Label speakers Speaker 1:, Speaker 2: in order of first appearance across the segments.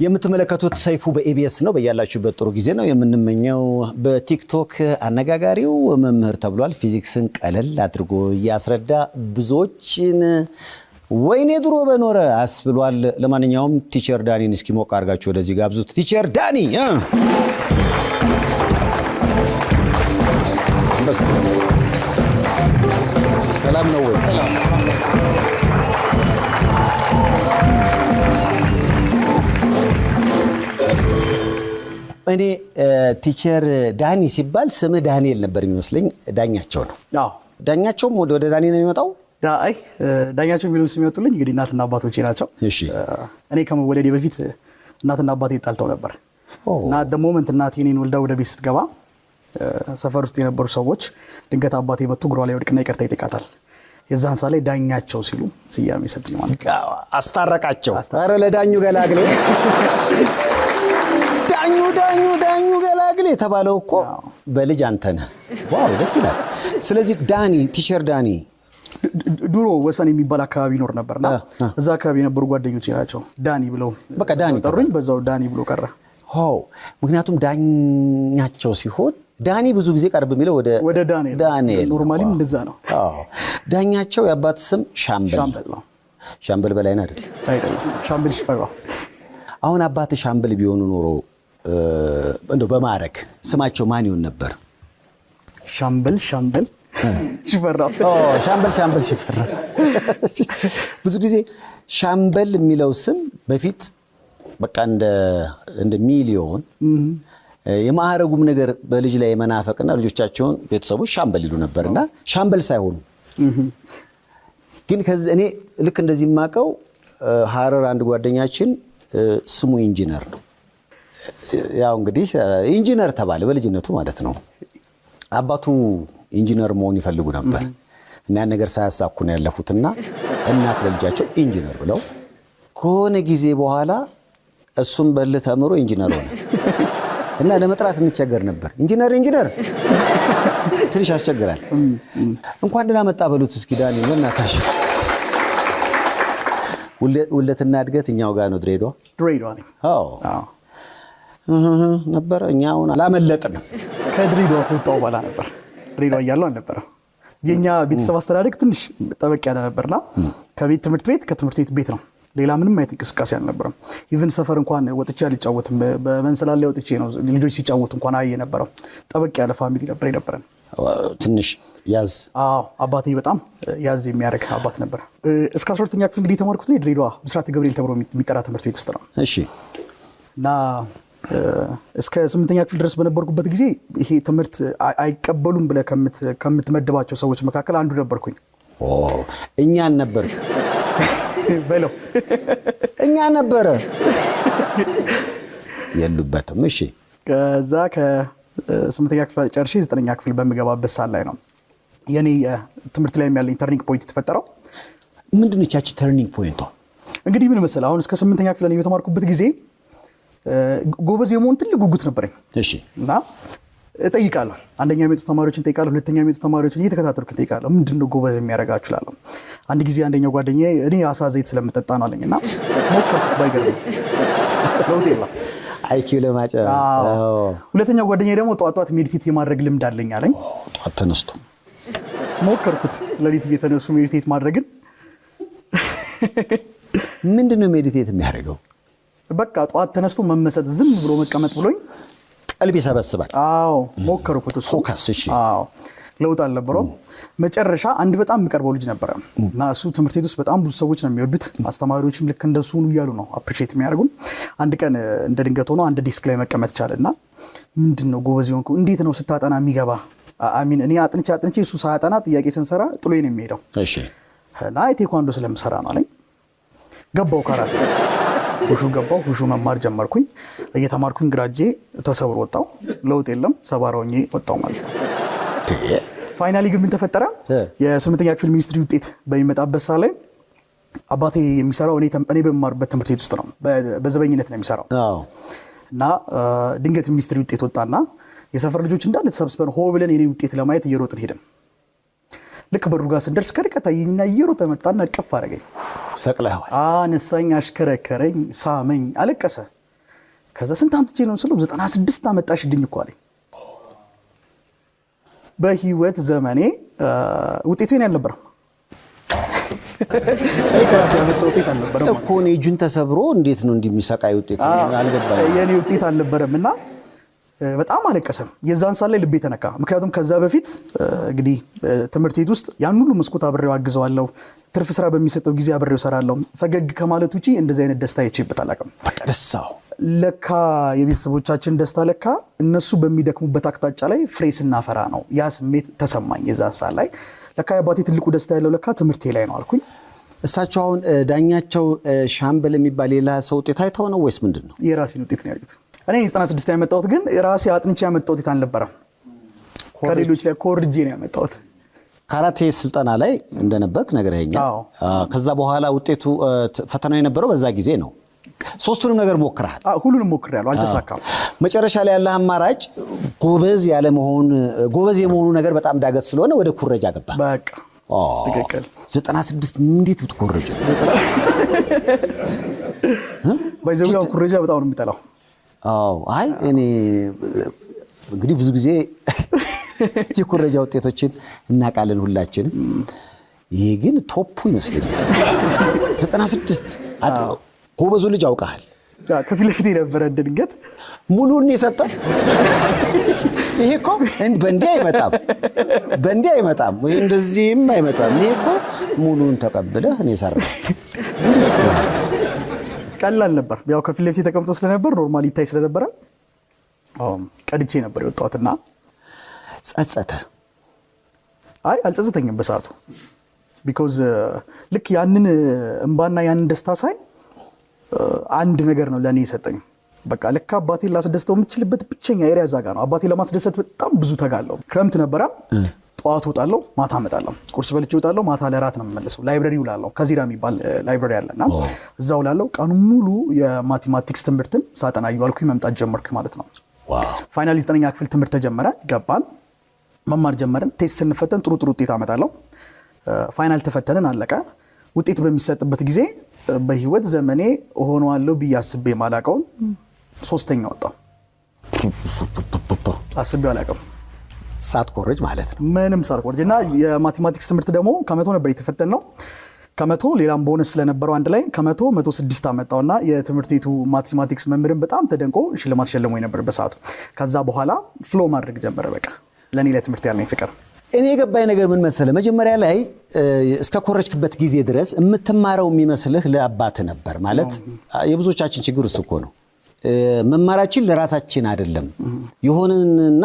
Speaker 1: የምትመለከቱት ሰይፉ በኤቢኤስ ነው። በያላችሁበት ጥሩ ጊዜ ነው የምንመኘው። በቲክቶክ አነጋጋሪው መምህር ተብሏል። ፊዚክስን ቀለል አድርጎ ያስረዳ ብዙዎችን ወይኔ ድሮ በኖረ አስብሏል። ለማንኛውም ቲቸር ዳኒን እስኪ ሞቅ አድርጋችሁ ወደዚህ ጋብዙት። ቲቸር ዳኒ ሰላም ነው ወይ? እኔ ቲቸር ዳኒ ሲባል ስም ዳንኤል ነበር የሚመስለኝ። ዳኛቸው ነው።
Speaker 2: አዎ
Speaker 1: ዳኛቸውም ወደ ዳኒ ነው የሚመጣው።
Speaker 2: አይ ዳኛቸው የሚሉን ስም ይወጡልኝ እንግዲህ እናትና አባቶቼ ናቸው።
Speaker 1: እሺ
Speaker 2: እኔ ከመወለዴ በፊት እናትና አባቴ ጣልተው ነበር እና the moment እናቴ እኔን ወልዳ ወደ ቤት ስትገባ ሰፈር ውስጥ የነበሩ ሰዎች ድንገት አባቴ መጥቶ ግሯ ላይ ወድቅና ይቅርታ ይጠይቃታል። የዛን ሳለ ዳኛቸው ሲሉ ስያሜ ሰጥኝ ማለት
Speaker 1: አስታረቃቸው። ኧረ ለዳኙ ገላግሌ ዳኙ ገላግሌ የተባለው እኮ በልጅ አንተ ነህ። ዋው ደስ ይላል። ስለዚህ ዳኒ ቲቸር ዳኒ
Speaker 2: ድሮ ወሰን የሚባል አካባቢ ይኖር ነበርና እዛ አካባቢ የነበሩ ጓደኞቼ ናቸው ዳኒ ብለው
Speaker 1: በቃ ዳኒ
Speaker 2: ጠሩኝ። በዛው ዳኒ ብሎ ቀረ።
Speaker 1: ምክንያቱም ዳኛቸው ሲሆን ዳኒ ብዙ ጊዜ ቀርብ የሚለው ወደ ዳንኤል
Speaker 2: ኖርማሊ እንደዛ ነው።
Speaker 1: ዳኛቸው የአባት ስም ሻምበል ነው። ሻምበል በላይና
Speaker 2: አይደለም ሻምበል ሽፈራው።
Speaker 1: አሁን አባት ሻምበል ቢሆኑ ኖሮ እንደው በማረክ ስማቸው ማን ይሆን ነበር?
Speaker 2: ሻምበል ሽፈራው።
Speaker 1: ሻምበል ሽፈራው። ብዙ ጊዜ ሻምበል የሚለው ስም በፊት በቃ እንደ ሚሊዮን የማዕረጉም ነገር በልጅ ላይ መናፈቅና ልጆቻቸውን ቤተሰቦች ሻምበል ይሉ ነበርና ሻምበል ሳይሆኑ ግን ከዚህ እኔ ልክ እንደዚህ ማቀው ሐረር አንድ ጓደኛችን ስሙ ኢንጂነር ነው። ያው እንግዲህ ኢንጂነር ተባለ በልጅነቱ ማለት ነው። አባቱ ኢንጂነር መሆን ይፈልጉ ነበር እና ያን ነገር ሳያሳኩ ነው ያለፉትና እናት ለልጃቸው ኢንጂነር ብለው ከሆነ ጊዜ በኋላ እሱም በልህ ተምሮ ኢንጂነር ሆነ እና ለመጥራት እንቸገር ነበር። ኢንጂነር ትንሽ ያስቸግራል። እንኳን ደህና መጣ በሉት እስኪ ዳኒ ወናታሽ። ውለትና እድገት እኛው ጋር ነው ድሬዳዋ
Speaker 2: ነኝ።
Speaker 1: ነበር እኛው አላመለጥንም።
Speaker 2: ከድሬዳዋ ወጣው ባላ ነበር። ድሬዳዋ እያለሁ ነበር። የኛ ቤተሰብ አስተዳደግ ትንሽ ጠበቅ ያለ ነበርና ከቤት ትምህርት ቤት ከትምህርት ቤት ነው። ሌላ ምንም አይነት እንቅስቃሴ አልነበረም። ኢቭን ሰፈር እንኳን ወጥቼ አልጫወትም። በመንሰላል ላይ ወጥቼ ነው ልጆች ሲጫወቱ እንኳን አየ ነበረው። ጠበቅ ያለ ፋሚሊ ነበር።
Speaker 1: ትንሽ ያዝ
Speaker 2: አባቴ በጣም ያዝ የሚያደርግ አባት ነበር። እስከ 12ኛ ክፍል እንግዲህ ተማርኩት ነው ድሬዳዋ ብስራተ ገብርኤል ተብሎ የሚጠራ ትምህርት ቤት ውስጥ ነው።
Speaker 1: እሺ
Speaker 2: እና እስከ 8ኛ ክፍል ድረስ በነበርኩበት ጊዜ ይሄ ትምህርት አይቀበሉም ብለ ከምትመደባቸው ሰዎች መካከል አንዱ ነበርኩኝ።
Speaker 1: እኛን ነበር
Speaker 2: በለው
Speaker 1: እኛ ነበር የሉበትም። እሺ
Speaker 2: ከዛ ከ8ኛ ክፍል ጨርሼ 9ኛ ክፍል በመገባበት ሰዓት ላይ ነው የኔ ትምህርት ላይ ያለኝ ተርኒንግ ፖይንት የተፈጠረው።
Speaker 1: ምንድነው ያቺ ተርኒንግ ፖይንቷ?
Speaker 2: እንግዲህ ምን መሰለህ አሁን እስከ 8ኛ ክፍል ላይ የተማርኩበት ጊዜ ጎበዝ የመሆን ትልቅ ጉጉት ነበረኝ።
Speaker 1: እሺ
Speaker 2: እና እጠይቃለሁ። አንደኛ ዓመት ተማሪዎችን እጠይቃለሁ፣ ሁለተኛ ዓመት ተማሪዎችን እየተከታተልኩ እጠይቃለሁ። ምንድነው ጎበዝ የሚያደርጋችሁ እላለሁ። አንድ ጊዜ አንደኛው ጓደኛዬ እኔ አሳ ዘይት ስለምጠጣ ነው አለኝና ሞከርኩት። ባይገርም ለውጥ የለም
Speaker 1: አይኪው ለማጨ።
Speaker 2: ሁለተኛው ጓደኛዬ ደግሞ ጧት ሜዲቴት የማድረግ ልምድ አለኝ አለኝ።
Speaker 1: ጧት ተነስቶ
Speaker 2: ሞከርኩት። ለሊት እየተነሱ ሜዲቴት ማድረግን።
Speaker 1: ምንድነው ሜዲቴት የሚያደርገው?
Speaker 2: በቃ ጧት ተነስቶ መመሰጥ፣ ዝም ብሎ መቀመጥ ብሎኝ
Speaker 1: ቀልብ ይሰበስባል።
Speaker 2: ሞከርኩት።
Speaker 1: ፎከስ። እሺ
Speaker 2: ለውጥ አልነበረውም። መጨረሻ አንድ በጣም የሚቀርበው ልጅ ነበረ እና እሱ ትምህርት ቤት ውስጥ በጣም ብዙ ሰዎች ነው የሚወዱት። አስተማሪዎችም ልክ እንደሱ ነው እያሉ ነው አፕሪሺየት የሚያደርጉን። አንድ ቀን እንደ ድንገት ሆኖ አንድ ዴስክ ላይ መቀመጥ ቻለና ምንድነው ጎበዝ ሆንኩ? እንዴት ነው ስታጠና የሚገባ? እኔ አጥንቼ እሱ ሳያጠና ጥያቄ ስንሰራ ጥሎኝ ነው የሚሄደው።
Speaker 1: እሺ
Speaker 2: እና ቴኳንዶ ስለምሰራ ነው አለኝ። ገባው ካራቴ ሁሹ መማር ጀመርኩኝ። እየተማርኩኝ ግራጄ ተሰብሮ ወጣው። ለውጥ የለም ሰባራውኝ ወጣው ማለት ነው። ፋይናሊ ግን ምን ተፈጠረ? የ8ኛ ክፍል ሚኒስትሪ ውጤት በሚመጣበት ሰዓት ላይ አባቴ የሚሰራው እኔ በመማርበት ትምህርት ቤት ውስጥ ነው። በዘበኝነት ነው የሚሰራው። እና ድንገት ሚኒስትሪ ውጤት ወጣና የሰፈር ልጆች እንዳለ ተሰብስበን ሆ ብለን የኔ ውጤት ለማየት እየሮጥን ሄደን ልክ በሩ ጋር ስንደርስ ከርቀት አየኝና እየሮጠ መጣና እቅፍ አደረገኝ።
Speaker 1: ሰቅለኸዋል።
Speaker 2: አነሳኝ፣ አሽከረከረኝ፣ ሳመኝ፣ አለቀሰ። ከዛ ስንት አምጥቼ ነው ስለው 96 አመጣሽልኝ እኮ አለኝ። በህይወት ዘመኔ ውጤቱ የኔ አልነበረም። ከራሴ ያመጣው ውጤት አልነበረም
Speaker 1: እኮ ነው። እጁን ተሰብሮ እንዴት ነው እንደሚሰቃይ ውጤት አልገባኝም።
Speaker 2: የኔ ውጤት አልነበረምና በጣም አለቀሰም። የዛን ሳለ ልቤ ተነካ። ምክንያቱም ከዛ በፊት እንግዲህ ትምህርት ቤት ውስጥ ያን ሁሉ መስኮት አብሬው አግዘዋለሁ። ትርፍ ስራ በሚሰጠው ጊዜ አብሬው ሰራለሁ። ፈገግ ከማለት ውጪ እንደዚህ አይነት ደስታ አይቼበት አላውቅም።
Speaker 1: በቃ ደስታው
Speaker 2: ለካ የቤተሰቦቻችን ደስታ ለካ እነሱ በሚደክሙበት አቅጣጫ ላይ ፍሬ ስናፈራ ነው። ያ ስሜት ተሰማኝ። የዛን ሳለ ላይ ለካ የአባቴ ትልቁ ደስታ ያለው ለካ ትምህርቴ ላይ ነው አልኩኝ።
Speaker 1: እሳቸው አሁን ዳኛቸው ሻምበል የሚባል ሌላ ሰው ውጤት አይተው ነው ወይስ ምንድን ነው?
Speaker 2: የራሴን ውጤት ነው ያዩት። እኔ 96 ያመጣሁት ግን ራሴ አጥንቼ ያመጣሁት ውጤት አልነበረም። ከሌሎች ላይ ኮርጄ ነው ያመጣሁት።
Speaker 1: ካራቴ ስልጠና ላይ እንደነበርክ ነግረኸኛል። ከዛ በኋላ ውጤቱ ፈተናው የነበረው በዛ ጊዜ ነው። ሶስቱንም ነገር ሞክረሃል?
Speaker 2: ሁሉንም ሞክሬያለሁ፣ አልተሳካም።
Speaker 1: መጨረሻ ላይ ያለ አማራጭ ጎበዝ የመሆኑ ነገር በጣም ዳገት ስለሆነ ወደ ኩረጃ ገባ።
Speaker 2: በቃ ትክክል።
Speaker 1: 96 እንዴት ብትኮረጅ ነው?
Speaker 2: ባይዘው ኩረጃ በጣም ነው የሚጠላው።
Speaker 1: አይ እኔ እንግዲህ ብዙ ጊዜ የኩረጃ ውጤቶችን እናውቃለን ሁላችንም። ይሄ ግን ቶፑ ይመስለኛል። 96 ጎበዙ ልጅ አውቀሃል።
Speaker 2: ከፊት ለፊት የነበረ ድንገት
Speaker 1: ሙሉን የሰጠህ ይሄ እኮ በእንዲህ አይመጣም ወይ እንደዚህም አይመጣም። ይሄ እኮ ሙሉን ተቀብለህ እኔ ሰራህ።
Speaker 2: ቀላል ነበር። ያው ከፊት ለፊት ተቀምጦ ስለነበር ኖርማሊ ይታይ ስለነበረ ቀድቼ ነበር የወጣሁትና
Speaker 1: ጸጸተ?
Speaker 2: አይ አልጸጸተኝም በሰዓቱ። ቢኮዝ ልክ ያንን እንባና ያንን ደስታ ሳይ አንድ ነገር ነው ለኔ የሰጠኝ። በቃ ለካ አባቴን ላስደስተው የምችልበት ብቸኛ ኤሪያ እዛ ጋር ነው። አባቴን ለማስደሰት በጣም ብዙ ተጋለሁ። ክረምት ነበረ። ጠዋት ወጣለሁ፣ ማታ እመጣለሁ። ቁርስ በልቼ ወጣለሁ፣ ማታ ለራት ነው የምመለሰው። ላይብረሪ ውላለሁ። ከዚራ የሚባል ላይብረሪ አለና እዛው ውላለሁ። ቀኑን ሙሉ የማቴማቲክስ ትምህርትን ሳጠና እየዋልኩኝ መምጣት ጀመርኩ ማለት ነው። ፋይናሊ 9ኛ ክፍል ትምህርት ተጀመረ። ገባን፣ መማር ጀመርን። ቴስት ስንፈተን ጥሩ ውጤት አመጣለሁ። ፋይናል ተፈተንን፣ አለቀ። ውጤት በሚሰጥበት ጊዜ በህይወት ዘመኔ ሆነዋለሁ ብዬ አስቤ ማላውቀውን 3ኛ ወጣሁ። አስቤው አላውቅም።
Speaker 1: ሳትኮርጅ ማለት ነው?
Speaker 2: ምንም ሳልኮርጅ እና የማቴማቲክስ ትምህርት ደግሞ ከ100 ነበር የተፈተነው። ከ100 ሌላም ቦነስ ስለነበረው አንድ ላይ ከ100 106 አመጣውና የትምህርት ቤቱ ማቴማቲክስ መምህርን በጣም ተደንቆ ሽልማት ሸልሞኝ ነበር በሰዓቱ። ከዛ በኋላ ፍሎ ማድረግ ጀመረ። በቃ ለኔ ለትምህርት ያለኝ ፍቅር።
Speaker 1: እኔ የገባኝ ነገር ምን መሰለ፣ መጀመሪያ ላይ እስከ ኮረጅክበት ጊዜ ድረስ የምትማረው የሚመስልህ ለአባት ነበር ማለት። የብዙዎቻችን ችግር እሱ እኮ ነው። መማራችን ለራሳችን አይደለም። የሆነና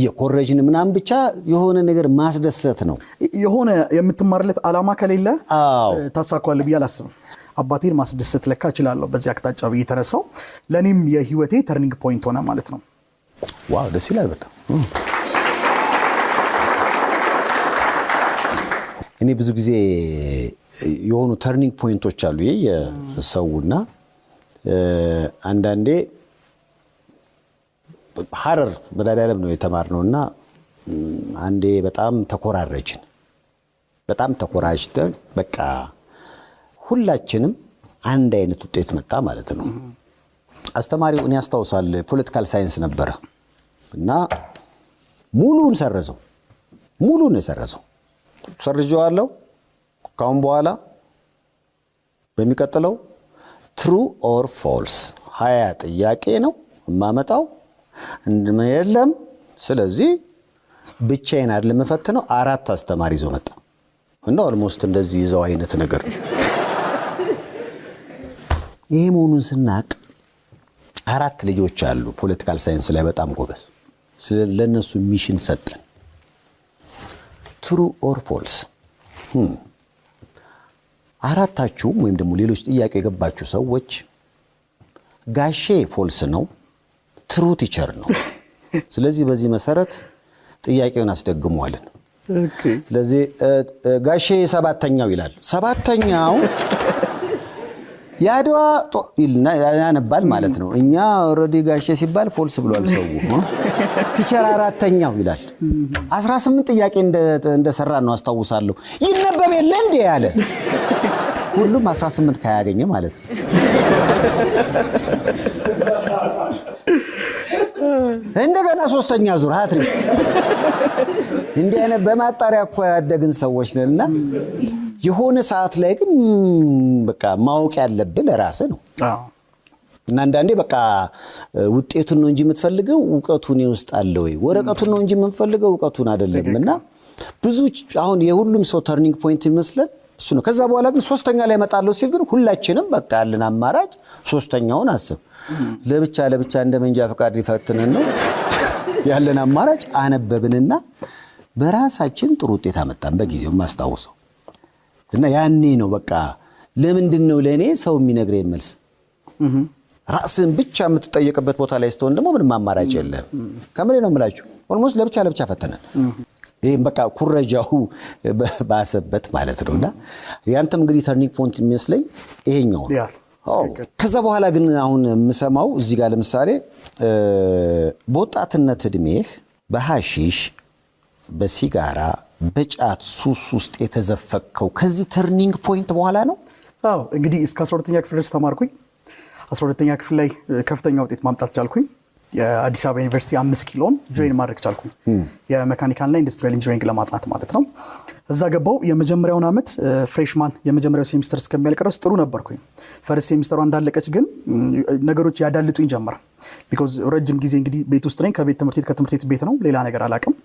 Speaker 1: የኮረጅን ምናምን ብቻ የሆነ ነገር ማስደሰት ነው።
Speaker 2: የሆነ የምትማርለት አላማ ከሌለ ታሳካዋለህ ብዬ አላስብም። አባቴን ማስደሰት ለካ እችላለሁ በዚህ አቅጣጫ ብዬ ተነሳው። ለኔም የህይወቴ ተርኒንግ ፖይንት ሆነ ማለት ነው።
Speaker 1: ዋው ደስ ይላል በጣም። እኔ ብዙ ጊዜ የሆኑ ተርኒንግ ፖይንቶች አሉ የሰውና አንዳንዴ ሐረር መድኃኒዓለም ነው የተማርነውና አንዴ በጣም ተኮራጅተን በቃ ሁላችንም አንድ አይነት ውጤት መጣ ማለት ነው። አስተማሪው እኔ ያስታውሳል ፖለቲካል ሳይንስ ነበረ እና ሙሉን የሰረዘው ሰርጀዋለሁ። ካሁን በኋላ በሚቀጥለው ትሩ ኦር ፎልስ 20 ጥያቄ ነው የማመጣው እንደምን የለም። ስለዚህ ብቻዬን አይደለም የምፈትነው፣ 4 አስተማሪ ይዞ መጣ እና ኦልሞስት እንደዚህ ይዘው አይነት ነገር ነው። ይሄ መሆኑን ስናቅ 4 ልጆች አሉ ፖለቲካል ሳይንስ ላይ በጣም ጎበዝ። ለነሱ ሚሽን ሰጠን። ትሩ ኦር ፎልስ 4ታችሁም ወይም ደግሞ ሌሎች ጥያቄ የገባችሁ ሰዎች ጋሼ ፎልስ ነው፣ ትሩ ቲቸር ነው። ስለዚህ በዚህ መሰረት ጥያቄውን አስደግሟለን። ስለዚህ ጋሼ 7ኛው ይላል። 7ኛው ያድዋ ያነባል ማለት ነው። እኛ ኦሬዲ ጋሼ ሲባል ፎልስ ብሏል ሰው። ቲቸር 4ኛው ይላል። 18 ጥያቄ እንደሰራ ነው አስታውሳለሁ። ይነበብ የለ እንዴ ያለ ሁሉም 18 ካያገኘ ማለት ነው። እንደገና ሶስተኛ ዙር ሃትሪክ። እንዲህ አይነት በማጣሪያ እኮ ያደግን ሰዎች ነንና የሆነ ሰዓት ላይ ግን በቃ ማወቅ ያለብን ለራስህ ነው። እና አንዳንዴ በቃ ውጤቱን ነው እንጂ የምትፈልገው ዕውቀቱን ውስጥ አለ ወይ? ወረቀቱን ነው እንጂ የምንፈልገው ዕውቀቱን አይደለምና ብዙ አሁን የሁሉም ሰው ተርኒንግ ፖይንት ይመስላል እሱ ነው። ከዛ በኋላ ግን ሶስተኛ ላይ መጣለው ሲል ግን ሁላችንም በቃ ያለን አማራጭ ሶስተኛውን አስብ። ለብቻ እንደ መንጃ ፈቃድ ሊፈትነን ነው ያለን አማራጭ አነበብንና በራሳችን ጥሩ ውጤት አመጣን በጊዜው ማስታወሰው። እና ያኔ ነው በቃ ለምንድን ነው ለኔ ሰው የሚነግረኝ መልስ ራስን ብቻ የምትጠየቅበት ቦታ ላይ ስትሆን ደግሞ ምንም አማራጭ የለም። ከምሬ ነው የምላችሁ ኦልሞስት ለብቻ ፈተነን። ይሄን በቃ ኩረጃው ባሰበት ማለት ነውና ያንተም እንግዲህ ተርኒንግ ፖይንት የሚመስለኝ ይሄኛው ነው። ከዛ በኋላ ግን አሁን የምሰማው እዚህ ጋር ለምሳሌ በወጣትነት እድሜህ በሐሺሽ በሲጋራ በጫት ሱስ ውስጥ የተዘፈከው ከዚህ ተርኒንግ ፖይንት በኋላ ነው?
Speaker 2: አዎ እንግዲህ እስከ 12ኛ ክፍል ድረስ ተማርኩኝ። 12ኛ ክፍል ላይ ከፍተኛ ውጤት ማምጣት ቻልኩኝ። የአዲስ አበባ ዩኒቨርሲቲ 5 ኪሎን ጆይን ማድረግ ቻልኩኝ። የሜካኒካልና ኢንዱስትሪያል ኢንጂነሪንግ ለማጥናት ማለት ነው። እዛ ገባው። የመጀመሪያውን አመት ፍሬሽማን የመጀመሪያው ሴሚስተር እስከሚያልቅ ድረስ ጥሩ ነበርኩኝ። ፈርስት ሴሚስተሯ እንዳለቀች ግን ነገሮች ያዳልጡኝ ጀመረ። ቢኮዝ ረጅም ጊዜ እንግዲህ ቤት ውስጥ ነኝ። ከትምህርት ቤት ቤት ነው፣ ሌላ ነገር አላውቅም።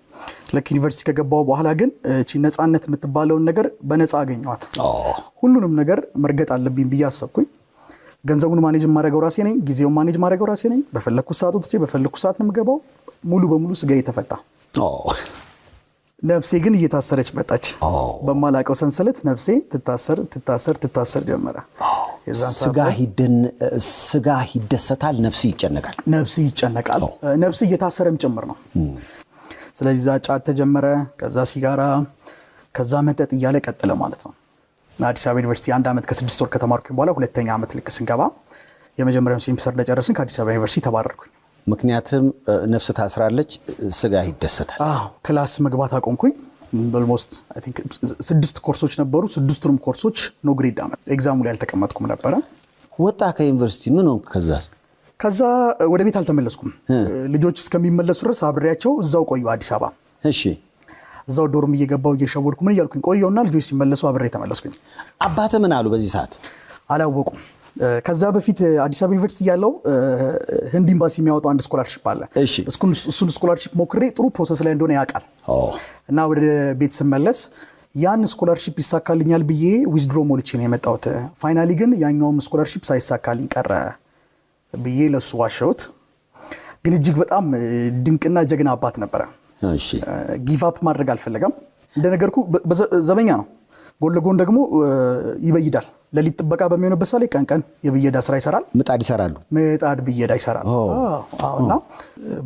Speaker 2: ለክ ዩኒቨርሲቲ ከገባው በኋላ ግን እቺ ነፃነት የምትባለውን ነገር በነፃ አገኘኋት። ሁሉንም ነገር መርገጥ አለብኝ ብዬ አሰብኩኝ። ገንዘቡን ማኔጅ ማድረገው ራሴ ነኝ፣ ጊዜውን ማኔጅ ማድረገው ራሴ ነኝ። በፈለኩት ሰዓት ወጥቼ በፈለኩት ሰዓት ነው የምገባው። ሙሉ በሙሉ ስጋዬ ተፈታ። ነፍሴ ግን እየታሰረች መጣች። በማላውቀው ሰንሰለት ነፍሴ ትታሰር ጀመረ።
Speaker 1: ስጋ ይደሰታል፣ ነፍስ ይጨነቃል።
Speaker 2: ነፍስ እየታሰረም ጭምር ነው። ስለዚህ ዛ ጫት ተጀመረ፣ ከዛ ሲጋራ፣ ከዛ መጠጥ እያለ ቀጠለ ማለት ነው። አዲስ አበባ ዩኒቨርሲቲ 1 አመት ከ6 ወር ከተማርኩኝ በኋላ ሁለተኛ አመት ልክ ስንገባ የመጀመሪያውን ሴሚስተር እንደጨረስን ከአዲስ አበባ ዩኒቨርሲቲ ተባረርኩኝ።
Speaker 1: ምክንያቱም ነፍስ ታስራለች፣ ስጋ ይደሰታል።
Speaker 2: ክላስ መግባት አቆምኩኝ። ኦልሞስት አይ ቲንክ 6 ኮርሶች ነበሩ። 6ቱንም ኮርሶች ኖ ግሬድ አመት ኤግዛሙ ላይ አልተቀመጥኩም ነበረ።
Speaker 1: ወጣ ከዩኒቨርሲቲ ምን ሆንክ?
Speaker 2: ከዛ ወደ ቤት አልተመለስኩም። ልጆች እስከሚመለሱ ድረስ አብሬያቸው እዛው ቆዩ አዲስ አበባ።
Speaker 1: እሺ
Speaker 2: እዛው ዶርም እየገባው እየሸወድኩ ምን እያልኩኝ ቆየውና ልጆች ሲመለሱ አብሬ ተመለስኩኝ።
Speaker 1: አባትህ ምን አሉ በዚህ ሰዓት?
Speaker 2: አላወቁም። ከዛ በፊት አዲስ አበባ ዩኒቨርሲቲ ያለው ህንድ ኤምባሲ የሚያወጣው አንድ ስኮላርሺፕ አለ። እሱን ስኮላርሺፕ ሞክሬ ጥሩ ፕሮሰስ ላይ እንደሆነ ያውቃል። እና ወደ ቤት ስመለስ ያን ስኮላርሺፕ ይሳካልኛል ብዬ ዊዝድሮ ሞልቼ ነው የመጣሁት። ፋይናሊ ግን ያኛውም ስኮላርሺፕ ሳይሳካልኝ ቀረ ብዬ ለሱ ዋሸሁት። ግን እጅግ በጣም ድንቅና ጀግና አባት ነበረ። ጊቭ አፕ ማድረግ አልፈለገም። እንደነገርኩ ዘበኛ ነው፣ ጎን ለጎን ደግሞ ይበይዳል። ለሊት ጥበቃ በሚሆንበት ሰዓት ላይ ቀን የብየዳ ስራ ይሰራል። ምጣድ ብየዳ ይሰራል። እና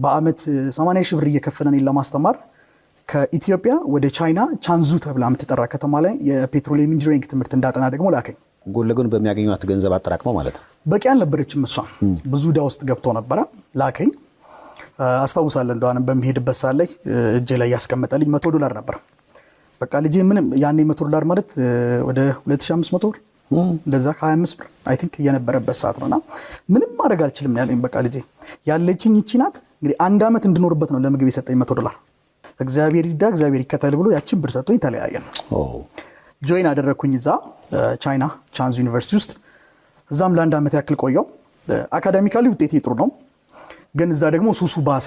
Speaker 2: በአመት 80 ሺህ ብር እየከፈለን ለማስተማር ከኢትዮጵያ ወደ ቻይና ቻንዙ ተብላ የምትጠራ ከተማ ላይ የፔትሮሊየም ኢንጂነሪንግ ትምህርት እንዳጠና ደግሞ ላከኝ።
Speaker 1: ጎን ለጎን በሚያገኙት ገንዘብ አጠራቅመው ማለት ነው።
Speaker 2: በቂ አልነበረችም እሷ፣ ብዙ ዕዳ ውስጥ ገብቶ ነበረ። ላከኝ። አስታውሳለሁ እንደዋንም በሚሄድበት ሰዓት ላይ እጄ ላይ ያስቀመጠልኝ $100 ነበር። በቃ ልጄ ምንም ያኔ $100 ማለት ወደ 2500 ብር እንደዛ 25 ብር አይ ቲንክ የነበረበት ሰዓት ነውና ምንም ማድረግ አልችልም ያለኝ። በቃ ልጄ ያለችኝ እቺ ናት። እንግዲህ 1 አመት እንድኖርበት ነው ለምግብ የሰጠኝ $100። እግዚአብሔር ይርዳ እግዚአብሔር ይከተል ብሎ ያችን ብር ሰጥቶኝ ተለያየን። ጆይን አደረኩኝ እዛ ቻይና ቻንዝ ዩኒቨርሲቲ ውስጥ። እዛም ለ1 አመት ያክል ቆየው። አካዳሚካሊ ውጤቴ ጥሩ ነው፣ ግን እዛ ደግሞ ሱሱ ባሰ።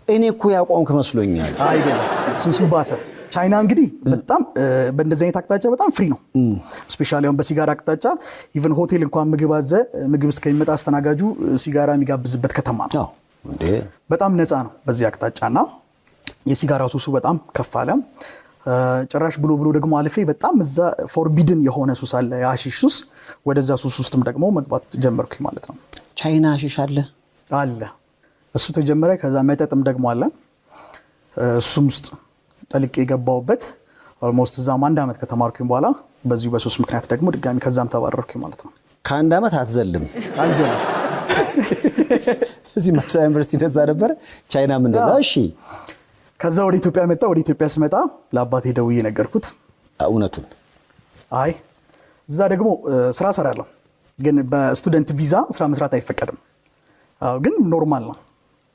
Speaker 1: እኔ እኮ ያቆምክ መስሎኛል።
Speaker 2: አይደለም፣ ሱሱ ባሰ። ቻይና እንግዲህ በጣም በእንደዚህ አይነት አቅጣጫ በጣም ፍሪ ነው። ስፔሻሊ አሁን በሲጋራ አቅጣጫ ኢቭን ሆቴል እንኳን ምግብ እስከሚመጣ አስተናጋጁ ሲጋራ የሚጋብዝበት ከተማ ነው። በጣም ነፃ ነው በዚህ አቅጣጫና የሲጋራው ሱሱ በጣም ከፍ አለ። ጭራሽ ብሎ ደግሞ አልፌ በጣም እዛ ፎርቢድን የሆነ ሱስ አለ፣ የሐሺሽ ሱስ። ወደዛ ሱስ ውስጥም ደግሞ መግባት ጀመርኩኝ ማለት ነው።
Speaker 1: ቻይና ሐሺሽ አለ።
Speaker 2: እሱ ተጀመረ። ከዛ መጠጥም ደግሞ አለ። እሱም ውስጥ ጠልቄ የገባውበት ኦልሞስት እዛም 1 አመት ከተማርኩኝ በኋላ በዚሁ በሱስ ምክንያት ደግሞ ድጋሚ ከዛም ተባረርኩኝ ማለት ነው።
Speaker 1: ከ1 አመት አትዘልም?
Speaker 2: አልዘልም።
Speaker 1: እዚህ ማሳ ዩኒቨርሲቲ እንደዛ ነበር፣ ቻይናም እንደዛ። እሺ
Speaker 2: ከዛ ወደ ኢትዮጵያ መጣ። ወደ ኢትዮጵያ ስመጣ ለአባቴ ደውዬ ነገርኩት
Speaker 1: እውነቱን።
Speaker 2: አይ እዛ ደግሞ ስራ ሰራለሁ ግን በስቱደንት ቪዛ ስራ መስራት አይፈቀድም ግን ኖርማል ነው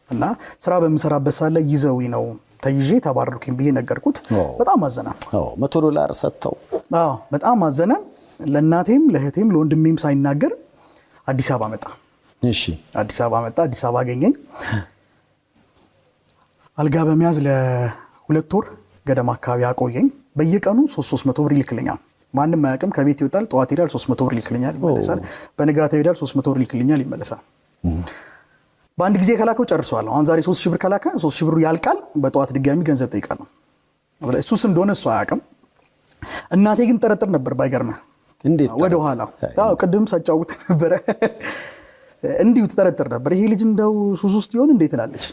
Speaker 2: እና ስራ በመሰራበት ሳለ ይዘው ነው ተይዤ ተባረርኩኝ ብዬ ነገርኩት በጣም አዘነ
Speaker 1: $100 ሰጥተው
Speaker 2: በጣም አዘነ ለእናቴም ለእህቴም ለወንድሜም ሳይናገር አዲስ አበባ መጣ
Speaker 1: እሺ
Speaker 2: አዲስ አበባ አገኘኝ አልጋ በመያዝ ለ2 ወር ገደማ አካባቢ አቆየኝ በየቀኑ 300 ብር ይልክልኛል ማንንም አያውቅም ከቤት ይወጣል ጠዋት ይላል 300 ብር ይልክልኛል ይመለሳል በንጋታው ይላል 300 ብር ይልክልኛል ይመለሳል በአንድ ጊዜ ከላከው ጨርሷል አሁን ዛሬ 3000 ብር ከላከ 3000 ብሩ ያልቃል በጠዋት ድጋሚ ገንዘብ ጠይቃለሁ እሱስ እንደሆነ እሱ አያውቅም እናቴ ግን ጠረጥር ነበር ባይገርም
Speaker 1: እንዴት
Speaker 2: ወደ ኋላ ቅድም ሳጫውት ነበር እንዲሁ ተጠረጥር ነበር ይሄ ልጅ እንደው ሱስ ውስጥ ይሆን እንዴት ትላለች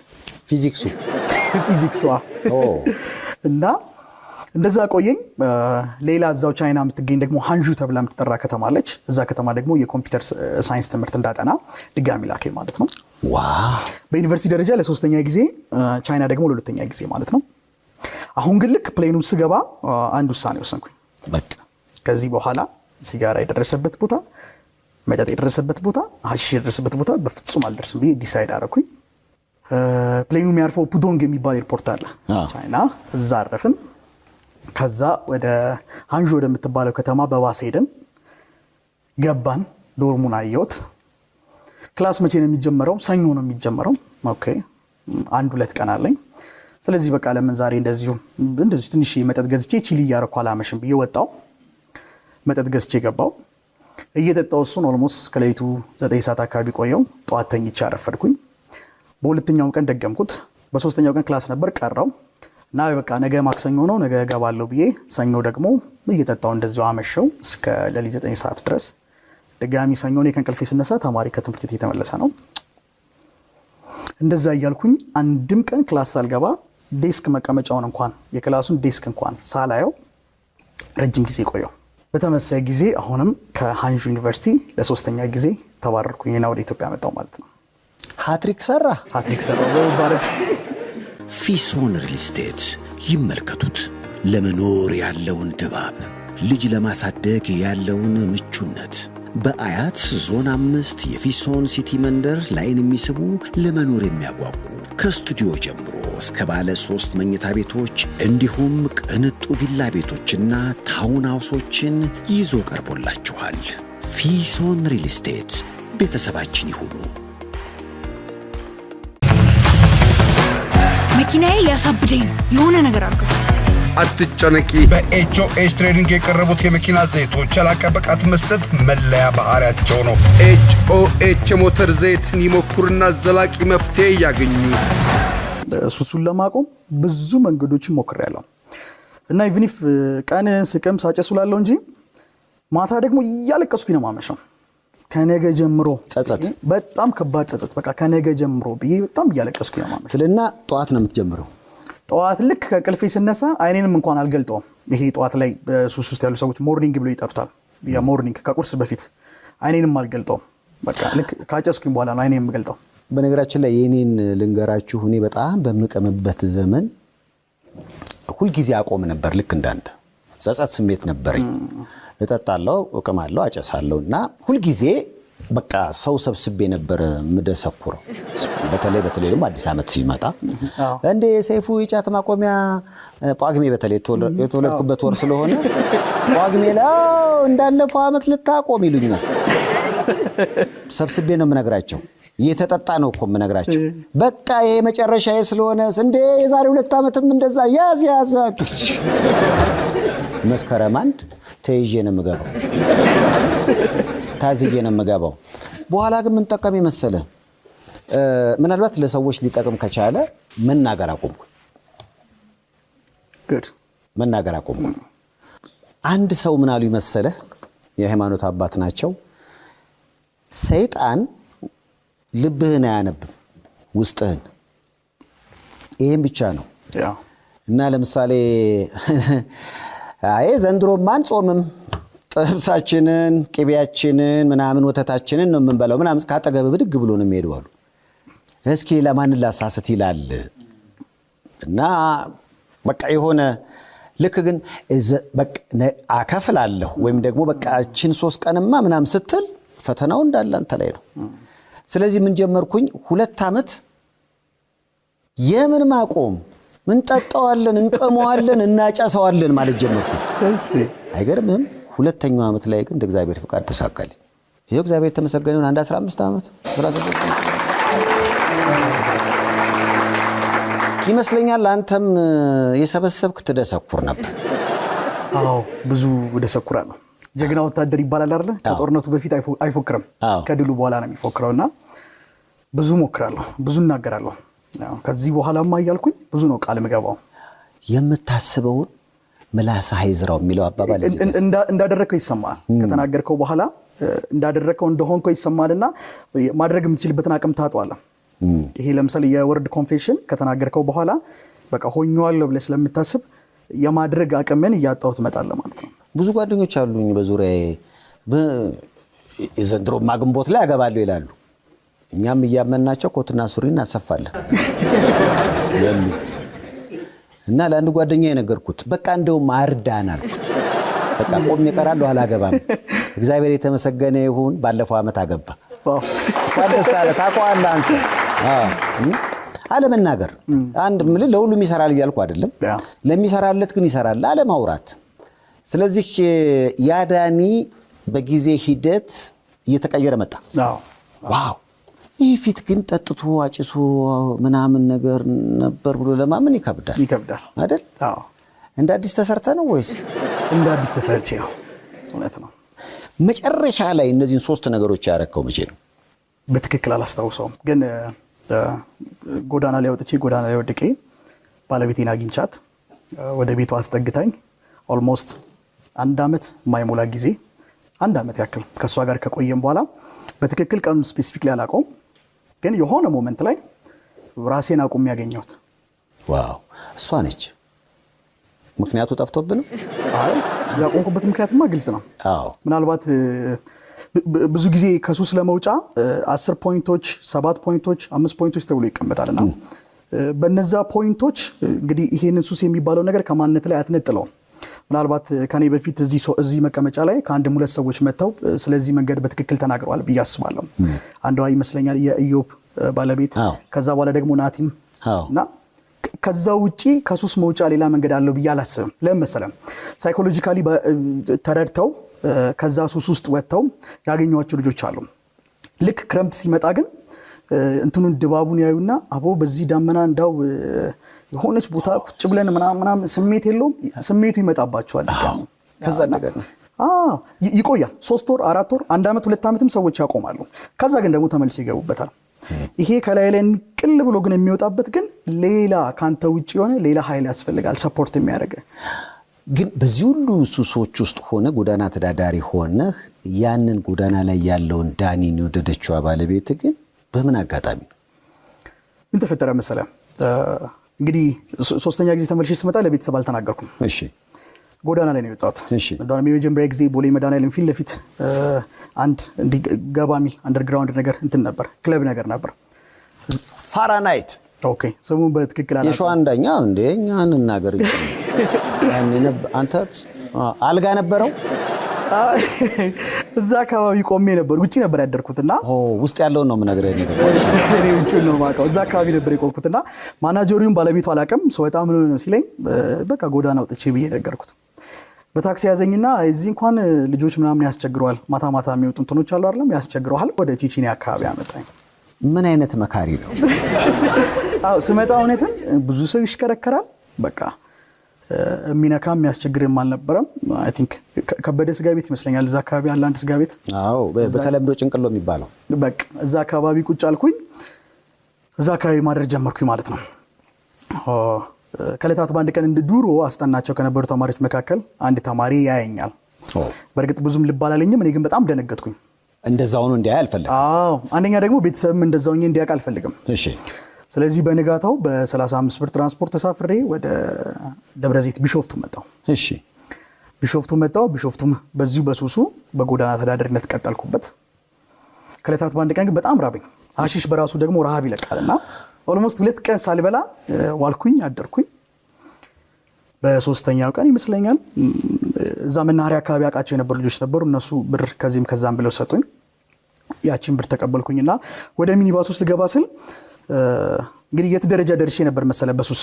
Speaker 2: ፊዚክሱ እና እንደዛ ቆየኝ ሌላ እዛው ቻይና የምትገኝ ደግሞ ሃንዡ ተብላ የምትጠራ ከተማ አለች እዛ ከተማ ደግሞ የኮምፒውተር ሳይንስ ትምህርት እንዳጠና ድጋሚ ላከኝ ማለት ነው
Speaker 1: ዋው
Speaker 2: በዩኒቨርሲቲ ደረጃ ለሶስተኛ ጊዜ ቻይና ደግሞ ለሁለተኛ ጊዜ ማለት ነው አሁን ግን ልክ ፕሌኑ ስገባ አንድ ውሳኔ ወሰንኩኝ
Speaker 1: በቃ
Speaker 2: ከዚህ በኋላ ሲጋራ የደረሰበት ቦታ መጠጥ የደረሰበት ቦታ ሐሺሽ የደረሰበት ቦታ በፍጹም አልደርስም ብዬ ዲሳይድ አደረኩኝ ፕሌኑ የሚያርፈው ፑዶንግ የሚባል ኤርፖርት አለ ቻይና እዛ አረፍን ከዛ ወደ ሃንዡ ወደምትባለው ከተማ በባስ ሄደን ገባን ዶርሙን አየሁት ክላስ መቼ ነው የሚጀመረው ሰኞ ነው የሚጀመረው ኦኬ 1-2 ቀን አለኝ ስለዚህ በቃ ለምን ዛሬ እንደዚሁ ትንሽ መጠጥ ገዝቼ ቺሊ ያረኩ አላመሽም ብዬ ወጣው መጠጥ ገዝቼ ገባው እየጠጣው እሱን ኦልሞስት ከሌሊቱ 9 ሰዓት አካባቢ ቆየው ጧት ተኝቼ አረፈድኩኝ በሁለተኛው ቀን ደገምኩት በሶስተኛው ቀን ክላስ ነበር ቀረው እና በቃ ነገ ማክሰኞ ነው ነገ ገባለሁ ብዬ ሰኞ ደግሞ እየጠጣው እንደዚሁ አመሸው እስከ ሌሊት 9 ሰዓት ድረስ ድጋሚ ሰኞ ነው ከእንቅልፌ ስነሳ ተማሪ ከትምህርት ቤት የተመለሰ ነው እንደዛ እያልኩኝ አንድም ቀን ክላስ ሳልገባ ዴስክ መቀመጫውን እንኳን የክላሱን ዴስክ እንኳን ሳላየው ረጅም ጊዜ ቆየው በተመሳሳይ ጊዜ አሁንም ከሃንዡ ዩኒቨርሲቲ ለሶስተኛ ጊዜ ተባረርኩኝና ወደ ኢትዮጵያ መጣሁ ማለት ነው
Speaker 1: ሃትሪክ ሰራ
Speaker 2: በባረክ
Speaker 3: ፊሶን ሪል ስቴት ይመልከቱት ለመኖር ያለውን ድባብ ልጅ ለማሳደግ ያለውን ምቹነት በአያት ዞን 5 የፊሶን ሲቲ መንደር ላይን የሚስቡ ለመኖር የሚያጓጉ ከስቱዲዮ ጀምሮ እስከ ባለ 3 መኝታ ቤቶች እንዲሁም ቅንጡ ቪላ ቤቶችና ታውን ሃውሶችን ይዞ ቀርቦላችኋል ፊሶን ሪል ስቴት ቤተሰባችን ይሁኑ
Speaker 4: መኪናዬ ሊያሳብደኝ የሆነ ነገር አድርገው
Speaker 5: አትጨነቂ በኤችኦኤች ትሬዲንግ የቀረቡት የመኪና ዘይቶች ያላቀ ብቃት መስጠት መለያ ባህሪያቸው ነው ኤችኦኤች ሞተር ዘይትን ይሞክሩና ዘላቂ መፍትሄ ያገኙ
Speaker 2: ሱሱን ለማቆም ብዙ መንገዶችን ሞክሬያለሁ እና ኢቭን ኢፍ ቀን ስቅም ሳጨሱላለሁ እንጂ ማታ ደግሞ እያለቀስኩኝ ነው ማመሻው ከነገ ጀምሮ
Speaker 1: ጸጸት
Speaker 2: በጣም ከባድ ጸጸት በቃ ከነገ ጀምሮ ብዬ በጣም እያለቀስኩኝ ነው ማመሻው
Speaker 1: ስለና ጧት ነው የምትጀምረው
Speaker 2: ጧት ልክ ከቅልፌ ስነሳ አይኔንም እንኳን አልገልጠውም ይሄ ጧት ላይ ሱስ ውስጥ ያሉ ሰዎች ሞርኒንግ ብለው ይጠሩታል ያ ሞርኒንግ ከቁርስ በፊት አይኔንም አልገልጠውም በቃ ልክ ካጨስኩኝ በኋላ ነው አይኔንም የምገልጠው
Speaker 1: በነገራችን ላይ የኔን ልንገራችሁ እኔ በጣም በመቀመበት ዘመን ሁሉ ጊዜ አቆም ነበር ልክ እንዳንተ ጸጸት ስሜት ነበርኝ እጠጣለሁ እቀማለሁ አጨሳለሁና ሁሉ ጊዜ በቃ ሰው ሰብስቤ ነበር ምደሰኩረው በተለይ ደግሞ አዲስ አመት ሲመጣ እንዴ ሰይፉ የጫት ማቆሚያ ጳጉሜ በተለይ የተወለድኩበት ወር ስለሆነ ጳጉሜ ላይ እንዳለፈው አመት ልታቆም ይሉኛል ሰብስቤ ነው ምነግራቸው እየተጠጣ ነው እኮ ምነግራቸው በቃ ይሄ መጨረሻዬ ስለሆነ እንዴ የዛሬ 2 አመትም እንደዛ ያዝ መስከረም አንድ ተይዤ ነው የምገባው ታዝዬ ነው የምገባው በኋላ ግን ምን ጠቀም ይመስለ ምናልባት ለሰዎች ሊጠቅም ከቻለ መናገር አቆምኩ መናገር አቆምኩ አንድ ሰው ምን አሉ ይመስለ የሃይማኖት አባት ናቸው ሰይጣን ልብህን አያነብም ውስጥህን ይሄን ብቻ ነው እና ለምሳሌ አይ ዘንድሮ ማን ጾምም ጥብሳችንን ቅቤያችንን ምናምን ወተታችንን ነው የምንበላው ምናምን ካጠገብ ብድግ ብሎ ነው የሚሄደው አሉ እስኪ ለማን ላሳስት ይላል እና በቃ የሆነ ልክ ግን በቃ አከፍላለሁ ወይም ደግሞ በቃ እቺን 3 ቀንማ ምናምን ስትል ፈተናው እንዳለ አንተ ላይ ነው። ስለዚህ ምን ጀመርኩኝ 2 ዓመት የምን ማቆም ምን ጠጣዋለን እንቀመዋለን እናጫሰዋለን ማለት ጀመርኩኝ።
Speaker 2: እሺ
Speaker 1: አይገርምም? ሁለተኛው ዓመት ላይ ግን እግዚአብሔር ፍቃድ ተሳካልኝ። ይሄው እግዚአብሔር ተመሰገነው። አንድ 15 ዓመት 16 ይመስለኛል አንተም የሰበሰብክ ትደሰኩር ነበር።
Speaker 2: አዎ ብዙ ደሰኩራለሁ። ጀግና ወታደር ይባላል አይደል? ከጦርነቱ በፊት አይፎክርም፣ ከድሉ በኋላ ነው የሚፎክረውና ብዙ ሞክራለሁ፣ ብዙ እናገራለሁ። ከዚህ በኋላማ እያልኩኝ ብዙ ነው ቃል ምገባው።
Speaker 1: የምታስበውን ምላስ አይዝራው የሚለው አባባል
Speaker 2: እንዳደረከው ይሰማል። ከተናገርከው በኋላ እንዳደረከው እንደሆንከው ይሰማልና ማድረግ የምትችልበትን አቅም ታጣዋለህ። ይሄ ለምሳሌ የወርድ ኮንፌሽን ከተናገርከው በኋላ በቃ ሆኛለሁ ብለህ ስለምታስብ የማድረግ አቅምን እያጣው ትመጣለህ ማለት ነው።
Speaker 1: ብዙ ጓደኞች አሉኝ በዙሪያዬ ዘንድሮ ማግንቦት ላይ ያገባሉ ይላሉ። እኛም እያመናቸው ኮትና ሱሪ እናሰፋለን ያሉ እና ለአንድ ጓደኛ የነገርኩት በቃ እንደው ማርዳን አልኩት። በቃ ቆም ይቀራል አላገባም። እግዚአብሔር የተመሰገነ ይሁን። ባለፈው ዓመት አገባ። ወደሳለ ታቋላ አንተ አለመናገር አንድ ምን ለሁሉም ይሰራል እያልኩ አይደለም። ለሚሰራለት ግን ይሰራል አለማውራት። ስለዚህ ያዳኒ በጊዜ ሂደት እየተቀየረ መጣ። ዋው ይህ ፊት ግን ጠጥቶ አጭሶ ምናምን ነገር ነበር ብሎ ለማመን ይከብዳል አይደል?
Speaker 2: አዎ
Speaker 1: እንደ አዲስ ተሰርተ ነው ወይስ
Speaker 2: እንደ አዲስ ተሰርቼ ነው? እውነት ነው።
Speaker 1: መጨረሻ ላይ እነዚህን 3 ነገሮች ያረከው መቼ ነው?
Speaker 2: በትክክል አላስታውሰውም፣ ግን ጎዳና ላይ ወጥቼ ባለቤቴን አግኝቻት ወደ ቤቷ አስጠግታኝ ኦልሞስት 1 ዓመት የማይሞላ ጊዜ 1 ዓመት ያክል ከሷ ጋር ከቆየም በኋላ በትክክል ቀኑን ስፔሲፊክሊ አላውቀውም፣ ግን የሆነ ሞመንት ላይ ራሴን አቁም ያገኘሁት።
Speaker 1: ዋው እሷ ነች ምክንያቱ ጠፍቶብን?
Speaker 2: አይ ያቆምኩበት ምክንያትማ ግልጽ ነው።
Speaker 1: አዎ
Speaker 2: ምናልባት ብዙ ጊዜ ከሱስ ለመውጫ 10 ፖይንቶች 7 ፖይንቶች 5 ፖይንቶች ተብሎ ይቀመጣልና በነዛ ፖይንቶች እንግዲህ ይሄንን ሱስ የሚባለው ነገር ከማንነት ላይ አትነጥለውም። ምናልባት ከኔ በፊት እዚህ መቀመጫ ላይ ከአንድም 2 ሰዎች መተው ስለዚህ መንገድ በትክክል ተናግረዋል ብዬ አስባለሁ። አንዷ ይመስለኛል የኢዮብ ባለቤት፣ ከዛ በኋላ ደግሞ ናቲም እና ከዛ ውጪ ከሱስ መውጫ ሌላ መንገድ አለው ብዬ አላስብም። ለምን መሰለም ሳይኮሎጂካሊ ተረድተው ከዛ ሱስ ውስጥ ወጥተው ያገኙዋቸው ልጆች አሉ። ልክ ክረምት ሲመጣ ግን እንትኑን ድባቡን ያዩና አቦ በዚህ ዳመና እንዳው የሆነች ቦታ ቁጭ ብለን ምናምን ስሜት የለውም፣ ስሜቱ ይመጣባቸዋል።
Speaker 1: ከዛ ነገር
Speaker 2: ይቆያል 3 ወር 4 ወር 1 ዓመት 2 ዓመትም ሰዎች ያቆማሉ። ከዛ ግን ደግሞ ተመልሰው ይገቡበታል። ይሄ ከላይ ላይ ቅል ብሎ ግን የሚወጣበት ግን ሌላ ካንተ ውጪ የሆነ ሌላ ኃይል ያስፈልጋል ሰፖርት የሚያደርግ።
Speaker 1: ግን በዚህ ሁሉ ሱሶች ውስጥ ሆነ ጎዳና ተዳዳሪ ሆነ ያንን ጎዳና ላይ ያለውን ዳኒን የወደደችው ባለቤት ግን በምን አጋጣሚ
Speaker 2: ምን ተፈጠረ መሰለ? እንግዲህ 3ኛ ጊዜ ተመልሼ ስመጣ ለቤተሰብ አልተናገርኩም።
Speaker 1: እሺ
Speaker 2: ጎዳና ላይ ነው የወጣሁት። እንደውም የመጀመሪያ ጊዜ ቦሌ መድኃኒዓለም ፊት ለፊት አንድ ገባሚ አንደርግራውንድ ነገር እንትን ነበር፣ ክለብ ነገር ነበር፣
Speaker 1: ፋራናይት።
Speaker 2: ኦኬ ስሙን በትክክል አላውቅም።
Speaker 1: የሸዋ አንደኛ እንደኛን እናገር አንተ አልጋ ነበረው
Speaker 2: እዛ አካባቢ ቆሜ ነበር። ውጪ ነበር ያደርኩትና
Speaker 1: ውስጥ ያለው ነው ምነግርህ ነገር
Speaker 2: እኔ ውጪ ነው ማውቀው። እዛ አካባቢ ነበር የቆምኩትና ማናጀሩን ባለቤቱ አላውቅም። ሰው በጣም ነው ሲለኝ በቃ ጎዳና ወጥቼ ብዬ ነገርኩት። በታክሲ ያዘኝና እዚህ እንኳን ልጆች ምናምን ያስቸግረዋል፣ ማታ ማታ የሚወጡ እንትኖች አሉ አይደለም ያስቸግረዋል። ወደ ቺቺኒ አካባቢ አመጣኝ።
Speaker 1: ምን አይነት መካሪ ነው?
Speaker 2: አዎ ስመጣ እውነትም ብዙ ሰው ይሽከረከራል። በቃ የሚነካም የሚያስቸግርም አልነበረም። አይ ቲንክ ከበደ ስጋ ቤት ይመስለኛል እዛ አካባቢ ያለ አንድ ስጋ ቤት።
Speaker 1: አዎ በተለምዶ ጭንቅሎ የሚባለው።
Speaker 2: በቃ እዛ አካባቢ ቁጭ አልኩኝ። እዛ አካባቢ ማድረግ ጀመርኩኝ ማለት ነው። ከለታት በአንድ ቀን እንደ ዱሮ አስጠናቸው ከነበሩ ተማሪዎች መካከል አንድ ተማሪ ያየኛል። በእርግጥ ብዙም ልብ አላለኝም። እኔ ግን በጣም ደነገጥኩኝ።
Speaker 1: እንደዛው ነው እንዲያይ አልፈልግም።
Speaker 2: አዎ አንደኛ ደግሞ ቤተሰብም እንደዛው እንዲያውቅ አልፈልግም።
Speaker 1: እሺ
Speaker 2: ስለዚህ በንጋታው በ35 ብር ትራንስፖርት ተሳፍሬ ወደ ደብረዘይት ቢሾፍቱ መጣሁ።
Speaker 1: እሺ
Speaker 2: ቢሾፍቱ መጣሁ። ቢሾፍቱም በዚሁ በሱሱ በጎዳና ተዳዳሪነት ቀጠልኩበት። ከለታት በአንድ ቀን ግን በጣም ራበኝ። ሐሺሽ በራሱ ደግሞ ረሃብ ይለቃልና ኦልሞስት 2 ቀን ሳልበላ ዋልኩኝ አደርኩኝ። በሶስተኛው ቀን ይመስለኛል እዛ መናኸሪያ አካባቢ አቃቸው የነበሩ ልጆች ነበሩ እነሱ ብር ከዚህም ከዛም ብለው ሰጡኝ ያቺን ብር ተቀበልኩኝና ወደ ሚኒባስ ውስጥ ልገባ ስል እንግዲህ የት ደረጃ ደርሼ ነበር መሰለ በሱስ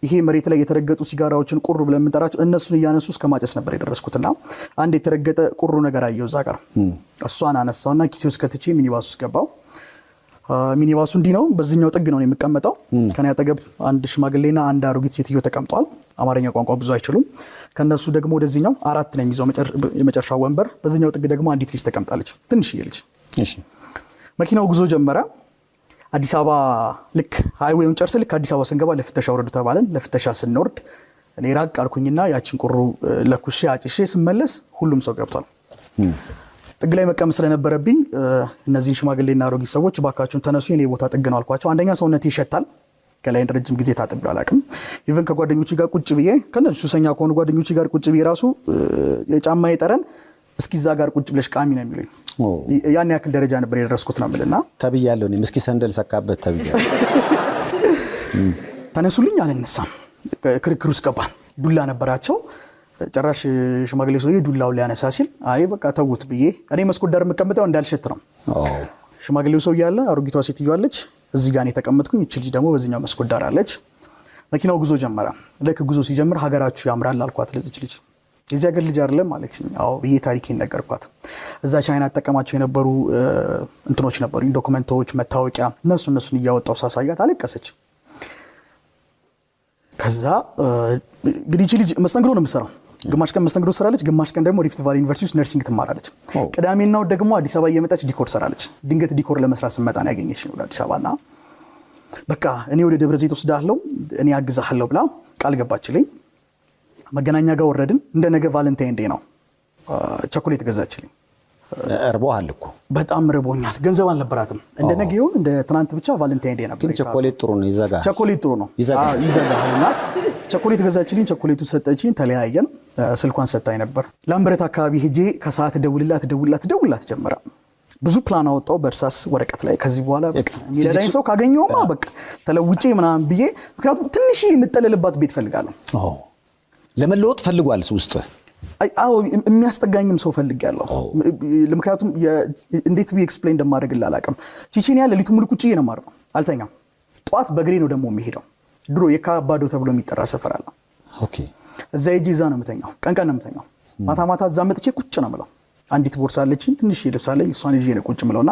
Speaker 2: ይሄ መሬት ላይ የተረገጡ ሲጋራዎችን ቁሩ ብለን የምንጠራቸው እነሱን እያነሱ እስከ ማጨስ ነበር የደረስኩትና አንድ የተረገጠ ቁሩ ነገር አየው እዛ ጋር እሷን አነሳውና ኪሴ ውስጥ ከትቼ ሚኒባስ ውስጥ ገባው ሚኒባሱ እንዲህ ነው በዚህኛው ጥግ ነው የሚቀመጠው ከኔ አጠገብ አንድ ሽማግሌና አንድ አሮጊት ሴትዮ ተቀምጠዋል አማርኛ ቋንቋ ብዙ አይችሉም ከነሱ ደግሞ ወደዚህኛው አራት ነው የሚይዘው የመጨረሻው ወንበር በዚህኛው ጥግ ደግሞ አንዲት ልጅ ተቀምጣለች ትንሽዬ ልጅ እሺ መኪናው ጉዞ ጀመረ አዲስ አበባ ልክ ሃይዌውን ጨርሰን ልክ አዲስ አበባ ስንገባ ለፍተሻ ወረዱ ተባለን ለፍተሻ ስንወርድ እኔ ራቅ አልኩኝና ያቺን ቁሩ ለኩሼ አጭሼ ስመለስ ሁሉም ሰው ገብቷል ጥግ ላይ መቀመጥ ስለነበረብኝ እነዚህ ሽማግሌና አሮጊት ሰዎች ባካችሁን ተነሱ የኔ ቦታ ጥግ ነው አልኳቸው አንደኛ ሰውነቴ ይሸታል ከላይ ረጅም ጊዜ ታጥቤው አላውቅም ኢቭን ከጓደኞቼ ጋር ቁጭ ብዬ ከነሱ ሱሰኛ ከሆኑ ጓደኞቼ ጋር ቁጭ ብዬ ራሱ የጫማዬ ጠረን እስኪዛ ጋር ቁጭ ብለሽ ቃሚ ነው የሚሉኝ ያን ያክል ደረጃ ነበር የደረስኩት ነው የምልና
Speaker 1: ተብያለሁ እኔ እስኪ ሰንደል ሰካበት ተብያለሁ
Speaker 2: ተነሱልኝ አልነሳም ክርክር ውስጥ ገባን ዱላ ነበራቸው ጭራሽ ሽማግሌ ሰውዬ ዱላው ሊያነሳ ሲል አይ በቃ ተውት ብዬ እኔ መስኮት ዳር የምቀመጠው እንዳልሸት ነው ሽማግሌው ሰው ያለ አሮጊቷ ሴትዮ አለች እዚህ ጋር ነው የተቀመጥኩኝ እቺ ልጅ ደግሞ በዚህኛው መስኮት ዳር አለች መኪናው ጉዞ ጀመረ ለክ ጉዞ ሲጀምር ሀገራችሁ ያምራል አልኳት ለዚች ልጅ የዚህ ሀገር ልጅ አይደለም አለችኝ አዎ ብዬ ታሪኬን ነገርኳት እዛ ቻይና ተጠቀማቸው የነበሩ እንትኖች ነበሩ ዶክመንቶች መታወቂያ እነሱን እያወጣው ሳሳያት አለቀሰች ከዛ እንግዲህ ልጅ መስተንግዶ ነው የምትሰራው ግማሽ ቀን መስተንግዶ ትሰራለች ግማሽ ቀን ደግሞ ሪፍት ቫሊ ዩኒቨርሲቲ ውስጥ ነርሲንግ ትማራለች ቅዳሜና እሑድ ደግሞ አዲስ አበባ እየመጣች ዲኮር ትሰራለች ድንገት ዲኮር ለመስራት ስመጣ ነው ያገኘችኝ ወደ አዲስ አበባና በቃ እኔ ወደ ደብረ ዘይት ወስዳለሁ እኔ አግዛለሁ ብላ ቃል ገባችልኝ መገናኛ ጋር ወረድን እንደ ነገ ቫለንታይን ዴይ ነው ቸኮሌት ገዛችልኝ
Speaker 1: እርቦሃል እኮ
Speaker 2: በጣም ረቦኛል ገንዘብ አልነበራትም እንደ ነገ ይሁን እንደ ትናንት ብቻ ቫለንታይን ዴይ ነበር
Speaker 1: ቸኮሌት ጥሩ ነው ይዘጋ
Speaker 2: ቸኮሌት ጥሩ ነው ይዘጋልና ቸኮሌት ገዛችልኝ ቸኮሌቱን ሰጠችኝ ተለያየን ስልኳን ሰጣኝ ነበር ላምበረት አካባቢ ሄጄ ከሰዓት ደውልላት ጀመረ ብዙ ፕላን አወጣው በእርሳስ ወረቀት ላይ ከዚህ በኋላ ሚለዳኝ ሰው ካገኘውማ በቃ ተለውጬ ምናምን ብዬ ምክንያቱም ትንሽ የምጠለልባት ቤት ፈልጋለሁ
Speaker 1: ለመለወጥ ፈልጓል ውስጥ
Speaker 2: አዎ የሚያስጠጋኝም ሰው ፈልጋለሁ ለምክንያቱም እንዴት ቢ ኤክስፕሌን እንደማደርግልህ አላውቅም ቺቺኒያ ለሊቱ ሙሉ ቁጭ ነው ማርነው አልተኛም ጧት በእግሬ ነው ደግሞ የሚሄደው ድሮ የካባዶ ተብሎ የሚጠራ ሰፈር አለ
Speaker 1: ኦኬ
Speaker 2: እዛ ሄጄ እዛ ነው የምተኛው ቀን ነው የምተኛው ማታ እዛ መጥቼ ቁጭ ነው የምለው አንዲት ቦርሳ አለችኝ ትንሽ ልብስ አለኝ እሷን ይዤ ነው ቁጭ የምለውና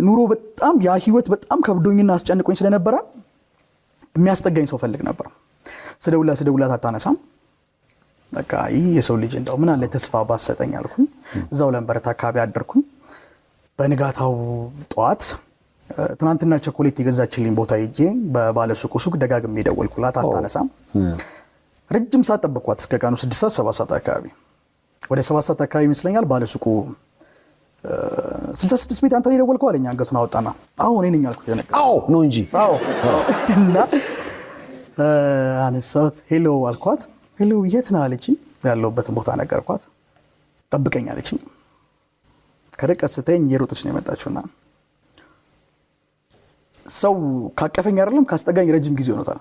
Speaker 2: ኑሮ በጣም ያ ህይወት በጣም ከብዶኝና አስጨንቆኝ ስለነበረ የሚያስጠጋኝ ሰው ፈልግ ነበር ስደውላት አታነሳም በቃ ይሄ የሰው ልጅ እንደው ምን አለ ተስፋ ባሰጠኝ አልኩኝ እዛው ላምበረት አካባቢ አደርኩኝ በንጋታው ጧት ትናንትና ቸኮሌት የገዛችልኝ ቦታ ሄጄ በባለ ሱቅ ደጋግሜ ደወልኩላት አታነሳም ረጅም ሰዓት ጠበቅኳት እስከ ቀኑ 6 ሰዓት 7 ሰዓት አካባቢ ወደ 7 ሰዓት አካባቢ ይመስለኛል ባለ ሱቁ 66 ቤት አንተ ነው የደወልከው አለኝ አንገቱን አወጣና አዎ እኔ ነኝ አልኩት የነገር
Speaker 1: አዎ ነው እንጂ
Speaker 2: አዎ እና አነሳሁት ሄሎ አልኳት ሄሎ የት ነህ አለችኝ ያለሁበትን ቦታ ነገርኳት ጠብቀኝ አለችኝ ከርቀት ስተኝ የሮጥች ነው የመጣችውና ሰው ካቀፈኝ አይደለም ካስጠጋኝ ረጅም ጊዜ ሆኖታል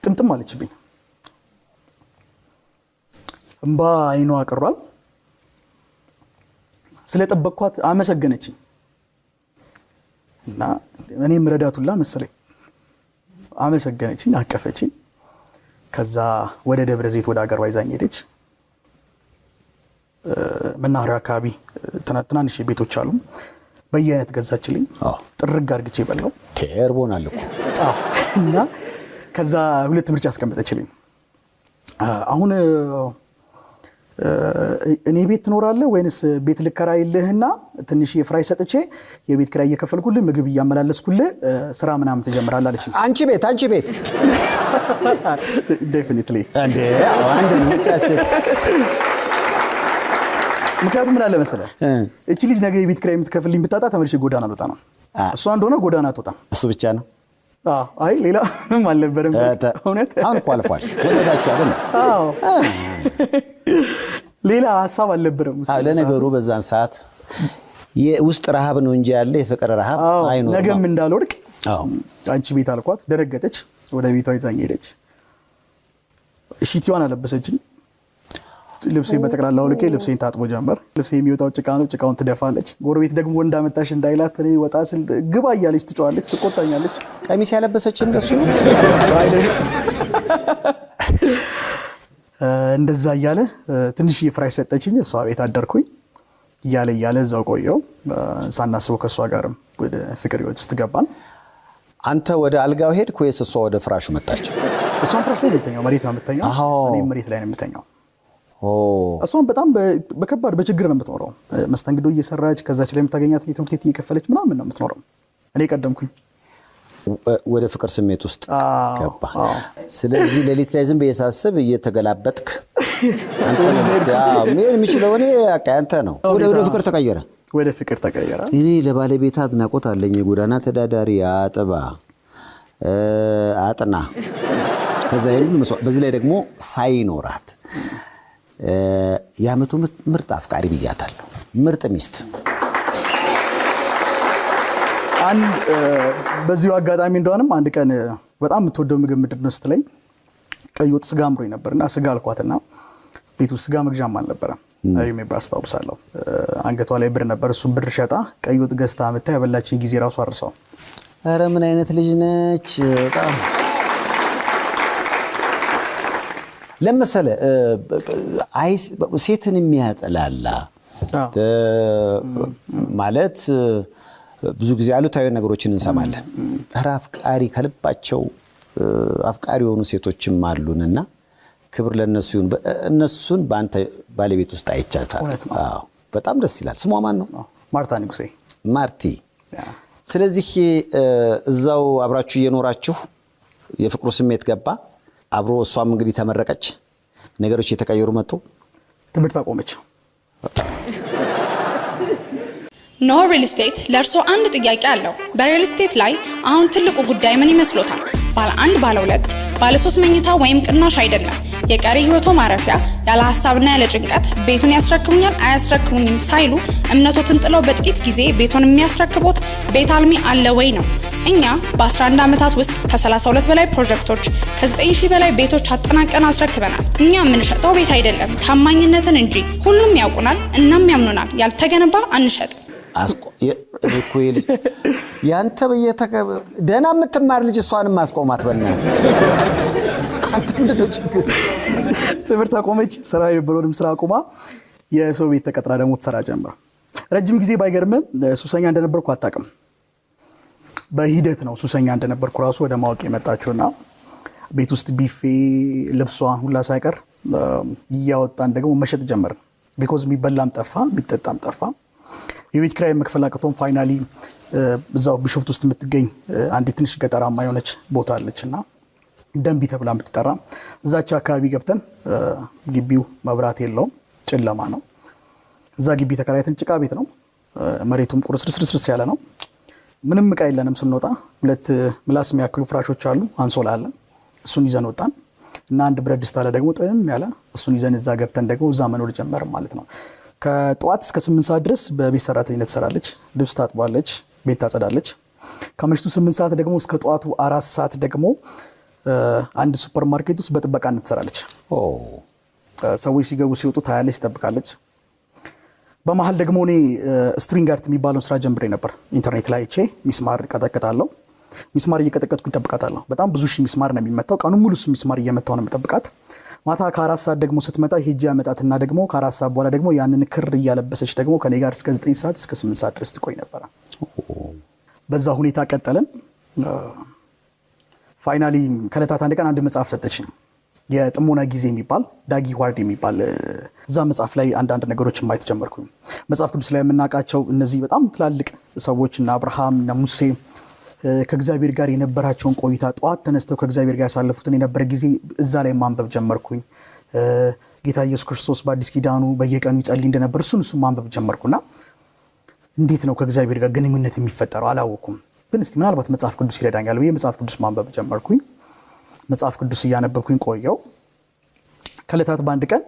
Speaker 2: ጥምጥም አለችብኝ እንባ አይኗ አቀሯል ስለጠበቅኳት አመሰገነችኝ እና እኔም ረዳቱላ መሰለኝ አመሰገነችኝ አቀፈችኝ ከዛ ወደ ደብረ ዘይት ወደ ሀገሯ ይዛኝ ሄደች መናኸሪያ አካባቢ ትናንሽ ቤቶች አሉ በየአይነት ገዛችልኝ ጥርግ አርግቼ በላው
Speaker 1: ተርቦናል እኮ
Speaker 2: እና ከዛ ሁለት ምርጫ አስቀምጠችልኝ አሁን እኔ ቤት ትኖራለህ ወይንስ ቤት ልከራይልህና ትንሽ የፍራይ ሰጥቼ የቤት ኪራይ እየከፈልኩልህ ምግብ እያመላለስኩልህ ስራ ምናምን ትጀምራለህ አለችኝ
Speaker 1: አንቺ ቤት
Speaker 2: ዴፊኒትሊ
Speaker 1: እንዴ አንድ ምርጫች
Speaker 2: ምክንያቱም ምን አለ መሰለህ እቺ ልጅ ነገ የቤት ኪራይ የምትከፍልልኝ ብታጣ ተመልሼ ጎዳና ልወጣ ነው እሷ እንደሆነ ጎዳና አትወጣም
Speaker 1: እሱ ብቻ ነው
Speaker 2: አይ ሌላ ምንም አልነበረም እውነት
Speaker 1: አሁን ቋልፏል ወደታችሁ አይደል
Speaker 2: አዎ ሌላ ሐሳብ አልነበረም
Speaker 1: ለነገሩ በዛን ሰዓት የውስጥ ረሃብ ነው እንጂ ያለ የፍቅር ረሃብ አይኖርም
Speaker 2: ነገም እንዳልወድቅ አንቺ ቤት አልኳት ደረገጠች ወደ ቤቷ ይዛኝ ሄደች እሺቲዋን አለበሰችኝ። ልብሴን በጠቅላላ አውልቄ ልብሴን ታጥቦ ጀመር። ልብሴ የሚወጣው ጭቃ ነው፣ ጭቃውን ትደፋለች። ጎረቤት ደግሞ እንዳመጣሽ እንዳይላት እኔ ወጣ ስል ግባ እያለች ትጮዋለች፣ ትቆጣኛለች።
Speaker 1: ቀሚስ ያለበሰችም እንደሱ ነው።
Speaker 2: እንደዛ እያለ ትንሽ ፍራሽ ሰጠችኝ። እሷ ቤት አደርኩኝ። እያለ እዛው ቆየው። ሳናስበው ከእሷ ጋርም ወደ ፍቅር ህይወት ውስጥ ገባን።
Speaker 1: አንተ ወደ አልጋው ሄድክ ወይስ እሷ ወደ ፍራሹ መጣች?
Speaker 2: እሷን ፍራሽ ላይ ነው የምተኛው፣ መሬት ነው የምተኛው። እኔም መሬት ላይ ነው የምተኛው። እሷን በጣም በከባድ በችግር ነው የምትኖረው። መስተንግዶ እየሰራች ከዛች ላይ የምታገኛት ትምህርት ቤት እየከፈለች ምናምን ነው የምትኖረው። እኔ ቀደምኩኝ።
Speaker 1: ወደ ፍቅር ስሜት ውስጥ ገባ። ስለዚህ ሌሊት ላይ ዝም ብዬ ሳስብ እየተገላበጥክ አንተ የሚችለው እኔ አንተ ነው። ወደ ፍቅር ተቀየረ።
Speaker 2: ወደ ፍቅር ተቀየረ።
Speaker 1: እኔ ለባለቤት አድናቆት አለኝ። የጎዳና ተዳዳሪ አጥና ከዛ ሁሉ መስዋዕት፣ በዚህ ላይ ደግሞ ሳይኖራት የዓመቱ ምርጥ አፍቃሪ ብያታለሁ። ምርጥ ሚስት።
Speaker 2: በዚሁ አጋጣሚ እንደሆነም አንድ ቀን በጣም የምትወደው ምግብ ምንድን ነው ስትለኝ ቀይ ወጥ ስጋ አምሮኝ ነበርና ስጋ አልኳትና ቤት ውስጥ ስጋ መግዣም አልነበረም። የሚባል አስታውሳለሁ። አንገቷ ላይ ብር ነበር። እሱን ብር ሸጣ ቀይ ወጥ ገዝታ መታ ያበላችኝ ጊዜ ራሱ አርሰው።
Speaker 1: ኧረ ምን አይነት ልጅ ነች! በጣም ለምሳሌ ሴትን የሚያጠላላ ማለት ብዙ ጊዜ አሉታዊ ነገሮችን እንሰማለን። ኧረ አፍቃሪ ከልባቸው አፍቃሪ የሆኑ ሴቶችም አሉንና ክብር ለነሱ ይሁን። እነሱን በአንተ ባለቤት ውስጥ አይቻታል። በጣም ደስ ይላል። ስሟ ማን ነው?
Speaker 2: ማርታ ንጉሴ።
Speaker 1: ማርቲ። ስለዚህ እዛው አብራችሁ እየኖራችሁ የፍቅሩ ስሜት ገባ አብሮ። እሷም እንግዲህ ተመረቀች፣ ነገሮች የተቀየሩ መጡ፣
Speaker 2: ትምህርት አቆመች።
Speaker 6: ኖ ሪል ስቴት ለእርሶ አንድ ጥያቄ አለው። በሪል ስቴት ላይ አሁን ትልቁ ጉዳይ ምን ይመስሎታል? ባለ አንድ፣ ባለ ሁለት፣ ባለ 3 መኝታ ወይም ቅናሽ አይደለም። የቀሪ ህይወቶ ማረፊያ ያለ ሐሳብና ያለ ጭንቀት ቤቱን ያስረክቡኛል አያስረክቡኝም ሳይሉ እምነቶትን ጥለው በጥቂት ጊዜ ቤቱን የሚያስረክቦት ቤት አልሚ አለ ወይ ነው። እኛ በ11 ዓመታት ውስጥ ከ32 በላይ ፕሮጀክቶች ከ9000 በላይ ቤቶች አጠናቀን አስረክበናል። እኛ የምንሸጠው ቤት አይደለም ታማኝነትን እንጂ። ሁሉም ያውቁናል እናም ያምኑናል። ያልተገነባ አንሸጥ።
Speaker 1: ልጅ ያንተ ደህና የምትማር ልጅ እሷንም ማስቆማት በእናትህ። አንተ ምንድነው ችግር?
Speaker 2: ትምህርት አቆመች። ስራ የነበረውንም ስራ አቁማ የሰው ቤት ተቀጥራ ደግሞ ትሰራ ጀመረ። ረጅም ጊዜ ባይገርምም ሱሰኛ እንደነበርኩ አታውቅም። በሂደት ነው ሱሰኛ እንደነበርኩ ራሱ ወደ ማወቅ የመጣችውና ቤት ውስጥ ቢፌ ልብሷን ሁላ ሳይቀር እያወጣን ደግሞ መሸጥ ጀመርን። ቢኮዝ የሚበላም ጠፋ፣ የሚጠጣም ጠፋ። የቤት ኪራይ መክፈል አቅቶን ፋይናሊ እዛው ቢሾፍት ውስጥ የምትገኝ አንዲት ትንሽ ገጠራማ የሆነች ቦታ አለችና ደንቢ ተብላ የምትጠራ እዛች አካባቢ ገብተን ግቢው መብራት የለውም፣ ጨለማ ነው። እዛ ግቢ ተከራይተን ጭቃ ቤት ነው። መሬቱም ቁርስርስርስ ያለ ነው። ምንም ዕቃ የለንም። ስንወጣ 2 ምላስ የሚያክሉ ፍራሾች አሉ፣ አንሶላ አለ። እሱን ይዘን ወጣን እና አንድ ብረት ድስት አለ ደግሞ ጥም ያለ። እሱን ይዘን እዛ ገብተን ደግሞ እዛ መኖር ጀመርን ማለት ነው። ከጠዋት እስከ 8 ሰዓት ድረስ በቤት ሰራተኝነት ትሰራለች። ልብስ ታጥባለች፣ ቤት ታጸዳለች። ከምሽቱ 8 ሰዓት ደግሞ እስከ ጠዋቱ 4 ሰዓት ደግሞ አንድ ሱፐር ማርኬት ውስጥ በጥበቃነት ትሰራለች። ሰዎች ሲገቡ ሲወጡ ታያለች፣ ትጠብቃለች። በመሃል ደግሞ እኔ ስትሪንግ አርት የሚባለውን ስራ ጀምሬ ነበር። ኢንተርኔት ላይ አይቼ ሚስማር ቀጠቅጣለሁ። ሚስማር እየቀጠቀጥኩኝ እጠብቃታለሁ። በጣም ብዙ ሺህ ሚስማር ነው የሚመታው። ቀኑን ሙሉ እሱ ሚስማር እየመታው ነው የምጠብቃት። ማታ ከ4 ሰዓት ደግሞ ስትመጣ ሄጄ አመጣትና ደግሞ ከ4 ሰዓት በኋላ ደግሞ ያንን ክር እያለበሰች ደግሞ ከኔ ጋር እስከ 9 ሰዓት እስከ 8 ሰዓት ድረስ ትቆይ ነበር። በዛ ሁኔታ ቀጠልን። ፋይናሊ ከለታት አንድ ቀን አንድ መጽሐፍ ሰጠችኝ። የጥሞና ጊዜ የሚባል ዳጊ ዋርድ የሚባል እዛ መጽሐፍ ላይ አንዳንድ ነገሮችን ማየት ጀመርኩኝ። መጽሐፍ ቅዱስ ላይ የምናውቃቸው እነዚህ በጣም ትላልቅ ሰዎች እና አብርሃም እና ሙሴ ከእግዚአብሔር ጋር የነበራቸውን ቆይታ ጠዋት ተነስተው ከእግዚአብሔር ጋር ያሳለፉትን የነበረ ጊዜ እዛ ላይ ማንበብ ጀመርኩኝ። ጌታ ኢየሱስ ክርስቶስ በአዲስ ኪዳኑ በየቀኑ ይጸልይ እንደነበር እሱን ማንበብ ጀመርኩና እንዴት ነው ከእግዚአብሔር ጋር ግንኙነት የሚፈጠረው አላወኩም። ግን እስቲ ምናልባት መጽሐፍ ቅዱስ ይረዳኛል ብዬ መጽሐፍ ቅዱስ ማንበብ ጀመርኩኝ። መጽሐፍ ቅዱስ እያነበብኩኝ ቆየው። ከለታት በአንድ ቀን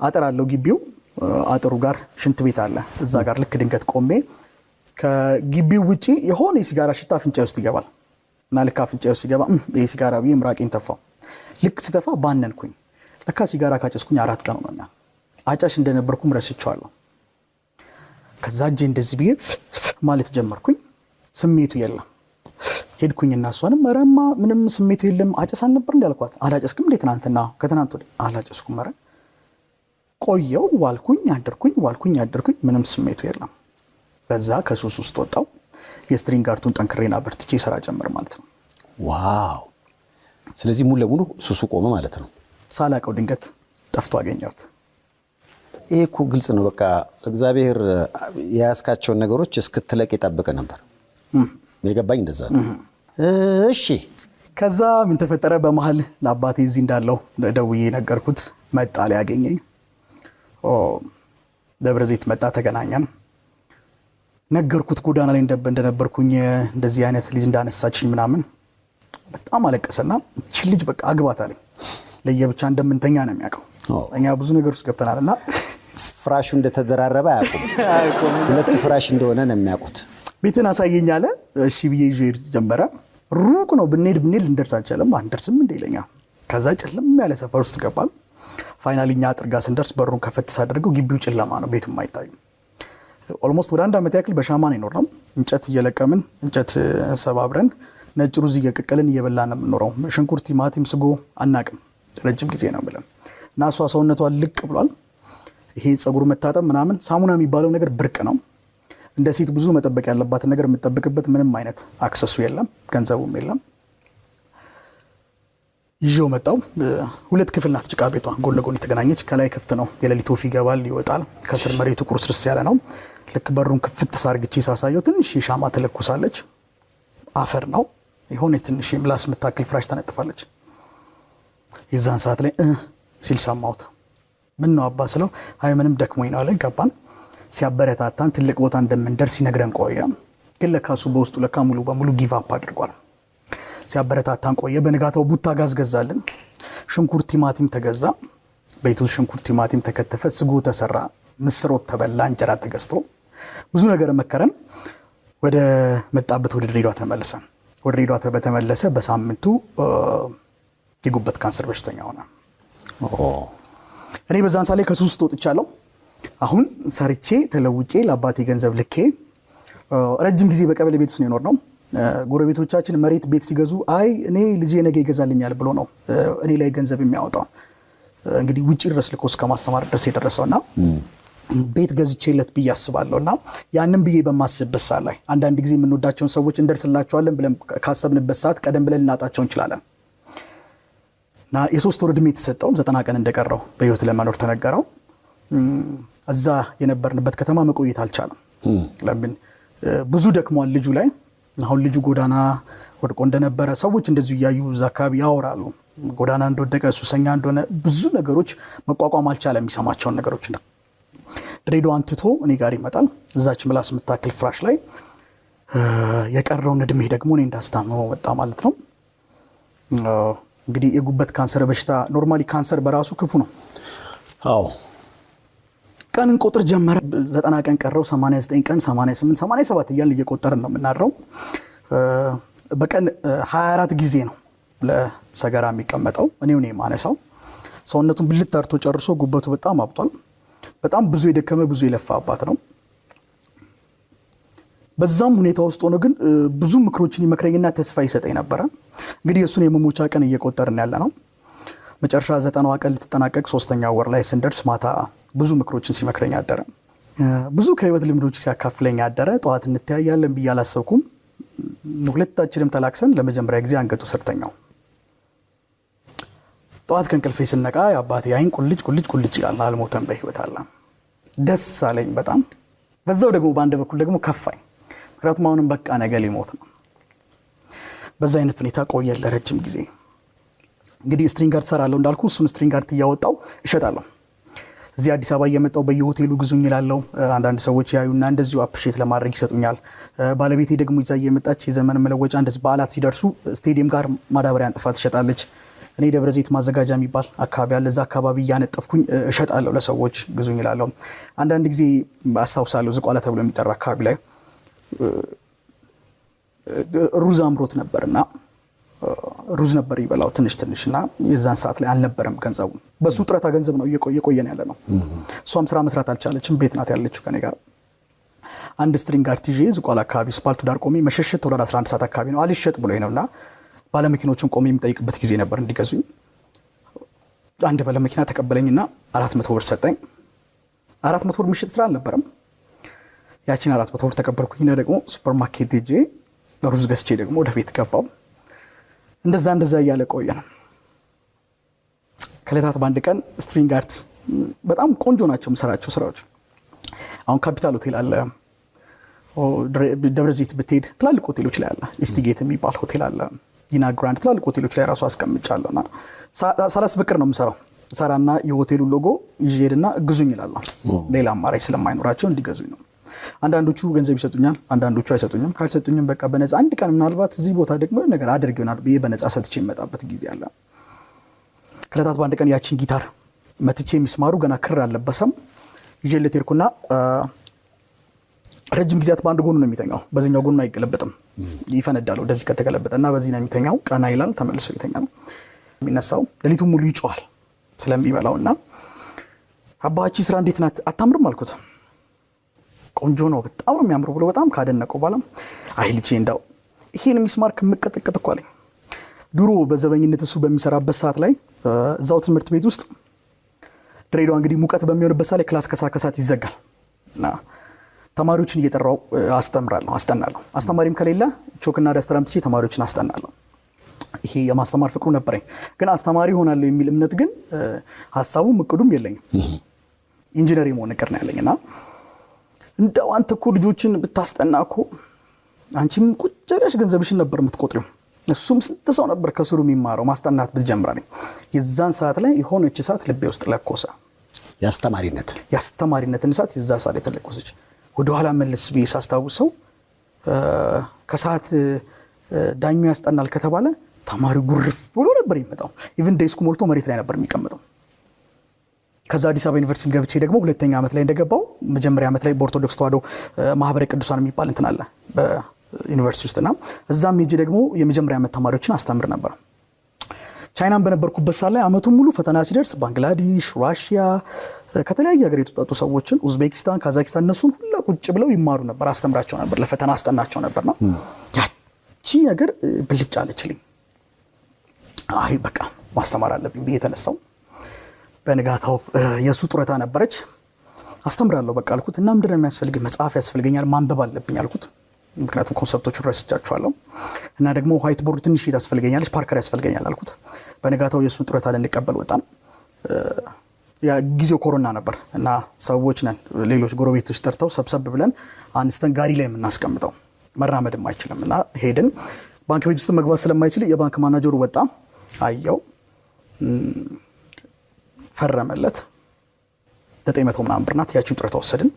Speaker 2: አጥር አለው ግቢው። አጥሩ ጋር ሽንት ቤት አለ። እዛ ጋር ልክ ድንገት ቆሜ ከግቢው ውጪ የሆነ የሲጋራ ሽታ አፍንጫዬ ውስጥ ይገባል እና ልክ አፍንጫዬ ውስጥ ሲገባ ይሄ ሲጋራ ብዬ ምራቄን ተፋው። ልክ ስተፋ ባነንኩኝ። ለካ ሲጋራ ካጨስኩኝ 4 ቀን ሆኖኛል። አጫሽ እንደነበርኩም ረስቼዋለሁ። ከዛ እጄ እንደዚህ ብዬ ማለት ጀመርኩኝ። ስሜቱ የለም። ሄድኩኝና እሷንም መረማ ምንም ስሜቱ የለም አጨሳን ነበር እንዳልኳት አላጨስክም እንዴ ትናንትና ከትናንት ወዲህ አላጨስኩም መረ ቆየው ዋልኩኝ አደርኩኝ ምንም ስሜቱ የለም። በዛ ከሱስ ውስጥ ወጣው። የስትሪንግ አርቱን ጠንክሬና በርትቼ ሰራ ጀመር ማለት ነው።
Speaker 1: ዋው! ስለዚህ ሙሉ ለሙሉ ሱሱ ቆመ ማለት ነው።
Speaker 2: ሳላቀው ድንገት ጠፍቶ አገኘሁት።
Speaker 1: ይሄ እኮ ግልጽ ነው። በቃ እግዚአብሔር ያስካቸውን ነገሮች እስክትለቅ ይጠብቅ ነበር። የገባኝ እንደዛ ነው። እሺ
Speaker 2: ከዛ ምን ተፈጠረ? በመሃል ለአባቴ እዚህ እንዳለው ደውዬ ነገርኩት። መጣ ሊያገኘኝ። ደብረ ዘይት መጣ፣ ተገናኘን። ነገርኩት ጎዳና ላይ እንደነበርኩኝ እንደዚህ አይነት ልጅ እንዳነሳችኝ ምናምን። በጣም አለቀሰና እቺ ልጅ በቃ አግባት አለኝ። ለየብቻ እንደምንተኛ ነው የሚያውቀው። እኛ ብዙ ነገር ውስጥ ገብተናልና
Speaker 1: ፍራሹ እንደተደራረበ አያውቁም። ሁለት ፍራሽ እንደሆነ ነው የሚያውቁት።
Speaker 2: ቤትን አሳየኝ አለ። እሺ ብዬ ይዤ ጀመረ። ሩቅ ነው ብንሄድ ልንደርስ አልቻለም። አንደርስም እንደ ይለኛል። ከዛ ጨለም ያለ ሰፈር ውስጥ ገባል። ፋይናሊኛ አጥርጋ ስንደርስ በሩን ከፈትስ አድርገው ግቢው ጨለማ ነው፣ ቤትም አይታይም። ኦልሞስት ወደ 1 ዓመት ያክል በሻማ ነው የኖርነው። እንጨት እየለቀምን እንጨት ሰባብረን ነጭ ሩዝ እየቀቀልን እየበላን ነው የምንኖረው። ሽንኩርት፣ ቲማቲም፣ ስጎ አናቅም። ረጅም ጊዜ ነው ብለን እና እሷ ሰውነቷ ልቅ ብሏል። ይሄ ጸጉር መታጠብ ምናምን ሳሙና የሚባለው ነገር ብርቅ ነው። እንደ ሴት ብዙ መጠበቅ ያለባትን ነገር የምትጠብቅበት ምንም አይነት አክሰሱ የለም፣ ገንዘቡም የለም። ይዤው መጣው። 2 ክፍል ናት ጭቃ ቤቷ፣ ጎን ለጎን የተገናኘች። ከላይ ክፍት ነው፣ የሌሊት ወፍ ይገባል ይወጣል። ከስር መሬቱ ቁርስርስ ያለ ነው። ልክ በሩን ክፍት ሳርግቼ ሳሳየው ትንሽ ሻማ ተለኩሳለች። አፈር ነው የሆነች ትንሽ ምላስ የምታክል ፍራሽ ተነጥፋለች። የዛን ሰዓት ላይ ሲል ሰማሁት። ምን ነው አባ ስለው አይ ምንም ደክሞኝ ነው አለ። ገባን። ሲያበረታታን ትልቅ ቦታ እንደምንደርስ ሲነግረን ቆየ። ግን ለካሱ በውስጡ ለካ ሙሉ በሙሉ ጊቭ አፕ አድርጓል። ሲያበረታታን ቆየ። በንጋታው ቡታ ጋዝ ገዛልን። ሽንኩርት ቲማቲም ተገዛ። ቤቱ ሽንኩርት ቲማቲም ተከተፈ፣ ስጎ ተሰራ፣ ምስሮት ተበላ፣ እንጀራ ተገዝቶ ብዙ ነገር መከረን። ወደ መጣበት ወደ ድሬዳዋ ተመለሰ። ወደ ድሬዳዋ በተመለሰ በሳምንቱ የጉበት ካንሰር በሽተኛ ሆነ። እኔ በዛን ሳሌ ከሱስ ውስጥ ወጥቻለሁ። አሁን ሰርቼ ተለውጬ ለአባቴ ገንዘብ ልኬ ረጅም ጊዜ በቀበሌ ቤት ውስጥ ነው የኖርነው። ጎረቤቶቻችን መሬት ቤት ሲገዙ አይ እኔ ልጄ ነገ ይገዛልኛል ብሎ ነው እኔ ላይ ገንዘብ የሚያወጣው። እንግዲህ ውጪ ድረስ ልኮ እስከ ማስተማር ድረስ የደረሰውና ቤት ገዝቼለት ብዬ አስባለሁና ያንን ብዬ በማስብበት ሰዓት ላይ አንዳንድ ጊዜ የምንወዳቸውን ሰዎች እንደርስላቸዋለን ብለን ካሰብንበት ሰዓት ቀደም ብለን ልናጣቸው እንችላለን። እና የ3 ወር ዕድሜ የተሰጠው 90 ቀን እንደቀረው በህይወት ለመኖር ተነገረው። እዛ የነበርንበት ከተማ መቆየት አልቻለም። ለምን ብዙ ደክሟል ልጁ ላይ። አሁን ልጁ ጎዳና ወድቆ እንደነበረ ሰዎች እንደዚሁ እያዩ እዛ አካባቢ ያወራሉ። ጎዳና እንደወደቀ ሱሰኛ እንደሆነ ብዙ ነገሮች መቋቋም አልቻለም የሚሰማቸውን ነገሮች። ድሬዳዋን ትቶ እኔ ጋር ይመጣል። እዛች ምላስ የምታክል ፍራሽ ላይ የቀረውን ዕድሜ ደግሞ እኔ እንዳስታመመው መጣ ማለት ነው። እንግዲህ የጉበት ካንሰር በሽታ ኖርማሊ ካንሰር በራሱ ክፉ ነው።
Speaker 1: አዎ
Speaker 2: ቀንን ቁጥር ጀመረ። 90 ቀን ቀረው፣ 89 ቀን፣ 88፣ 87 እያልን እየቆጠርን ነው የምናድረው። በቀን 24 ጊዜ ነው ለሰገራ የሚቀመጠው። እኔው ነኝ የማነሳው። ሰውነቱን ብልት አርቶ ጨርሶ ጉበቱ በጣም አብጧል። በጣም ብዙ የደከመ ብዙ የለፋ አባት ነው። በዛም ሁኔታ ውስጥ ሆኖ ግን ብዙ ምክሮችን ይመክረኝና ተስፋ ይሰጠኝ ነበረ። እንግዲህ እሱን የመሞቻ ቀን እየቆጠርን ያለ ነው። መጨረሻ 90ዋ ቀን ልትጠናቀቅ 3ኛው ወር ላይ ስንደርስ ማታ ብዙ ምክሮችን ሲመክረኝ አደረ። ብዙ ከህይወት ልምዶች ሲያካፍለኝ አደረ። ጠዋት እንተያያለን ብዬ አላሰብኩም። ሁለታችንም ተላክሰን ለመጀመሪያ ጊዜ አንገቱ ስር ተኛው። ጠዋት ከእንቅልፌ ስነቃ የአባቴ አይን ቁልጭ ቁልጭ ቁልጭ ይላል። አልሞተም፣ በህይወት አለ። ደስ አለኝ በጣም። በዛው ደግሞ በአንድ በኩል ደግሞ ከፋኝ። ምክንያቱም አሁንም በቃ ነገ ሊሞት ነው። በዛ አይነት ሁኔታ ቆየ ለረጅም ጊዜ። እንግዲህ ስትሪንግ አርት ሰራለሁ እንዳልኩ እሱን ስትሪንግ አርት እያወጣው እሸጣለሁ። እዚህ አዲስ አበባ እየመጣው በየሆቴሉ ግዙኝ ይላለው። አንዳንድ ሰዎች ያዩና እንደዚሁ አፕሪሼት ለማድረግ ይሰጡኛል። ባለቤቴ ደግሞ ይዛ እየመጣች የዘመን መለወጫ እንደዚህ በዓላት ሲደርሱ ስቴዲየም ጋር ማዳበሪያ አንጥፋ ትሸጣለች። እኔ ደብረ ዘይት ማዘጋጃ የሚባል አካባቢ አለ። እዛ አካባቢ እያነጠፍኩኝ እሸጣለሁ፣ ለሰዎች ግዙኝ ይላለው። አንዳንድ ጊዜ አስታውሳለሁ ዝቋላ ተብሎ የሚጠራ አካባቢ ላይ ሩዝ አምሮት ነበርና ሩዝ ነበር ይበላው ትንሽ እና የዛን ሰዓት ላይ አልነበረም ገንዘቡ በሱ ጥረታ ገንዘብ ነው እየቆየን ያለ ነው እሷም ስራ መስራት አልቻለችም ቤት ናት ያለችው ከኔ ጋር አንድ ስትሪንግ አርቲጂ ዝቋላ አካባቢ ስፓልቱ ዳር ቆሜ መሸሸት ወደ 11 ሰዓት አካባቢ ነው አልሸጥ ብሎኝ ነውና ባለመኪኖቹን ቆሜ የምጠይቅበት ጊዜ ነበር እንዲገዙኝ አንድ ባለመኪና ተቀበለኝና 400 ብር ሰጠኝ 400 ብር ምሽት ስራ አልነበረም ያቺን 400 ብር ተቀበልኩኝና ደግሞ ሱፐርማርኬት ሄጄ ሩዝ ገዝቼ ደግሞ ወደ ቤት ገባው እንደዛ እያለ ቆየን ከለታት ባንድ ቀን ስትሪንግ አርት በጣም ቆንጆ ናቸው መስራቸው ስራዎች አሁን ካፒታል ሆቴል አለ ደብረዘይት ብትሄድ ትላልቅ ሆቴሎች ላይ አለ ኢስቲጌት የሚባል ሆቴል አለ ዲና ግራንድ ትላልቅ ሆቴሎች ላይ ራሱ አስቀምጫለሁና ሳላስ ፍቅር ነው የምሰራው ሰራና የሆቴሉ ሎጎ ይዤድና እግዙኝ ይላል ሌላ አማራጭ ስለማይኖራቸው እንዲገዙኝ ነው አንዳንዶቹ ገንዘብ ይሰጡኛል አንዳንዶቹ አይሰጡኝም ካልሰጡኝም በቃ በነፃ አንድ ቀን ምናልባት እዚህ ቦታ ደግሞ ነገር አድርግ ይሆናል በየ በነፃ ሰጥቼ መጣበት ጊዜ አለ ከለታት ባንድ ቀን ያቺን ጊታር መትቼ የሚስማሩ ገና ክር አለበሰም ይዤለት ሄድኩና ረጅም ጊዜያት ባንድ ጎኑ ነው የሚተኛው በዚህኛው ጎኑ አይገለበጥም ይፈነዳል ወደዚህ ከተገለበጠና በዚህ ነው የሚተኛው ቀና ይላል ተመልሶ ይተኛል የሚነሳው ሌሊቱን ሙሉ ይጮሃል ስለሚበላውና አባቺ ስራ እንዴት ናት አታምርም አልኩት ቆንጆ ነው በጣም ነው የሚያምረው ብሎ በጣም ካደነቀው ባላ አይ ልጄ እንዳው ይሄን ሚስማር ከመቀጠቀጥ እኮ አለኝ ድሮ በዘበኝነት እሱ በሚሰራበት ሰዓት ላይ እዛው ትምህርት ቤት ውስጥ ድሬዳዋ እንግዲህ ሙቀት በሚሆንበት ሰዓት ላይ ክላስ ከሳከሳት ይዘጋልና ተማሪዎችን እየጠራው አስተምራለሁ አስተማሪም ከሌለ ቾክና ዳስተራም ትቼ ተማሪዎችን አስተናለሁ ይሄ የማስተማር ፍቅሩ ነበረኝ ግን አስተማሪ ሆናለሁ የሚል እምነት ግን ሐሳቡ ምቅዱም የለኝም ኢንጂነር መሆን ነገር ነው ያለኝና እንደው አንተ እኮ ልጆችን ብታስጠናኮ አንቺም ቁጭለሽ ገንዘብሽን ነበር የምትቆጥሪው እሱም ስንት ሰው ነበር ከስሩ የሚማረው ማስጠናት ብትጀምራለኝ የዛን ሰዓት ላይ የሆነች ሰዓት ልቤ ውስጥ ለኮሰ ያስተማሪነትን ሰዓት የዛ ሰዓት የተለኮሰች ወደ ኋላ መለስ ቢስ አስተዋውሰው ከሰዓት ዳኙ ያስጠናል ከተባለ ተማሪ ጉርፍ ብሎ ነበር የሚመጣው ኢቭን ዴስኩ ሞልቶ መሬት ላይ ነበር የሚቀመጠው ከዛ አዲስ አበባ ዩኒቨርሲቲ ገብቼ ደግሞ ሁለተኛ ዓመት ላይ እንደገባው መጀመሪያ ዓመት ላይ በኦርቶዶክስ ተዋህዶ ማህበረ ቅዱሳን የሚባል እንትን አለ በዩኒቨርሲቲ ውስጥና እዛም ሄጄ ደግሞ የመጀመሪያ ዓመት ተማሪዎችን አስተምር ነበር ቻይናን በነበርኩበት ሰዓት ላይ አመቱን ሙሉ ፈተና ሲደርስ ባንግላዴሽ ራሺያ ከተለያየ ሀገር የተውጣጡ ሰዎችን ኡዝቤኪስታን ካዛክስታን እነሱን ሁሉ ቁጭ ብለው ይማሩ ነበር አስተምራቸው ነበር ለፈተና አስጠናቸው ነበርና ያቺ ነገር ብልጭ አለችልኝ አይ በቃ ማስተማር አለብኝ ብዬ ተነሳው በንጋታው የሱ ጡረታ ነበረች አስተምራለሁ በቃ አልኩት እና ምንድነው የሚያስፈልግ መጽሐፍ ያስፈልገኛል ማንበብ አለብኝ አልኩት ምክንያቱም ኮንሰፕቶቹን ረስቻቸዋለሁ እና ደግሞ ዋይት ቦርድ ትንሽ ያስፈልገኛል ፓርከር ያስፈልገኛል አልኩት በንጋታው የሱ ጡረታ ለንቀበል ወጣን ያ ጊዜው ኮሮና ነበር እና ሰዎች ነን ሌሎች ጎረቤቶች ተርተው ሰብሰብ ብለን አንስተን ጋሪ ላይ የምናስቀምጠው መራመድም አይችልምና ሄድን ባንክ ቤት ውስጥ መግባት ስለማይችል የባንክ ማናጀሩ ወጣ አየው ፈረመለት 900 ምናምን ብር ናት ያቺን ጡረታ ወሰድን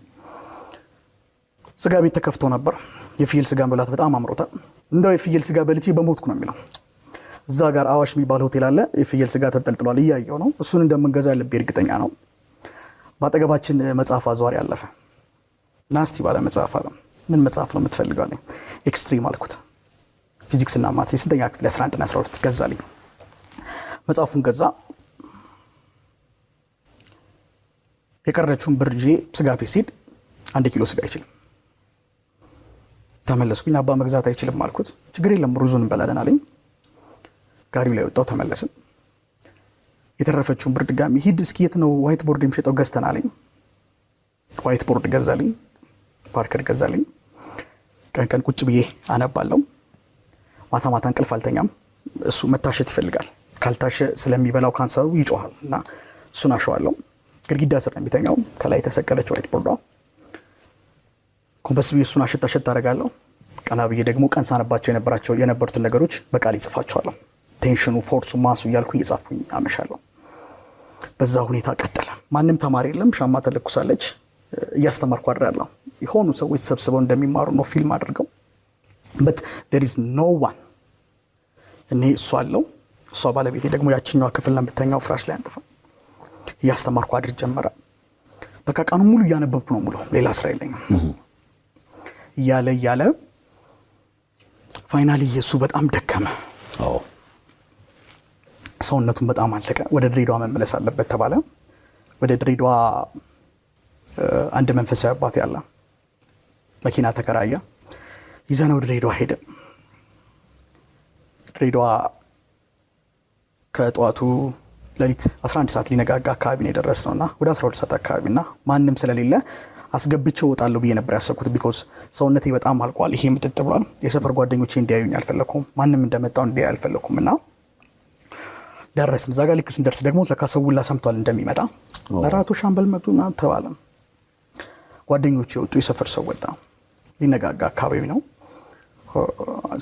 Speaker 2: ስጋ ቤት ተከፍቶ ነበር የፍየል ስጋ መብላት በጣም አምሮታል እንደው የፍየል ስጋ በልቼ በሞትኩ ነው የሚለው እዛ ጋር አዋሽ የሚባል ሆቴል አለ የፍየል ስጋ ተንጠልጥሏል እያየው ነው እሱን እንደምንገዛ ልቤ እርግጠኛ ነው ባጠገባችን መጽሐፍ አዟሪ አለፈ ናስቲ ባለ መጽሐፍ አለ ምን መጽሐፍ ነው የምትፈልገው አለኝ ኤክስትሪም አልኩት ፊዚክስ እና ማትስ ስንተኛ ክፍል 11 እና 12 ገዛልኝ መጽሐፉን ገዛ የቀረችውን ብር ይዤ ስጋ ቤት ሲድ 1 ኪሎ ስጋ አይችልም ተመለስኩኝ አባ መግዛት አይችልም አልኩት ችግር የለም ሩዙን እንበላለን አለኝ ጋሪው ላይ ወጣው ተመለስን የተረፈችውን ብር ድጋሚ ሂድ እስኪ የት ነው ዋይት ቦርድ የሚሸጠው ገዝተን አለኝ ዋይት ቦርድ ገዛልኝ ፓርከር ገዛልኝ ቀን ቁጭ ብዬ አነባለሁ ማታ እንቅልፍ አልተኛም እሱ መታሸት ይፈልጋል ካልታሸ ስለሚበላው ካንሰሩ ይጮሃል እና እሱን አሸዋለሁ ግድግዳ ስር ነው የሚተኛው ከላይ ተሰቀለች ዋይት ቦርዷ ኮምፓስ ቢሱን አሽጣ አረጋለሁ ቀና ብዬ ደግሞ ቀን ሳነባቸው የነበሩት ነገሮች በቃል ይጽፋቸዋለሁ ቴንሽኑ ፎርሱ ማሱ ያልኩኝ ይጻፍኩኝ አመሻለሁ በዛ ሁኔታ ቀጠለ ማንንም ተማሪ የለም ሻማ ተለኩሳለች እያስተማርኩ አድራለሁ ይሆኑ ሰዎች ተሰብስበው እንደሚማሩ ነው ፊልም አድርገው but there is no one እኔ እሷ አለው እሷ ባለቤቴ ደግሞ ያቺኛው ክፍል ለምትተኛው ፍራሽ ላይ አንጥፋ እያስተማርኩ አድር ጀመረ በቃ ቀኑ ሙሉ ያነበብኩ ነው ሙሉ ሌላ ስራ የለኝም ያለ ፋይናሊ ኢየሱስ በጣም ደከመ ሰውነቱን በጣም አለቀ። ወደ ድሬዳዋ መመለስ አለበት ተባለ። ወደ ድሬዳዋ አንድ መንፈሳዊ አባት ያለ መኪና ተከራየ። ይዘነው ድሬዳዋ ሄደ። ድሬዳዋ ከጧቱ ለሊት 11 ሰዓት ሊነጋጋ አካባቢ ነው የደረስነውና ወደ 12 ሰዓት አካባቢና ማንም ስለሌለ አስገብቼው ወጣለሁ ብዬ ነበር ያሰብኩት። ቢኮዝ ሰውነቴ በጣም አልቋል። ይሄ ምጥጥ ብሏል። የሰፈር ጓደኞቼ እንዲያዩኝ አልፈለኩም። ማንም እንደመጣው እንዲያይ አልፈለኩም እና ደረስን። እዛ ጋር ልክ ስንደርስ ደግሞ ለካ ሰው ሁላ ሰምቷል እንደሚመጣ። ለራቱ ሻምበል መጡ ተባለ። ጓደኞቼ ወጡ። የሰፈር ሰው ወጣ። ሊነጋጋ አካባቢ ነው።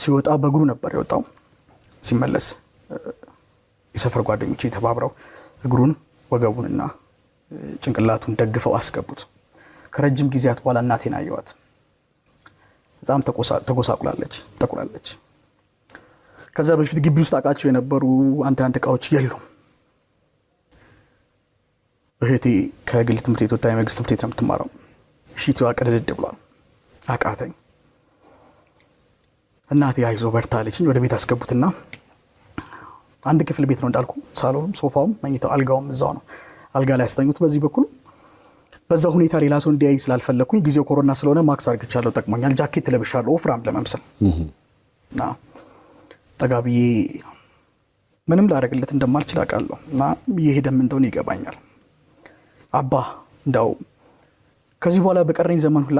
Speaker 2: ሲወጣ በእግሩ ነበር የወጣው። ሲመለስ የሰፈር ጓደኞቼ ተባብረው እግሩን ወገቡንና ጭንቅላቱን ደግፈው አስገቡት። ከረጅም ጊዜያት በኋላ እናቴን አየዋት። በጣም ተጎሳቁላለች፣ ተቆላለች። ከዛ በፊት ግቢ ውስጥ አቃቸው የነበሩ አንዳንድ እቃዎች የሉም። እህቴ ከግል ትምህርት ቤት ወጣ የመንግስት ትምህርት ቤት ነው የምትማረው። ሺቲዋ ቀደደድ ብሏል። አቃተኝ። እናቴ አይዞ በርታ አለችኝ። ወደ ቤት አስገቡትና አንድ ክፍል ቤት ነው እንዳልኩ፣ ሳሎኑም ሶፋውም መኝታው አልጋውም እዛው ነው። አልጋ ላይ ያስተኙት በዚህ በኩል። በዛ ሁኔታ ሌላ ሰው እንዲያይ ስላልፈለኩኝ ጊዜው ኮሮና ስለሆነ ማክስ አርግቻለሁ፣ ጠቅሞኛል። ጃኬት ለብሻለሁ ወፍራም ለመምሰል እና ጠጋብዬ ምንም ላደርግለት እንደማልችል አውቃለሁ እና እየሄደም እንደሆነ ይገባኛል። አባ እንዳው ከዚህ በኋላ በቀረኝ ዘመን ሁላ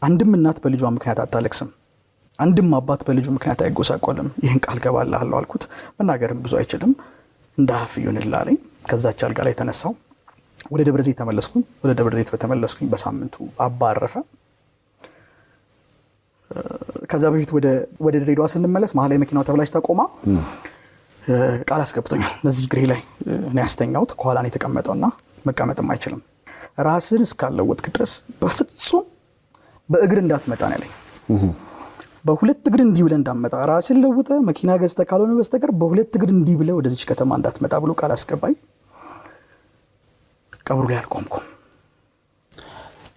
Speaker 2: አንድም እናት በልጇ ምክንያት አታለቅስም፣ አንድም አባት በልጁ ምክንያት አይጎሳቆልም። ይህን ቃል ገባልሃለሁ አልኩት። መናገርም ብዙ አይችልም። እንዳፍ ይሁንልኝ። ከዛች አልጋ ላይ ተነሳው ወደ ደብረ ዘይት ተመለስኩኝ። ወደ ደብረ ዘይት በተመለስኩኝ በሳምንቱ አባ አረፈ። ከዛ በፊት ወደ ድሬዳዋ ስንመለስ መሀል ላይ መኪናው ተብላሽ ተቆማ ቃል አስገብቶኛል። ለዚህ ግሬ ላይ ነው ያስተኛውት። ከኋላ ነው የተቀመጠውና መቀመጥም አይችልም። ራስን እስካለወጥክ ድረስ በፍጹም በእግር እንዳትመጣ ነው ያለኝ። በሁለት እግር እንዲህ ብለህ እንዳትመጣ፣ ራስን ለውጠ መኪና ገዝተህ ካልሆነ በስተቀር በሁለት እግር እንዲህ ብለህ ወደዚህ ከተማ እንዳትመጣ ብሎ ቃል አስገባኝ። ቀብሩ ላይ አልቆምኩም።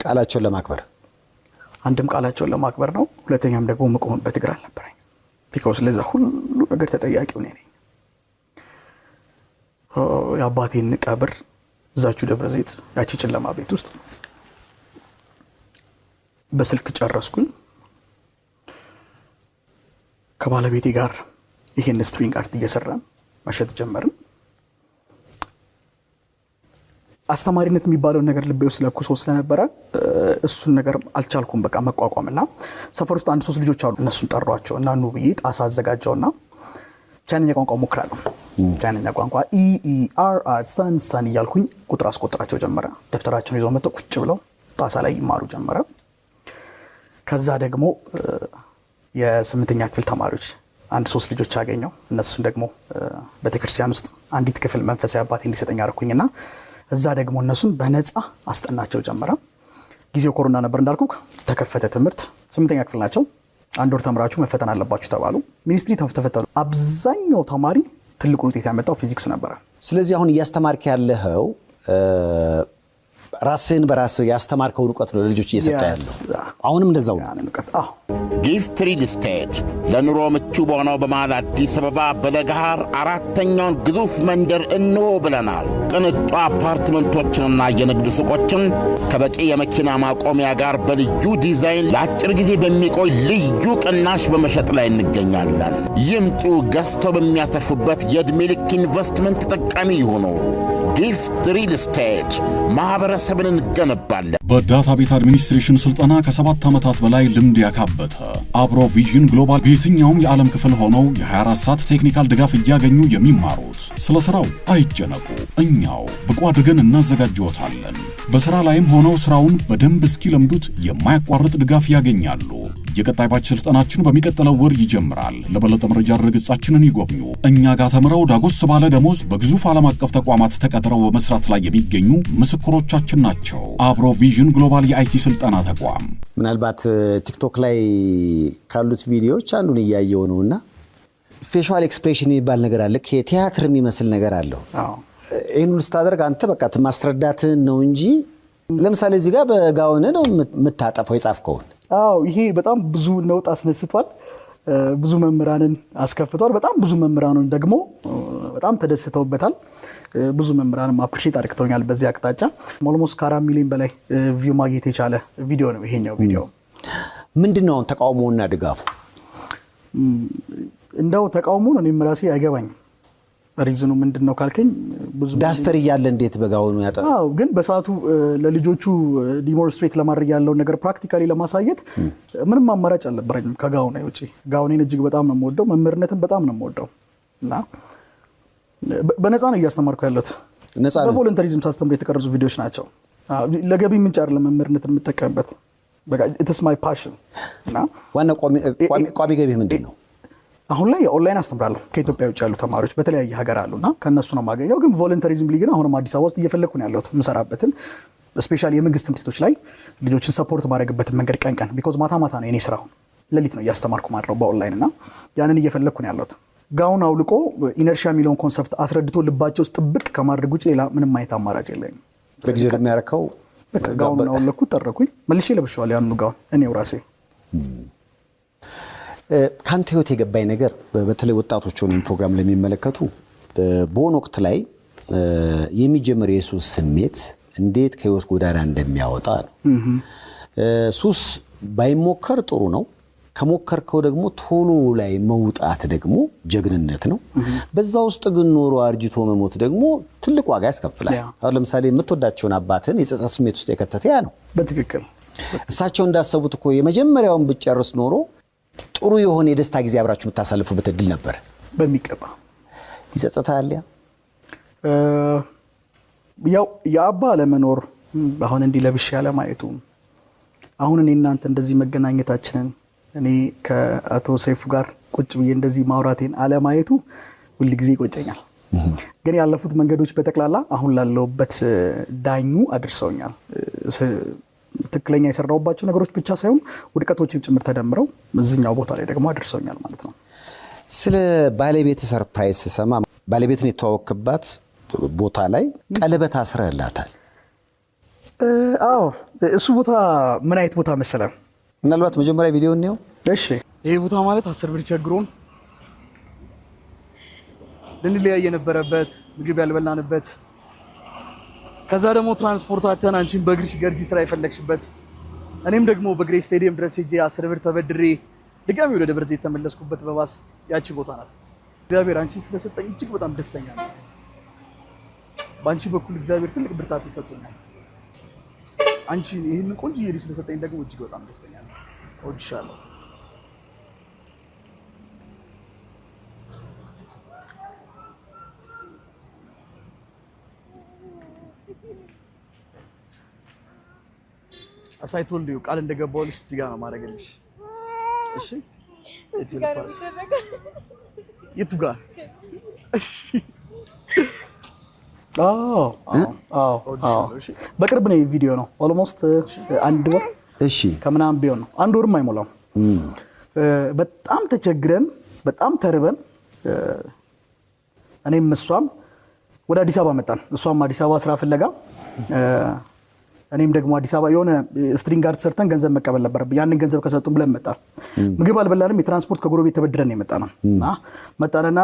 Speaker 1: ቃላቸውን ለማክበር
Speaker 2: አንድም ቃላቸውን ለማክበር ነው፣ ሁለተኛም ደግሞ መቆምበት እግር አልነበረኝ። ቢኮዝ ለዛ ሁሉ ነገር ተጠያቂው እኔ ነኝ። የአባቴን ቀብር እዛችሁ ደብረ ዘይት ያቺ ጨለማ ቤት ውስጥ በስልክ ጨረስኩኝ። ከባለቤቴ ጋር ይሄን ስትሪንግ አርት እየሰራን መሸጥ ጀመርን። አስተማሪነት የሚባለው ነገር ልቤ ውስጥ ለኩሶ ስለነበረ እሱን ነገር አልቻልኩም በቃ መቋቋምና ሰፈር ውስጥ አንድ 3 ልጆች አሉ። እነሱን ጠሯቸው እና ኑ ብዬ ጣሳ አዘጋጀውና ቻይንኛ ቋንቋ ሞክራለሁ። ቻይንኛ ቋንቋ EERR ሰን እያልኩኝ ቁጥር አስቆጥራቸው ጀመረ። ደብተራቸውን ይዘው መጥተው ቁጭ ብለው ጣሳ ላይ ይማሩ ጀመረ። ከዛ ደግሞ የ8ኛ ክፍል ተማሪዎች አንድ 3 ልጆች አገኘው። እነሱን ደግሞ በተክርስቲያን ውስጥ አንዲት ክፍል መንፈሳዊ አባቴ እንዲሰጠኝ አደረኩኝና እዛ ደግሞ እነሱን በነፃ አስጠናቸው ጀመረ። ጊዜው ኮሮና ነበር እንዳልኩ። ተከፈተ ትምህርት። 8ኛ ክፍል ናቸው። 1 ወር ተምራችሁ መፈተን አለባችሁ ተባሉ። ሚኒስትሪ ተፈተኑ። አብዛኛው ተማሪ ትልቁ ውጤት ያመጣው ፊዚክስ ነበር።
Speaker 1: ስለዚህ አሁን እያስተማርክ ያለኸው ራስን በራስ ያስተማርከው ዕውቀት ነው ለልጆች እየሰጠ ያለው። አሁንም እንደዛው ነው።
Speaker 7: ጊፍት ሪል ስቴት ለኑሮ ምቹ በሆነው በመሃል አዲስ አበባ በለገሃር 4ኛውን ግዙፍ መንደር እንሆ ብለናል። ቅንጡ አፓርትመንቶችንና የንግድ ሱቆችን ከበቂ የመኪና ማቆሚያ ጋር በልዩ ዲዛይን ለአጭር ጊዜ በሚቆይ ልዩ ቅናሽ በመሸጥ ላይ እንገኛለን። ይምጡ፣ ገዝተው በሚያተርፉበት የዕድሜ ልክ ኢንቨስትመንት ተጠቃሚ ይሁኑ። ጊፍት ሪል ስቴት ማህበረሰብን እንገነባለን።
Speaker 8: በዳታ ቤት አድሚኒስትሬሽን ስልጠና ከ7 ዓመታት በላይ ልምድ ያካበተ አብሮ ቪዥን ግሎባል በየትኛውም የዓለም ክፍል ሆነው የ24 ሰዓት ቴክኒካል ድጋፍ እያገኙ የሚማሩት። ስለ ስራው አይጨነቁ፣ እኛው ብቁ አድርገን እናዘጋጅዎታለን። በስራ ላይም ሆነው ስራውን በደንብ እስኪለምዱት የማያቋርጥ ድጋፍ ያገኛሉ። የቀጣይ ባች ስልጠናችን በሚቀጥለው ወር ይጀምራል። ለበለጠ መረጃ ድረገጻችንን ይጎብኙ። እኛ ጋር ተምረው ዳጎስ ባለ ደሞዝ በግዙፍ ዓለም አቀፍ ተቋማት ተቀጥረው በመስራት ላይ የሚገኙ ምስክሮቻችን ናቸው። አብሮ ቪዥን ግሎባል የአይቲ ስልጠና ተቋም።
Speaker 1: ምናልባት ቲክቶክ ላይ ካሉት ቪዲዮዎች አንዱን እያየው ነውና ፌሻል ኤክስፕሬሽን የሚባል ነገር አለ። ከቲያትር የሚመስል ነገር አለው። ይሄን ስታደርግ አንተ በቃ ማስረዳትን ነው እንጂ ለምሳሌ እዚህ ጋር በጋውን ነው የምታጠፈው የጻፍከውን።
Speaker 2: ይሄ በጣም ብዙ ነውጥ አስነስቷል። ብዙ መምህራንን አስከፍቷል። በጣም ብዙ መምህራንን ደግሞ በጣም ተደስተውበታል። ብዙ መምህራንም አፕሪሼት አድርገውኛል በዚህ አቅጣጫ። ኦልሞስት ከ4 ሚሊዮን በላይ ቪው ማግኘት የቻለ ቪዲዮ ነው ይሄኛው ቪዲዮ።
Speaker 1: ምንድነው ተቃውሞውና ድጋፉ?
Speaker 2: እንደው ተቃውሞውን እኔም ራሴ አይገባኝም። ሪዝኑ ምንድነው ካልከኝ ብዙ
Speaker 1: ዳስተር እያለ እንዴት በጋውኑ ያጣ?
Speaker 2: አዎ ግን በሰዓቱ ለልጆቹ ዲሞንስትሬት ለማድረግ ያለው ነገር ፕራክቲካሊ ለማሳየት ምንም አማራጭ አልነበረኝም ከጋውን ውጪ። ጋውኔን እጅግ በጣም ነው የምወደው፣ መምህርነትን በጣም ነው የምወደው እና በነፃ ነው እያስተማርኩ ያለሁት። በቮለንተሪዝም ሳስተምር የተቀረጹ ቪዲዮዎች ናቸው። ለገቢ ምንጭ አይደለም መምህርነትን የምጠቀምበት። በቃ ኢትስ ማይ ፓሽን እና
Speaker 1: ዋና ቋሚ ገቢ ምንድነው?
Speaker 2: አሁን ላይ ኦንላይን አስተምራለሁ። ከኢትዮጵያ ውጭ ያሉ ተማሪዎች በተለያየ ሀገር አሉና ከነሱ ነው የማገኘው። ግን ቮለንተሪዝም ሊግ ነው አሁንም አዲስ አበባ ውስጥ እየፈለኩ ነው ያለሁት የምሰራበትን ስፔሻሊ የመንግስት ትምህርት ቤቶች ላይ ልጆችን ሰፖርት ማድረግበትን መንገድ ቀን ቢኮዝ ማታ ነው የኔ ስራው። ሌሊት ነው እያስተማርኩ ማድረው በኦንላይን እና ያንን እየፈለኩ ነው ያለሁት። ጋውን አውልቆ ኢነርሺያ የሚለውን ኮንሰፕት አስረድቶ ልባቸው ውስጥ ጥብቅ ከማድረግ ውጭ ሌላ ምንም አይነት አማራጭ የለኝም።
Speaker 1: በጊዜ የሚያረካው
Speaker 2: ጋውን አውልኩ ጠረኩኝ መልሼ ለብሼዋለሁ ያንን ጋውን እኔው ራሴ።
Speaker 1: ካንተ ህይወት የገባኝ ነገር በተለይ ወጣቶች ሆነን ፕሮግራም ለሚመለከቱ በሆነ ወቅት ላይ የሚጀምር የሱስ ስሜት እንዴት ከህይወት ጎዳና እንደሚያወጣ ነው። ሱስ ባይሞከር ጥሩ ነው። ከሞከርከው ደግሞ ቶሎ ላይ መውጣት ደግሞ ጀግንነት ነው። በዛ ውስጥ ግን ኖሮ አርጅቶ መሞት ደግሞ ትልቅ ዋጋ ያስከፍላል። አሁን ለምሳሌ የምትወዳቸውን አባትን የጸጸት ስሜት ውስጥ የከተተ ያ ነው።
Speaker 2: በትክክል
Speaker 1: እሳቸው እንዳሰቡት እኮ የመጀመሪያውን ብጨርስ ኖሮ ጥሩ የሆነ የደስታ ጊዜ አብራችሁ የምታሳልፉበት እድል ነበር።
Speaker 2: በሚቀባ
Speaker 1: ይጸጸታል።
Speaker 2: ያው የአባ ለመኖር አሁን እንዲህ ለብሼ ያለ ማየቱ አሁን እኔ እናንተ እንደዚህ መገናኘታችንን እኔ ከአቶ ሰይፉ ጋር ቁጭ ብዬ እንደዚህ ማውራቴን አለማየቱ ሁሉ ጊዜ ይቆጨኛል። ግን ያለፉት መንገዶች በተክላላ አሁን ላለውበት ዳኙ አድርሰውኛል። ትክክለኛ የሰራውባቸው ነገሮች ብቻ ሳይሆን ውድቀቶችም ጭምር ተደምረው እዚህኛው ቦታ ላይ ደግሞ አድርሰውኛል ማለት ነው።
Speaker 1: ስለ ባለቤት ሰርፕራይዝ ሰማ ባለቤትን የተዋወቅባት ቦታ ላይ ቀለበት አስረላታል።
Speaker 2: አዎ እሱ ቦታ ምን አይነት ቦታ መሰለ?
Speaker 1: ምናልባት መጀመሪያ ቪዲዮ ነው።
Speaker 2: እሺ ይሄ ቦታ ማለት 10 ብር ቸግሮን ልንለያይ የነበረበት ምግብ ያልበላንበት ከዛ ደግሞ ትራንስፖርት አተን አንቺን በእግርሽ ገርጂ ስራ የፈለግሽበት እኔም ደግሞ በእግሬ ስቴዲየም ድረስ ሄጄ 10 ብር ተበድሬ ድጋሚ ወደ ደብረ ዘይት ተመለስኩበት በባስ ያቺ ቦታ ናት። እግዚአብሔር አንቺ ስለሰጠኝ እጅግ በጣም ደስተኛ ነኝ። በአንቺ በኩል እግዚአብሔር ትልቅ ብርታት ይሰጥኛል። አንቺ ይሄን ቆንጆ ልጅ ስለሰጠኝ ደግሞ እጅግ በጣም ደስተኛ ነኝ። እወድሻለሁ። አሳይቶልኝ ቃል እንደገባውልሽ እዚህ ጋር ነው ማድረግልሽ። እሺ የቱ ጋር? እሺ በቅርብ ነው ቪዲዮ ነው። ኦልሞስት 1 ወር
Speaker 1: እሺ
Speaker 2: ከምናምን ቢሆን ነው 1 ወርም አይሞላም። በጣም ተቸግረን በጣም ተርበን እኔም እሷም ወደ አዲስ አበባ መጣን። እሷም አዲስ አበባ ስራ ፍለጋ እኔም ደግሞ አዲስ አበባ የሆነ ስትሪንግ አርት ሰርተን ገንዘብ መቀበል ነበረብን። ያንን ገንዘብ ከሰጡን ብለን መጣን። ምግብ አልበላንም። የትራንስፖርት ከጎረቤት ተበድረን የመጣነው እና መጣንና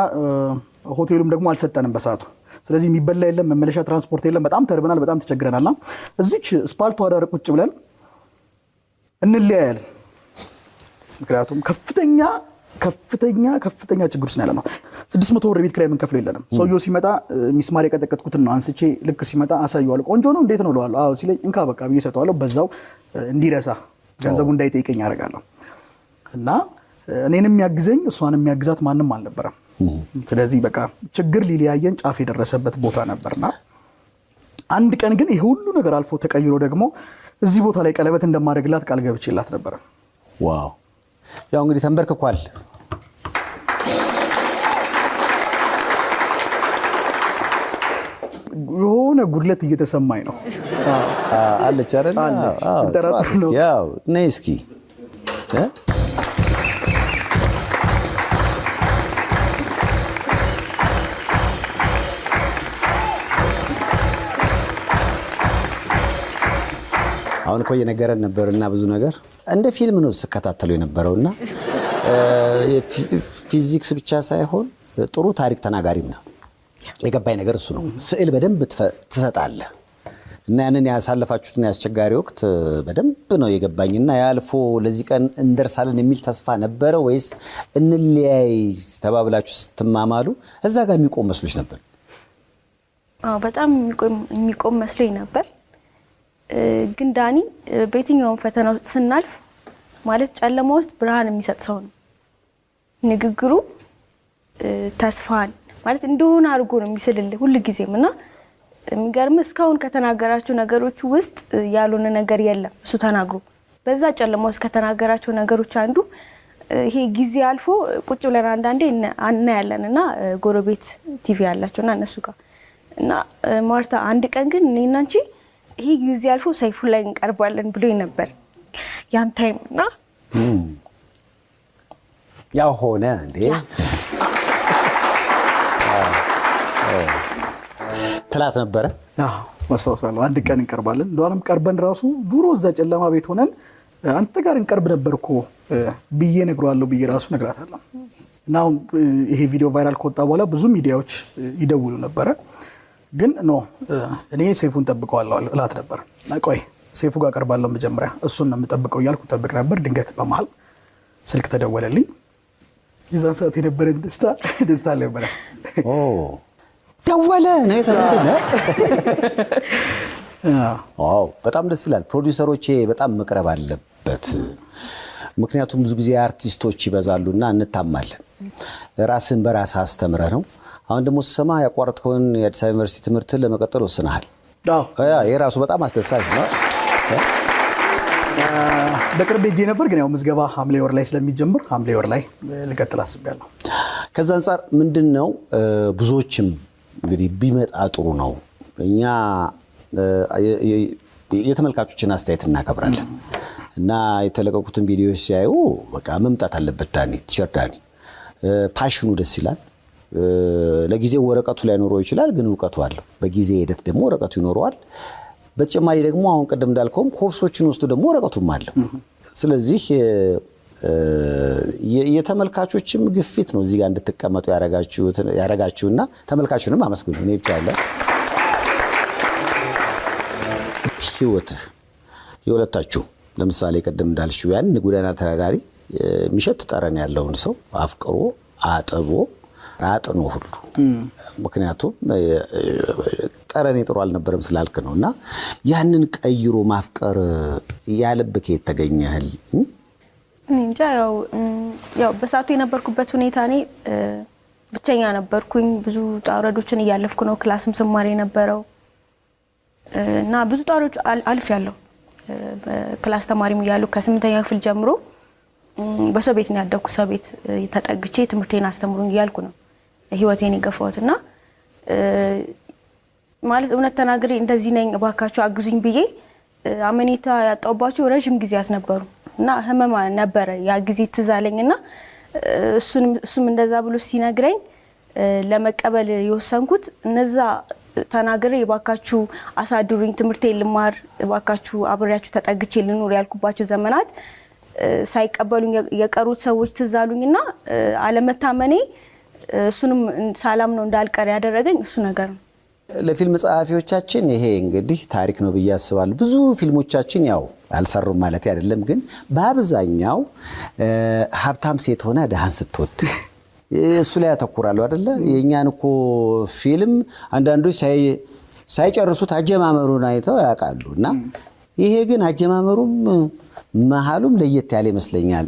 Speaker 2: ሆቴሉም ደግሞ አልሰጠንም በሰዓቱ። ስለዚህ የሚበላ የለም፣ መመለሻ ትራንስፖርት የለም። በጣም ተርበናል፣ በጣም ተቸግረናልና እዚች ስፓልቷ ዳር ቁጭ ብለን እንለያያለን። ምክንያቱም ከፍተኛ ችግር ውስጥ ያለ ነው። 600 ብር ቤት ኪራይ የምንከፍለው የለንም። ሰውየው ሲመጣ ሚስማር የቀጠቀጥኩትን ነው አንስቼ ልክ ሲመጣ አሳየዋለሁ። ቆንጆ ነው እንዴት ነው እለዋለሁ። አዎ ሲለኝ እንካ በቃ ብዬ ሰጠዋለሁ። በዛው እንዲረሳ ገንዘቡ እንዳይጠይቀኝ ያደርጋለሁ። እና እኔንም የሚያግዘኝ እሷንም የሚያግዛት ማንም አልነበረም። ስለዚህ በቃ ችግር ሊለያየን ጫፍ የደረሰበት ቦታ ነበርና አንድ ቀን ግን ይሄ ሁሉ ነገር አልፎ ተቀይሮ ደግሞ እዚህ ቦታ ላይ ቀለበት እንደማደርግላት ቃል ገብቼላት ነበር።
Speaker 1: ዋው! ያው እንግዲህ ተንበርክኳል።
Speaker 2: የሆነ ጉድለት እየተሰማኝ ነው።
Speaker 1: አለች አይደል?
Speaker 2: አዎ
Speaker 1: ያው ነይ እስኪ አሁን እኮ እየነገረን ነበርና ብዙ ነገር እንደ ፊልም ነው ስከታተለው የነበረውና ፊዚክስ ብቻ ሳይሆን ጥሩ ታሪክ ተናጋሪም ነው። የገባኝ ነገር እሱ ነው። ስዕል በደንብ ትሰጣለህ እና ያንን ያሳለፋችሁትን ያስቸጋሪ ወቅት በደንብ ነው የገባኝና ያልፎ ለዚህ ቀን እንደርሳለን የሚል ተስፋ ነበረ ወይስ እንለያይ ተባብላችሁ ስትማማሉ እዛ ጋር የሚቆም መስሎሽ ነበር?
Speaker 9: በጣም የሚቆም መስሎኝ ነበር። ግን ዳኒ በየትኛውም ፈተና ስናልፍ ማለት ጨለማ ውስጥ ብርሃን የሚሰጥ ሰው ነው። ንግግሩ ተስፋን ማለት እንደሆነ አድርጎ ነው የሚስልልህ ሁሉ ጊዜም እና የሚገርም እስካሁን ከተናገራቸው ነገሮች ውስጥ ያልሆነ ነገር የለም። እሱ ተናግሮ በዛ ጨለማ ውስጥ ከተናገራቸው ነገሮች አንዱ ይሄ ጊዜ አልፎ ቁጭ ብለን አንዳንዴ እናያለንና ጎረቤት ቲቪ ያላቸውና እነሱ ጋር እና ማርታ አንድ ቀን ግን እኔና አንቺ ይሄ ጊዜ አልፎ ሰይፉ ላይ እንቀርባለን ብሎኝ ነበር ያን ታይም እና
Speaker 1: ያው ሆነ እንዴ ትላት ነበረ?
Speaker 2: ማስታወሳለሁ። አንድ ቀን እንቀርባለን እንደውም ቀርበን ራሱ ድሮ እዛ ጨለማ ቤት ሆነን አንተ ጋር እንቀርብ ነበርኩ ብዬ ነግሯለሁ ብዬ ራሱ ነግራታለሁ። እና አሁን ይሄ ቪዲዮ ቫይራል ከወጣ በኋላ ብዙ ሚዲያዎች ይደውሉ ነበረ። ግን እኔ ሰይፉን ጠብቀዋለሁ እላት ነበር። ቆይ ሰይፉ ጋር ቀርባለሁ መጀመሪያ እሱን ነው የምጠብቀው እያልኩ ጠብቅ ነበር። ድንገት በመሃል ስልክ ተደወለልኝ። የዛን ሰዓት የነበረን ደስታ ነበረ።
Speaker 1: ደወለ ነው የተባለ። በጣም ደስ ይላል። ፕሮዲውሰሮቼ በጣም መቅረብ አለበት። ምክንያቱም ብዙ ጊዜ አርቲስቶች ይበዛሉና እንታማለን። ራስን በራስ አስተምረህ ነው። አሁን ደግሞ ስሰማ ያቋረጥከውን የአዲስ አበባ ዩኒቨርሲቲ ትምህርትን ለመቀጠል ወስነሃል። የራሱ በጣም አስደሳች ነው።
Speaker 2: በቅርብ ሄጄ ነበር ግን ያው ምዝገባ ሐምሌ ወር ላይ ስለሚጀምር ሐምሌ ወር ላይ ልቀጥል አስቤያለሁ።
Speaker 1: ከዛ አንፃር ምንድነው ብዙዎችም እንግዲህ ቢመጣ ጥሩ ነው። እኛ የተመልካቾችን አስተያየት እናከብራለን እና የተለቀቁትን ቪዲዮዎች ሲያዩ በቃ መምጣት አለበት ዳኒ ቲሸርት ዳኒ ፓሽኑ ደስ ይላል። ለጊዜው ወረቀቱ ላይ ኖሮ ይችላል ግን ዕውቀቱ አለው። በጊዜ ሂደት ደግሞ ወረቀቱ ይኖረዋል። በተጨማሪ ደግሞ አሁን ቀደም እንዳልከውም ኮርሶችን ወስዶ ደግሞ ወረቀቱም አለው። ስለዚህ የተመልካቾችም ግፊት ነው እዚህ ጋር እንድትቀመጡ ያረጋችሁና ተመልካቹንም አመስግኑ። እኔ ብቻ ያለ ህይወትህ የሁለታችሁ ለምሳሌ ቀደም እንዳልሽው ያን ጎዳና ተዳዳሪ የሚሸት ጠረን ያለውን ሰው አፍቅሮ አጥቦ አጥኖ ሁሉ ምክንያቱም ጠረኔ ጥሩ አልነበረም ስላልክ ነውና ያንን ቀይሮ ማፍቀር ያለብክ የተገኘህል
Speaker 9: እንጃ ያው በሳቱ የነበርኩበት ሁኔታ እኔ ብቸኛ ነበርኩኝ። ብዙ ጣውረዶችን እያለፍኩ ነው ክላስም ስማር የነበረው እና ብዙ ጣውረዶች አልፌያለሁ። በክላስ ተማሪም እያሉ ከ8ኛ ክፍል ጀምሮ በሰው ቤት ነው ያደግኩ። ሰው ቤት ተጠግቼ ትምህርቴን አስተምሩኝ እያልኩ ነው ህይወቴን የገፋሁትና ማለት እውነት ተናግሬ እንደዚህ ነኝ እባካችሁ አግዙኝ ብዬ አመኔታ ያጣውባቸው ረጅም ጊዜያት ነበሩ እና ህመማ ነበረ ያ ጊዜ ትዛለኝና እሱም እንደዛ ብሎ ሲነግረኝ ለመቀበል የወሰንኩት እነዛ ተናግሬ እባካችሁ አሳድሩኝ ትምህርቴን ልማር እባካችሁ አብሬያችሁ ተጠግቼ ልኖር ያልኩባቸው ዘመናት ሳይቀበሉኝ የቀሩት ሰዎች ትዛሉኝና አለመታመኔ እሱንም ሰላም ነው እንዳልቀር ያደረገኝ እሱ ነገር ነው።
Speaker 1: ለፊልም ጸሐፊዎቻችን ይሄ እንግዲህ ታሪክ ነው ብዬ አስባለሁ። ብዙ ፊልሞቻችን ያው አልሰሩም ማለት አይደለም ግን በአብዛኛው ሀብታም ሴት ሆነ ደሃን ስትወድ እሱ ላይ ያተኩራሉ አይደለ? የኛን እኮ ፊልም አንዳንዶች ሳይጨርሱት አጀማመሩን አይተው ያውቃሉና ይሄ ግን አጀማመሩም መሃሉም ለየት ያለ ይመስለኛል።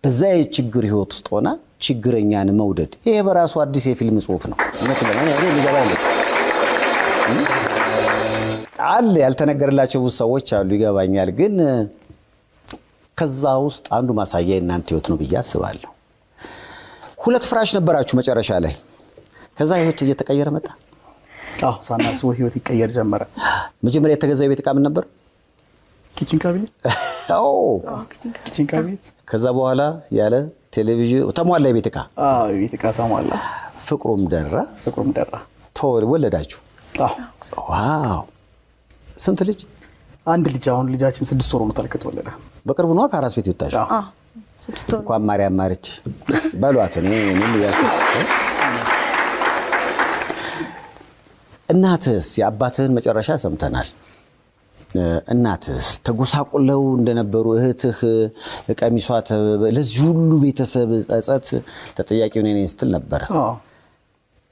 Speaker 1: በዛ የችግር ህይወት ውስጥ ሆና ችግረኛን መውደድ ይሄ በራሱ አዲስ የፊልም ጽሑፍ ነው። እውነት ለማለት ነው ሊገባ አለ ያልተነገረላቸው ሰዎች አሉ ይገባኛል። ግን ከዛ ውስጥ አንዱ ማሳያ እናንተ ህይወት ነው ብዬ አስባለሁ። ሁለት ፍራሽ ነበራችሁ መጨረሻ ላይ ከዛ ህይወት እየተቀየረ መጣ።
Speaker 2: ሳናስበው ህይወት ይቀየር ጀመረ።
Speaker 1: መጀመሪያ የተገዛው የቤት ዕቃ ምን ነበር?
Speaker 2: ኪችን ካቢኔት። ኪችን ካቢኔት።
Speaker 1: ከዛ በኋላ ያለ ቴሌቪዥን ተሟላ የቤት ዕቃ።
Speaker 2: የቤት ዕቃ ተሟላ።
Speaker 1: ፍቅሩም ደራ። ወለዳችሁ? ዋው! ስንት ልጅ?
Speaker 2: አንድ ልጅ። አሁን ልጃችን 6 ወር ሆኖታል ከተወለደ።
Speaker 1: በቅርቡ ነው ከአራስ ቤት የወጣችው? እንኳን ማርያም ማርች በሏት እኔም ያልኩት እናትስ የአባትህን መጨረሻ ሰምተናል እናትስ ተጎሳቁለው እንደነበሩ እህትህ ቀሚሷ ለዚህ ሁሉ ቤተሰብ ጸጸት ተጠያቂው ነኝ ስትል ነበር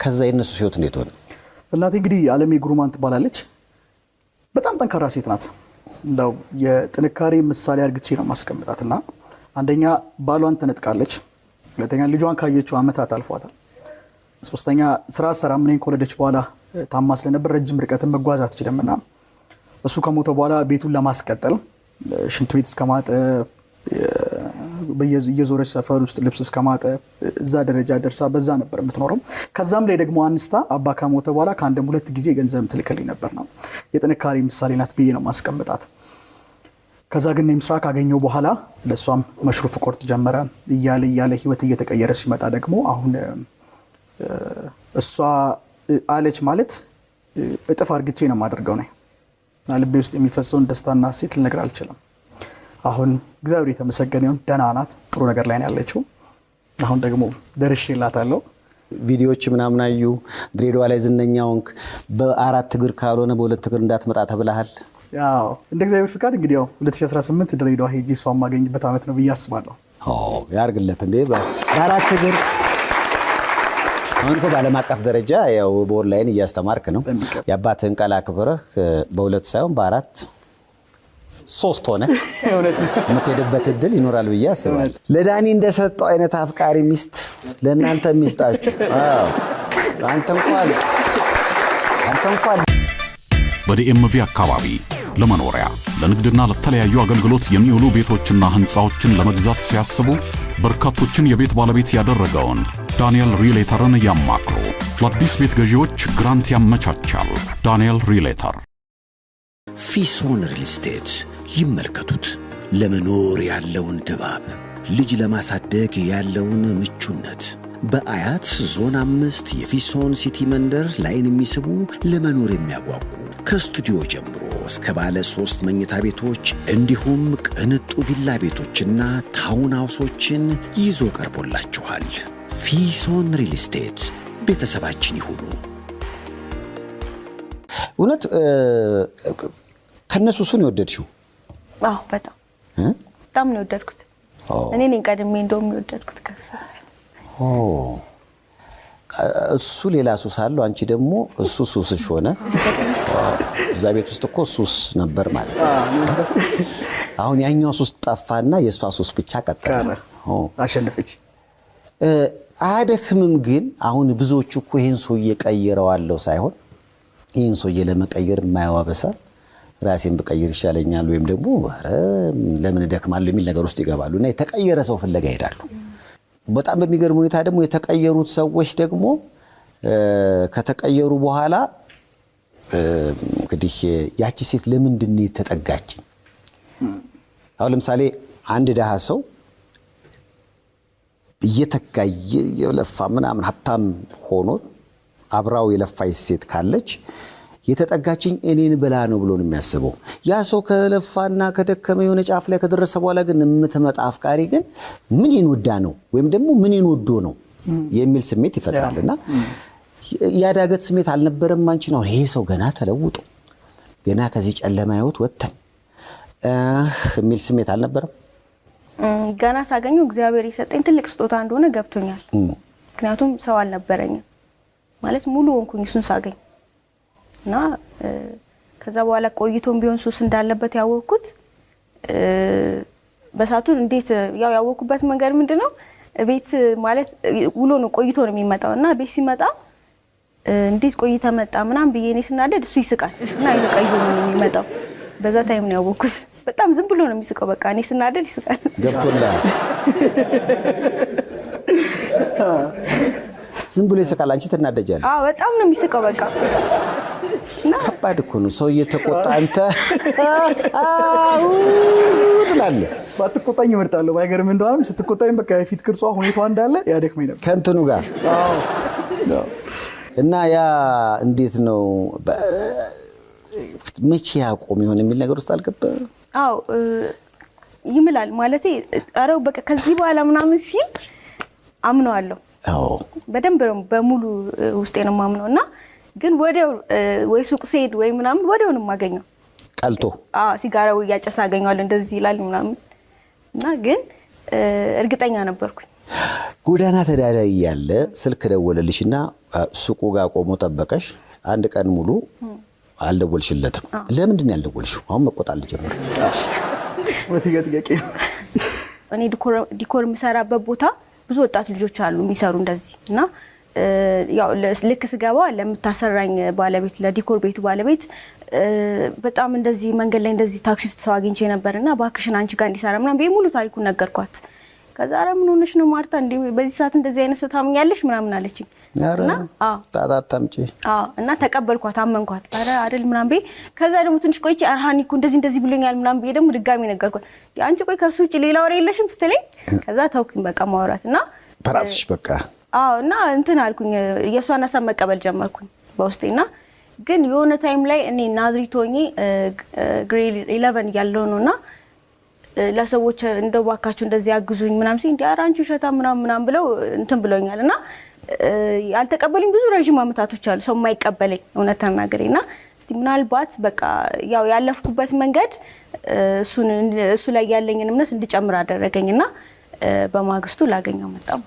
Speaker 1: ከዛ የነሱ ህይወት እንዴት ሆነ
Speaker 2: እናቴ እንግዲህ ዓለሜ ጉሩማን ትባላለች በጣም ጠንካራ ሴት ናት እንደው የጥንካሬ ምሳሌ አርግቼ ነው ማስቀምጣትና አንደኛ ባሏን ተነጥቃለች ሁለተኛ ልጇን ካየችው አመታት አልፏታል ሶስተኛ ስራ ሰራ ምን ኮለደች በኋላ ታማ ስለነበር ረጅም ርቀት መጓዝ አትችልምና እሱ ከሞተ በኋላ ቤቱን ለማስቀጠል ሽንት ቤት እስከማጠብ በየዞረች ሰፈር ውስጥ ልብስ እስከማጠብ እዛ ደረጃ ደርሳ በዛ ነበር የምትኖረው ከዛም ላይ ደግሞ አንስታ አባ ከሞተ በኋላ ከአንድም ሁለት ጊዜ ገንዘብ ትልክልኝ ነበርና የጥንካሬ ምሳሌ ናት ብዬ ነው ማስቀምጣት ከዛ ግን ምስራ ካገኘው በኋላ ለሷም መሽሩፍ ቆርጥ ጀመረ እያለ ህይወት እየተቀየረ ሲመጣ ደግሞ አሁን እሷ አለች ማለት እጥፍ አርግቼ ነው ማደርገው ነው ልቤ ውስጥ የሚፈሰውን ደስታና ሴት ልነግር አልችልም አሁን እግዚአብሔር የተመሰገነ ይሁን ደህና ናት ጥሩ ነገር ላይ ነው ያለችው አሁን ደግሞ ደርሼላታለሁ
Speaker 1: ቪዲዮዎች ምናምን አዩ ድሬዳዋ ላይ ዝነኛውንክ በአራት እግር ካልሆነ በሁለት እግር እንዳትመጣ ተብለሃል
Speaker 2: ያው እንደ እግዚአብሔር ፍቃድ እንግዲህ ያው 2018 ድሬዳዋ ሄጂ እሷን ማገኝበት አመት ነው ብያስባለሁ
Speaker 1: ያርግለት እንዴ በአራት እግር አሁን በዓለም አቀፍ ደረጃ ያው በኦንላይን እያስተማርክ ነው ያባተን ቃል አክብረህ በሁለት ሳይሆን በአራት ሶስት ሆነ የምትሄድበት እድል ይኖራል ብዬ አስባለሁ ለዳኒ እንደሰጠው አይነት አፍቃሪ ሚስት ለእናንተ ሚስታችሁ አንተ እንኳን
Speaker 8: በዲኤምቪ አካባቢ ለመኖሪያ ለንግድና ለተለያዩ አገልግሎት የሚውሉ ቤቶችና ህንጻዎችን ለመግዛት ሲያስቡ በርካቶችን የቤት ባለቤት ያደረገውን ዳንኤል ሪሌተርን ያማክሩ ለአዲስ ቤት ገዢዎች ግራንት ያመቻቻል ዳንኤል ሪሌተር
Speaker 3: ፊሶን ሪል ስቴት ይመልከቱት ለመኖር ያለውን ድባብ ልጅ ለማሳደግ ያለውን ምቹነት በአያት ዞን 5 የፊሶን ሲቲ መንደር ላይን የሚስቡ ለመኖር የሚያጓጉ ከስቱዲዮ ጀምሮ እስከ ባለ 3 መኝታ ቤቶች እንዲሁም ቅንጡ ቪላ ቤቶችና ታውን ሃውሶችን ይዞ ቀርቦላችኋል ፊሶን ሪል ስቴት ቤተሰባችን ይሁኑ
Speaker 1: እውነት ከነሱ ሱን ይወደድሽው
Speaker 9: በጣም ነው ወደድኩት እኔ ነኝ ቀድሜ እንደውም ይወደድኩት ከሱ
Speaker 1: እሱ ሌላ ሱስ አለው አንቺ ደግሞ እሱ ሱስሽ ሆነ እዛ ቤት ውስጥ እኮ ሱስ ነበር ማለት ነው አሁን ያኛው ሱስ ጠፋና የሷ ሱስ ብቻ ቀጠለ
Speaker 2: አሸነፈች
Speaker 1: አደክምም ግን አሁን ብዙዎቹ እኮ ይሄን ሰው እየቀየረዋለው ሳይሆን ይሄን ሰው ለመቀየር የማያዋበሳ ራሴን በቀየር ይሻለኛል ወይም ደግሞ ለምን ደክማል የሚል ነገር ውስጥ ይገባሉና የተቀየረ ሰው ፍለጋ ይሄዳሉ በጣም በሚገርም ሁኔታ ደግሞ የተቀየሩት ሰዎች ደግሞ ከተቀየሩ በኋላ እንግዲህ ያቺ ሴት ለምንድን ነው የተጠጋች አሁን ለምሳሌ አንድ ደሃ ሰው እየተጋየ የለፋ ምናምን ሀብታም ሆኖ አብራው የለፋች ሴት ካለች የተጠጋችኝ እኔን ብላ ነው ብሎ ነው የሚያስበው ያ ሰው ከለፋና ከደከመ የሆነ ጫፍ ላይ ከደረሰ በኋላ ግን የምትመጣ አፍቃሪ ግን ምን ይንወዳ ነው ወይም ደግሞ ምን ይንወዶ ነው የሚል ስሜት ይፈጥራልና ያዳገት ስሜት አልነበረም አንቺ ነው ይሄ ሰው ገና ተለውጦ ገና ከዚህ ጨለማ ህይወት ወጥተን የሚል ስሜት አልነበረም
Speaker 9: ገና ሳገኘው እግዚአብሔር የሰጠኝ ትልቅ ስጦታ እንደሆነ ገብቶኛል ምክንያቱም ሰው አልነበረኝም ማለት ሙሉ ወንኩኝ እሱን ሳገኝ እና ከዛ በኋላ ቆይቶም ቢሆን ሱስ እንዳለበት ያወቅኩት በሳቱ እንዴት ያወቅኩበት መንገድ ምንድነው ቤት ማለት ውሎ ነው ቆይቶ ነው የሚመጣውና ቤት ሲመጣ እንዴት ቆይታ መጣ ምናም በየኔ ስናደድ እሱ ይስቃል እና ይቀዩ ነው የሚመጣው በዛ ታይም ነው ያወቅኩት በጣም ዝም ብሎ ነው የሚስቀው በቃ እኔ ስናደድ ይስቃል
Speaker 1: ገብቶላ ዝም ብሎ ይስቃል አንቺ ትናደጃለሽ
Speaker 9: በጣም ነው የሚስቀው በቃ
Speaker 1: ከባድ እኮ ነው ሰው እየተቆጣ አንተ ትላለህ
Speaker 2: ባትቆጣኝ እመርጣለሁ ባይገርም እንደውም ስትቆጣኝ በቃ የፊት ቅርጿ ሁኔታዋ እንዳለ ያደክመኝ ነበር
Speaker 1: ከንትኑ ጋር እና ያ እንዴት ነው መቼ ያቆም ይሆን የሚል ነገር ውስጥ አልገባ
Speaker 9: ይምላል ማለቴ አረው በቃ ከዚህ በኋላ ምናምን ሲል አምነዋለሁ በደንብ በሙሉ ውስጤ ነው ማምነውና ግን ወዲያው ወይ ሱቅ ሲሄድ ወይ ምናምን ወዲያው ነው ማገኘው
Speaker 1: ቀልቶ
Speaker 9: ሲጋራው ያጨሳ አገኘዋለሁ እንደዚህ ይላል ምናምን እና ግን እርግጠኛ ነበርኩኝ
Speaker 1: ጎዳና ተዳዳሪ ያለ ስልክ ደወለልሽና ሱቁ ጋር ቆሞ ጠበቀሽ አንድ ቀን ሙሉ አልደወልሽለትም ለምንድን ነው ያልደወልሽው አሁን መቆጣል ጀመር
Speaker 2: ወጥያቄ
Speaker 9: እኔ ዲኮር ምሰራበት ቦታ ብዙ ወጣት ልጆች አሉ የሚሰሩ እንደዚህ እና ያው ልክ ስገባ ለምታሰራኝ ባለቤት ለዲኮር ቤቱ ባለቤት በጣም እንደዚህ መንገድ ላይ እንደዚህ ታክሲ ውስጥ ሰው አግኝቼ ነበርና ባክሽን አንቺ ጋር እንዲሰራ ምናምን በሙሉ ታሪኩን ነገርኳት ከዛ አረ ምን ሆነሽ ነው ማርታ እንዴ በዚህ ሰዓት እንደዚህ አይነት ሰው ታምኛለሽ ምናምን አለችኝ እና
Speaker 1: ታታምጪ
Speaker 9: እና ተቀበልኳት አመንኳት አረ አይደል ምናምን ከዛ ደግሞ ትንሽ ቆይቼ አርሃኒኩ እንደዚህ ብሎኛል ምናምን ደግሞ ድጋሚ ነገርኳት አንቺ ቆይ ከሱ ውጪ ሌላ ወሬ የለሽም ስትለኝ ከዛ ተውኩኝ በቃ ማውራትና
Speaker 1: በራስሽ በቃ
Speaker 9: እና እንትን አልኩኝ የሷን ሀሳብ መቀበል ጀመርኩኝ በውስጤና ግን የሆነ ታይም ላይ እኔ ናዝሪት ሆኜ ግሬድ 11 ያለው ነውና ለሰዎች እንደው ባካችሁ እንደዚህ ያግዙኝ ምናምን ሲል እንዴ አራንቹ ሸታ ምናምን ብለው እንትን ብሎኛልና ያልተቀበሉኝ ብዙ ረጅም አመታቶች አሉ ሰው የማይቀበለኝ እውነት ተናገሬና እስቲ ምናልባት በቃ ያው ያለፍኩበት መንገድ እሱ ላይ ያለኝን እምነት እንድጨምር አደረገኝና በማግስቱ ላገኘው መጣሁ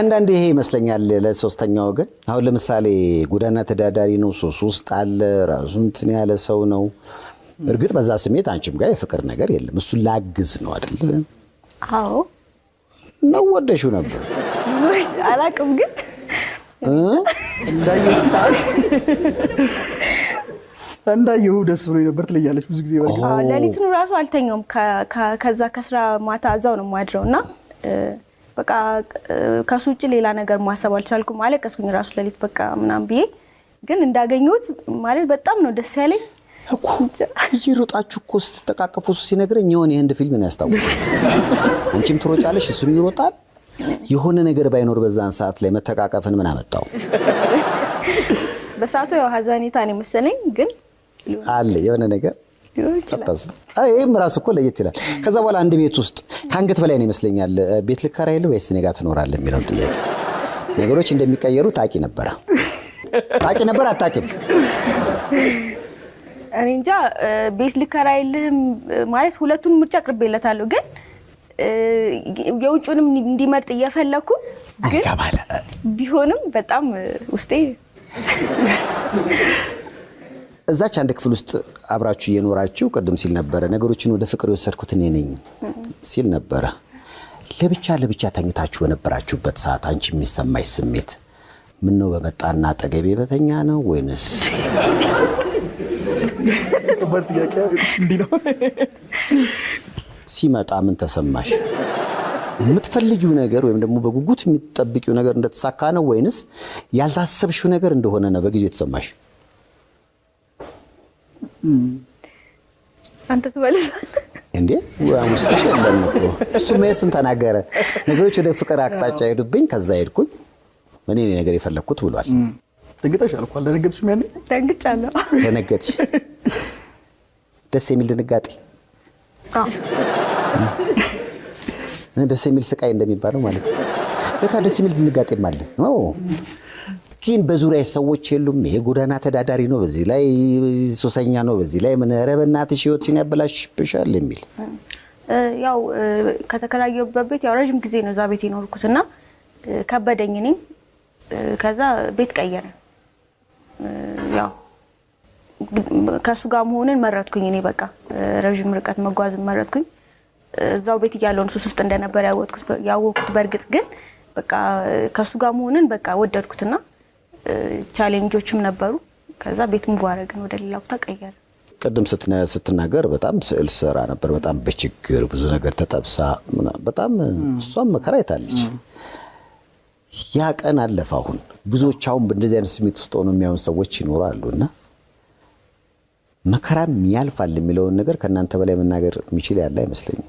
Speaker 1: አንዳንዴ ይሄ ይመስለኛል ለሶስተኛው ወገን አሁን ለምሳሌ ጎዳና ተዳዳሪ ነው ሶስ ውስጥ አለ ራሱን እንትን ያለ ሰው ነው እርግጥ በዛ ስሜት አንቺም ጋር የፍቅር ነገር የለም እሱ ላግዝ ነው አይደል
Speaker 9: አዎ
Speaker 1: ነው ወደሽው ነበር
Speaker 9: አላቅም ግን
Speaker 2: እንዳየው ደስ ብሎኝ ነበር ትለያለች ብዙ ጊዜ ወርቅ
Speaker 9: ለሊቱን ራሱ አልተኛውም ከዛ ከስራ ማታ እዛው ነው ማድረውና በቃ ከሱጭ ሌላ ነገር ማሰብ አልቻልኩም ማለቀስኩኝ ራሱ ለሊት በቃ ምናም ብዬ ግን እንዳገኙት ማለት በጣም ነው ደስ ያለኝ
Speaker 1: እኮ ይሮጣችሁ እኮ ስትተቃቀፉ ሲነግረኝ የሆነ የህንድ ፊልም ነው ያስታውቀው አንቺም ትሮጫለሽ እሱም ይሮጣል የሆነ ነገር ባይኖር በዛን ሰዓት ላይ መተቃቀፍን ምን አመጣው
Speaker 9: በሰዓቱ ያው ሀዛኒታ ነው መሰለኝ ግን
Speaker 1: አለ የሆነ ነገር ተጣጣስ አይም ራስ እኮ ለየት ይላል ከዛ በኋላ አንድ ቤት ውስጥ ካንገት በላይ ነው ይመስለኛል ቤት ልከራይል ወይስ እኔ ጋር ትኖራለህ የሚለው ጥያቄ ነገሮች እንደሚቀየሩ ታቂ ነበር አታቂም
Speaker 9: እኔ እንጃ ቤት ልከራይልህም ማለት ሁለቱን ምርጫ አቅርቤለታለሁ ግን የውጭውንም እንዲመርጥ እየፈለኩ ግን ቢሆንም በጣም ውስጤ
Speaker 1: እዛች አንድ ክፍል ውስጥ አብራችሁ እየኖራችሁ ቀደም ሲል ነበር ነገሮችን ወደ ፍቅር የወሰድኩት እኔ ነኝ ሲል ነበር ለብቻ ተኝታችሁ በነበራችሁበት ሰዓት አንቺ የሚሰማሽ ስሜት ምን ነው በመጣና አጠገቤ በተኛ ነው ወይንስ ሲመጣ ምን ተሰማሽ የምትፈልጊው ነገር ወይም ደግሞ በጉጉት የሚጠብቂው ነገር እንደተሳካ ነው ወይንስ ያልታሰብሽው ነገር እንደሆነ ነው በጊዜ ተሰማሽ
Speaker 9: አንተ ትበልስ
Speaker 1: እንዴ ወአሙስተሽ የለም እኮ እሱ ምን ተናገረ ነገሮች ወደ ፍቅር አቅጣጫ ሄዱብኝ ከዛ ሄድኩኝ እኔ ነገር የፈለኩት ብሏል
Speaker 2: ደንግጠሻል እኮ አልደነገጥሽም ያኔ
Speaker 9: ደንግጫለሁ
Speaker 1: ደነገጥሽ ደስ የሚል ድንጋጤ ደስ የሚል ስቃይ እንደሚባለው ማለት ነው ለካ ደስ የሚል ድንጋጤ ማለት ነው ግን በዙሪያ ሰዎች የሉም የጎዳና ተዳዳሪ ነው በዚህ ላይ ሶሰኛ ነው በዚህ ላይ ምን ረበናትሽ ህይወትሽን ያበላሽብሻል የሚል
Speaker 9: ያው ከተከራየሁበት ቤት ያው ረጅም ጊዜ ነው እዛ ቤት የኖርኩትና ከበደኝ እኔ ከዛ ቤት ቀየረ ያው ከሱ ጋር መሆንን መረጥኩኝ እኔ በቃ ረጅም ርቀት መጓዝ መረጥኩኝ እዛው ቤት ያለውን ሱስ ውስጥ እንደነበር ያወቅኩት በርግጥ ግን በቃ ከሱ ጋር መሆንን በቃ ወደድኩትና ቻሌንጆችም ነበሩ ከዛ ቤት ሙቭ አደረግን ወደ ሌላ ቦታ ቀየረ
Speaker 1: ቀደም ስትናገር በጣም ስዕል ሰራ ነበር በጣም በችግር ብዙ ነገር ተጠብሳ በጣም እሷም መከራ አይታለች ያ ቀን አለፈ አሁን ብዙዎች አሁን በእንደዚህ አይነት ስሜት ውስጥ ሆነው የሚያዩን ሰዎች ይኖራሉና መከራም ያልፋል የሚለውን ነገር ከናንተ በላይ መናገር የሚችል ያለ አይመስለኝም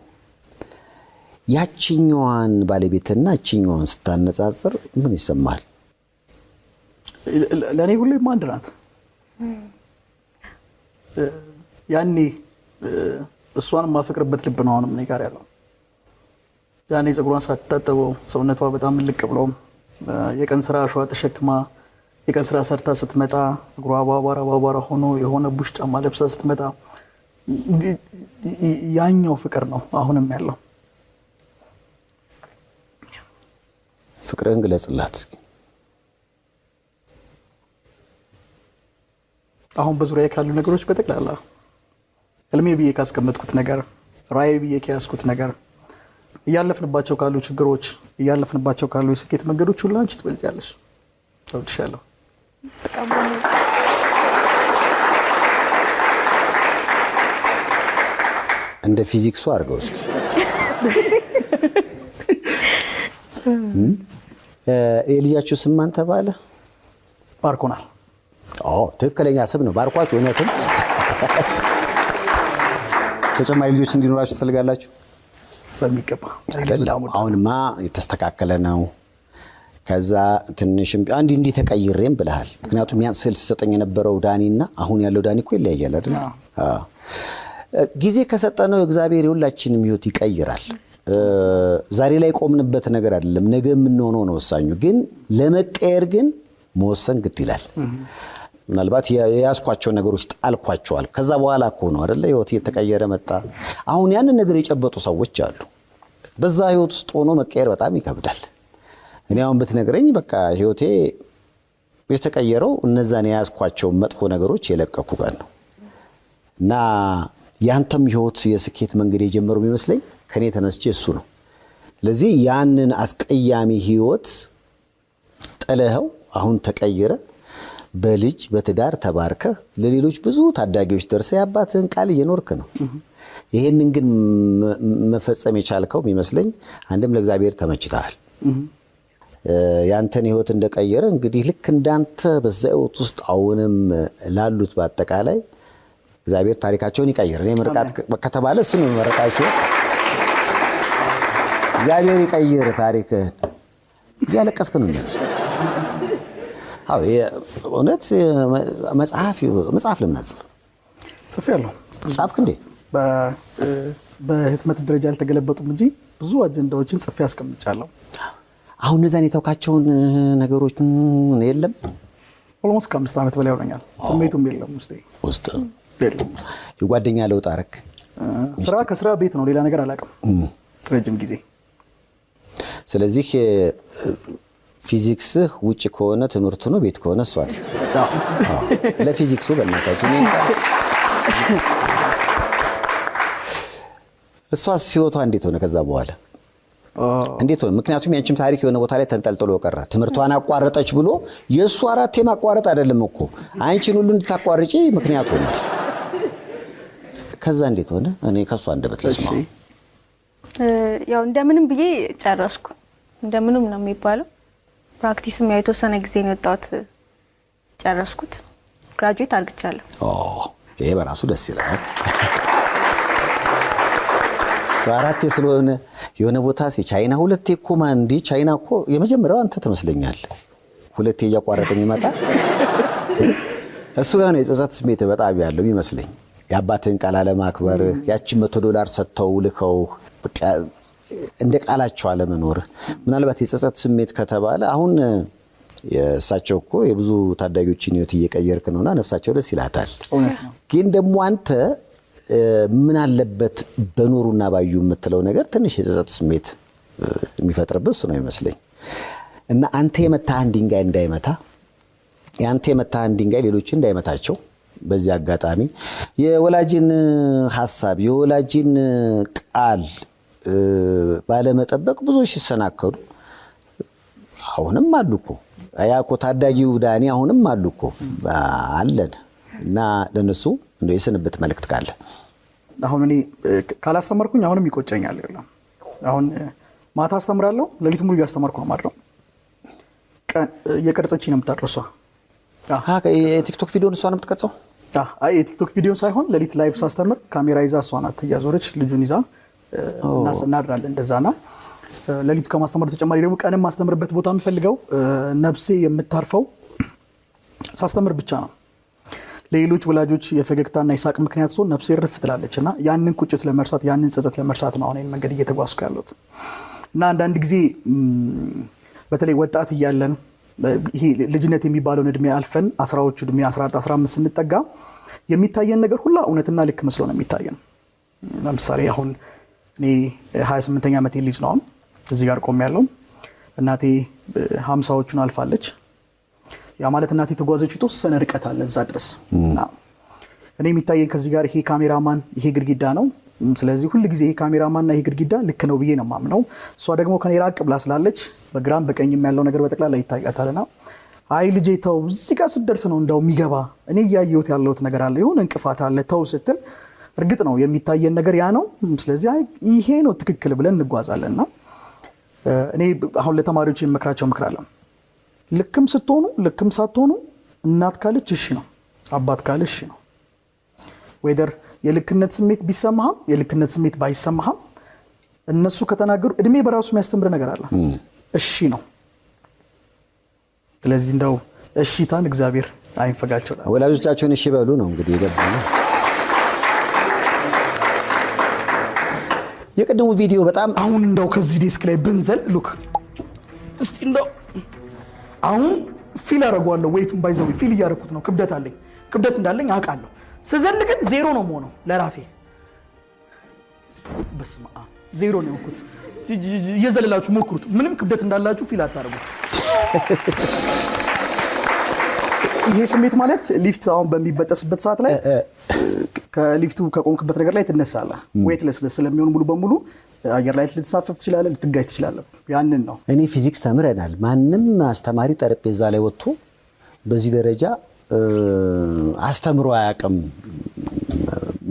Speaker 1: ያቺኛዋን ባለቤትና ያቺኛዋን ስታነጻጽር ምን ይሰማል
Speaker 2: ለኔ ሁሌም አንድ ናት ያኔ እሷን ማፈቅርበት ልብ ነው አሁንም እኔ ጋር ያለው። ያኔ ፀጉሯን ሳትታጠበው ሰውነቷ በጣም ልቅ ብሎ የቀን ስራ አሸዋ ተሸክማ የቀን ስራ ሰርታ ስትመጣ እግሯ አቧራ ሆኖ የሆነ ቡሽ ጫማ ለብሳ ስትመጣ ያኛው ፍቅር ነው አሁንም ያለው።
Speaker 1: ፍቅርን ግለጽላት።
Speaker 2: አሁን በዙሪያ ካሉ ነገሮች በጠቅላላ ህልሜ ብዬ ካስቀመጥኩት ነገር ራዕይ ብዬ ከያዝኩት ነገር እያለፍንባቸው ካሉ ችግሮች እያለፍንባቸው ካሉ የስኬት መንገዶች ሁሉ አንቺ ትበልጫለሽ። እወድሻለሁ።
Speaker 1: እንደ ፊዚክሱ አድርገው እስኪ። የልጃችሁ ስም ማን ተባለ?
Speaker 2: ባርኮናል።
Speaker 1: ትክክለኛ ስም ነው። ባርኳችሁ። እውነትም ተጨማሪ ልጆች እንዲኖራችሁ ትፈልጋላችሁ?
Speaker 2: በሚገባ።
Speaker 1: አሁንማ የተስተካከለ ነው። ከዛ ትንሽም እንዲህ ተቀይሬም ብለሃል። ምክንያቱም ያን ስል ሲሰጠኝ የነበረው ዳኒና አሁን ያለው ዳኒ እኮ ይለያያል አይደል? ጊዜ ከሰጠነው እግዚአብሔር የሁላችንም ህይወት ይቀይራል። ዛሬ ላይ ቆምንበት ነገር አይደለም፣ ነገ የምንሆነው ነው ወሳኙ። ግን ለመቀየር ግን መወሰን ግድ ይላል። ምናልባት የያዝኳቸው ነገሮች ጣልኳቸዋል። ከዛ በኋላ እኮ ነው አይደል ህይወት እየተቀየረ መጣ። አሁን ያንን ነገር የጨበጡ ሰዎች አሉ። በዛ ህይወት ውስጥ ሆኖ መቀየር በጣም ይከብዳል። እኔ አሁን ብትነግረኝ በቃ ህይወቴ የተቀየረው እነዛን የያዝኳቸው መጥፎ ነገሮች የለቀኩ ቀን ነው። እና ያንተም ህይወት የስኬት መንገድ የጀመረው የሚመስለኝ ከኔ ተነስቼ እሱ ነው። ስለዚህ ያንን አስቀያሚ ህይወት ጥለኸው አሁን ተቀይረ በልጅ በትዳር ተባርከ ለሌሎች ብዙ ታዳጊዎች ደርሰ ያባትን ቃል እየኖርክ ነው። ይሄንን ግን መፈጸም የቻልከው የሚመስለኝ አንድም ለእግዚአብሔር ተመችተሃል። ያንተን ህይወት እንደቀየረ እንግዲህ ልክ እንዳንተ በዛ ህይወት ውስጥ አሁንም ላሉት በአጠቃላይ እግዚአብሔር ታሪካቸውን ይቀይር። እኔ ምርቃት ከተባለ እሱ ነው መረቃቸው። እግዚአብሔር ይቀይር ታሪክህን። እያለቀስክ ነው እንዴ? አዎ እውነት መጽሐፍ ለምናጽፍ
Speaker 2: ጽፌያለሁ።
Speaker 1: ጻፍክ እንዴ?
Speaker 2: በህትመት ደረጃ አልተገለበጡም እንጂ ብዙ አጀንዳዎችን ጽፌ አስቀምጫለሁ።
Speaker 1: አሁን እነዛን የተውካቸውን ነገሮች የለም?
Speaker 2: ኦልሞስት ከ5 ዓመት በላይ ሆነኛል። ስሜቱም የለም ውስጥ
Speaker 1: የጓደኛ ለውጥ አረክ?
Speaker 2: ስራ ከስራ ቤት ነው፣ ሌላ ነገር አላውቅም ረጅም ጊዜ።
Speaker 1: ስለዚህ ፊዚክስ ውጪ ከሆነ ትምህርቱ ነው፣ ቤት ከሆነ እሷ ነች። ለፊዚክሱ በእናታችሁ እሷስ ህይወቷ እንዴት ሆነ ከዛ በኋላ? እንዴት ሆነ? ምክንያቱም ያንቺም ታሪክ የሆነ ቦታ ላይ ተንጠልጥሎ ቀረ። ትምህርቷን አቋረጠች ብሎ የእሱ 4 ማቋረጥ አይደለም እኮ አንቺን ሁሉ እንድታቋርጪ ምክንያት ሆነ። ከዛ እንዴት ሆነ? እኔ ከሷ አንደበት ልስማው።
Speaker 9: ያው እንደምንም ብዬ ጨረስኩ። እንደምንም ነው የሚባለው። ፕራክቲስም ያው የተወሰነ ጊዜ ነው የወጣሁት፣ ጨረስኩት። ግራጁዌት አድርግቻለሁ።
Speaker 1: ይሄ በራሱ ደስ ይላል። ሷራቴ ስለሆነ የሆነ ቦታ ቻይና 2 እኮ ማንዲ ቻይና እኮ የመጀመሪያው አንተ ትመስለኛለህ። 2 እያቋረጠ የሚመጣ እሱ ጋር ነው የጸጸት ስሜት በጣም ያለው ይመስለኝ። የአባትን ቃል አለማክበር፣ ያቺን $100 ሰጥተው ልከው በቃ እንደ ቃላቸው አለመኖር። ምናልባት የጸጸት ስሜት ከተባለ አሁን የእሳቸው እኮ የብዙ ታዳጊዎችን ህይወት እየቀየርክ ነውና ነፍሳቸው ደስ ይላታል። ግን ደግሞ አንተ ምን አለበት በኖሩና ባዩ የምትለው ነገር ትንሽ የጸጸት ስሜት የሚፈጥርብህ እሱ ነው ይመስለኝ። እና አንተ የመታህን ድንጋይ እንዳይመታ፣ ያንተ የመታህን ድንጋይ ሌሎችን እንዳይመታቸው በዚህ አጋጣሚ የወላጅን ሐሳብ የወላጅን ቃል ባለመጠበቅ ብዙዎች ሲሰናከሉ አሁንም አሉኮ ያኮ ታዳጊው ዳኒ አሁንም አሉኮ አለን። እና ለነሱ እንደው የስንብት መልእክት ካለ?
Speaker 2: አሁን እኔ ካላስተማርኩኝ አሁንም ይቆጨኛል። አሁን ማታ አስተምራለሁ፣ ለሊት ሙሉ ያስተማርኩ አማድረው ቀን የቀረጸች ነው የምታደርሷ።
Speaker 1: የቲክቶክ ቪዲዮን እሷ ነው የምትቀርጸው?
Speaker 2: አይ የቲክቶክ ቪዲዮን ሳይሆን ለሊት ላይቭ ሳስተምር ካሜራ ይዛ እሷ ናት እያዞረች ልጁን ይዛ እናድራለን። እንደዛና ለሊቱ ከማስተማር ተጨማሪ ደግሞ ቀንም ማስተምርበት ቦታ የምፈልገው ነፍሴ የምታርፈው ሳስተምር ብቻ ነው። ለሌሎች ወላጆች የፈገግታና የሳቅ ምክንያት ሲሆን ነፍሴ ርፍ ትላለችና ያንን ቁጭት ለመርሳት ያንን ጸጸት ለመርሳት ነው አሁን መንገድ እየተጓዝኩ ያለሁት። እና አንዳንድ ጊዜ በተለይ ወጣት እያለን ይሄ ልጅነት የሚባለውን እድሜ አልፈን 10ዎቹ እድሜ 14 15 ስንጠጋ የሚታየን ነገር ሁላ እውነትና ልክ መስሎ ነው የሚታየን። ለምሳሌ አሁን እኔ 28ኛ ዓመቴ ልጅ ነው እዚህ ጋር ቆሜያለሁ። እናቴ 50ዎቹን አልፋለች። ያ ማለት እናቴ ተጓዘች የተወሰነ ርቀት አለ እዛ ድረስ። እኔ የሚታየን ከዚህ ጋር ይሄ ካሜራማን ይሄ ግድግዳ ነው። ስለዚህ ሁሉ ጊዜ ይሄ ካሜራማንና ይሄ ግድግዳ ልክ ነው ብዬ ነው ማምነው። እሷ ደግሞ ከኔ ራቅ ብላ ስላለች በግራም በቀኝም ያለው ነገር በጠቅላላ ይታያታልና አይ ልጄ ተው እዚህ ጋር ስትደርስ ነው እንደው የሚገባ እኔ ያየሁት ያለሁት ነገር አለ የሆነ እንቅፋት አለ ተው ስትል እርግጥ ነው የሚታየን ነገር ያ ነው። ስለዚህ አይ ይሄ ነው ትክክል ብለን እንጓዛለንና እኔ አሁን ለተማሪዎች የምመክራቸው ምክራለሁ። ልክም ስትሆኑ ልክም ሳትሆኑ እናት ካለች እሺ ነው፣ አባት ካለ እሺ ነው። ወይደር የልክነት ስሜት ቢሰማህም የልክነት ስሜት ባይሰማህም እነሱ ከተናገሩ እድሜ በራሱ የሚያስተምር ነገር አለ። እሺ ነው። ስለዚህ እንደው እሺታን እግዚአብሔር አይንፈጋቸው።
Speaker 1: ወላጆቻቸውን እሺ በሉ ነው እንግዲህ ይገባል። የቀደሙ ቪዲዮ በጣም
Speaker 2: አሁን እንደው ከዚህ ዴስክ ላይ ብንዘል ሉክ እስቲ እንደው አሁን ፊል አደርገዋለሁ። ወይቱን ባይዘው ፊል እያደረኩት ነው። ክብደት አለኝ፣ ክብደት እንዳለኝ አውቃለሁ። ስዘል ግን ዜሮ ነው የምሆነው ለራሴ። በስመ አብ ዜሮ ነው የሆንኩት። እየዘለላችሁ ሞክሩት። ምንም ክብደት እንዳላችሁ ፊል አታደርጉት። ይሄ ስሜት ማለት ሊፍት አሁን በሚበጠስበት ሰዓት ላይ ከሊፍቱ ከቆምክበት ነገር ላይ ትነሳለህ። ዌትለስ ስለሚሆን ሙሉ በሙሉ አየር ላይ ልትሳፈፍ ትችላለህ፣ ልትጋጭ ትችላለህ። ያንን ነው።
Speaker 1: እኔ ፊዚክስ ተምረናል። ማንም አስተማሪ ጠረጴዛ ላይ ወጥቶ በዚህ ደረጃ አስተምሮ አያውቅም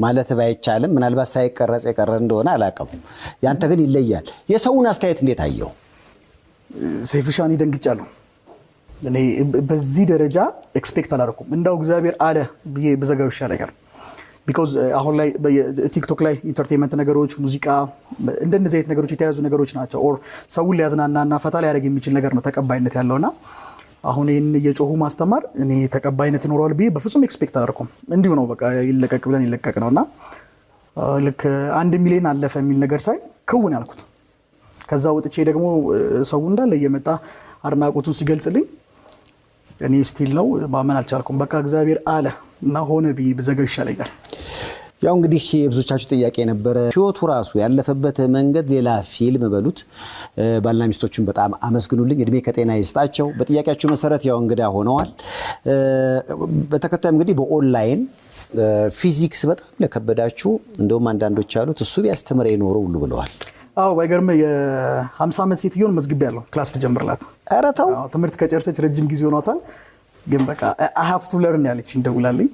Speaker 1: ማለት ባይቻልም ምናልባት ሳይቀረጽ የቀረ እንደሆነ አላውቅም። ያንተ ግን ይለያል። የሰውን አስተያየት እንዴት አየው?
Speaker 2: ሰይፍሻን ይደንግጫለሁ። እኔ በዚህ ደረጃ ኤክስፔክት አላደረኩም። እንዳው እግዚአብሔር አለ ብዬ በዘጋው ይሻለኛል። ቢኮዝ አሁን ላይ ቲክቶክ ላይ ኢንተርቴይንመንት ነገሮች፣ ሙዚቃ እንደነዚህ አይነት ነገሮች የተያዙ ነገሮች ናቸው። ኦር ሰውን ሊያዝናናና ፈታ ሊያደርግ የሚችል ነገር ነው ተቀባይነት ያለውና አሁን ይሄን እየጮሁ ማስተማር እኔ ተቀባይነት ይኖረዋል ብዬ በፍጹም ኤክስፔክት አላደረኩም። እንዲሁ ነው በቃ ይለቀቅ ብለን ይለቀቅ ነውና ልክ 1 ሚሊዮን አለፈ የሚል ነገር ሳይ ክውን ያልኩት። ከዛ ወጥቼ ደግሞ ሰው እንዳለ እየመጣ አድናቆቱን ሲገልጽልኝ እኔ ስቲል ነው ማመን አልቻልኩም። በቃ እግዚአብሔር አለ እና ሆነ ብዬ ብዘጋው ይሻለኛል።
Speaker 1: ያው እንግዲህ የብዙቻችሁ ጥያቄ ነበረ። ህይወቱ ራሱ ያለፈበት መንገድ ሌላ ፊልም በሉት። ባልና ሚስቶቹን በጣም አመስግኑልኝ፣ እድሜ ከጤና ይስጣቸው። በጥያቄያችሁ መሰረት ያው እንግዳ ሆነዋል። በተከታይም እንግዲህ በኦንላይን ፊዚክስ በጣም ለከበዳችሁ እንደውም አንዳንዶች አሉት እሱ ቢያስተምር የኖረው ሁሉ ብለዋል።
Speaker 2: አዎ ባይገርም የ50 ዓመት ሴትዮን መዝግቤያለሁ ክላስ ልጀምርላት።
Speaker 1: ኧረ ተው
Speaker 2: ትምህርት ከጨረሰች ረጅም ጊዜ ሆኗታል። ግን በቃ I have to learn ያለች እንደውላልኝ።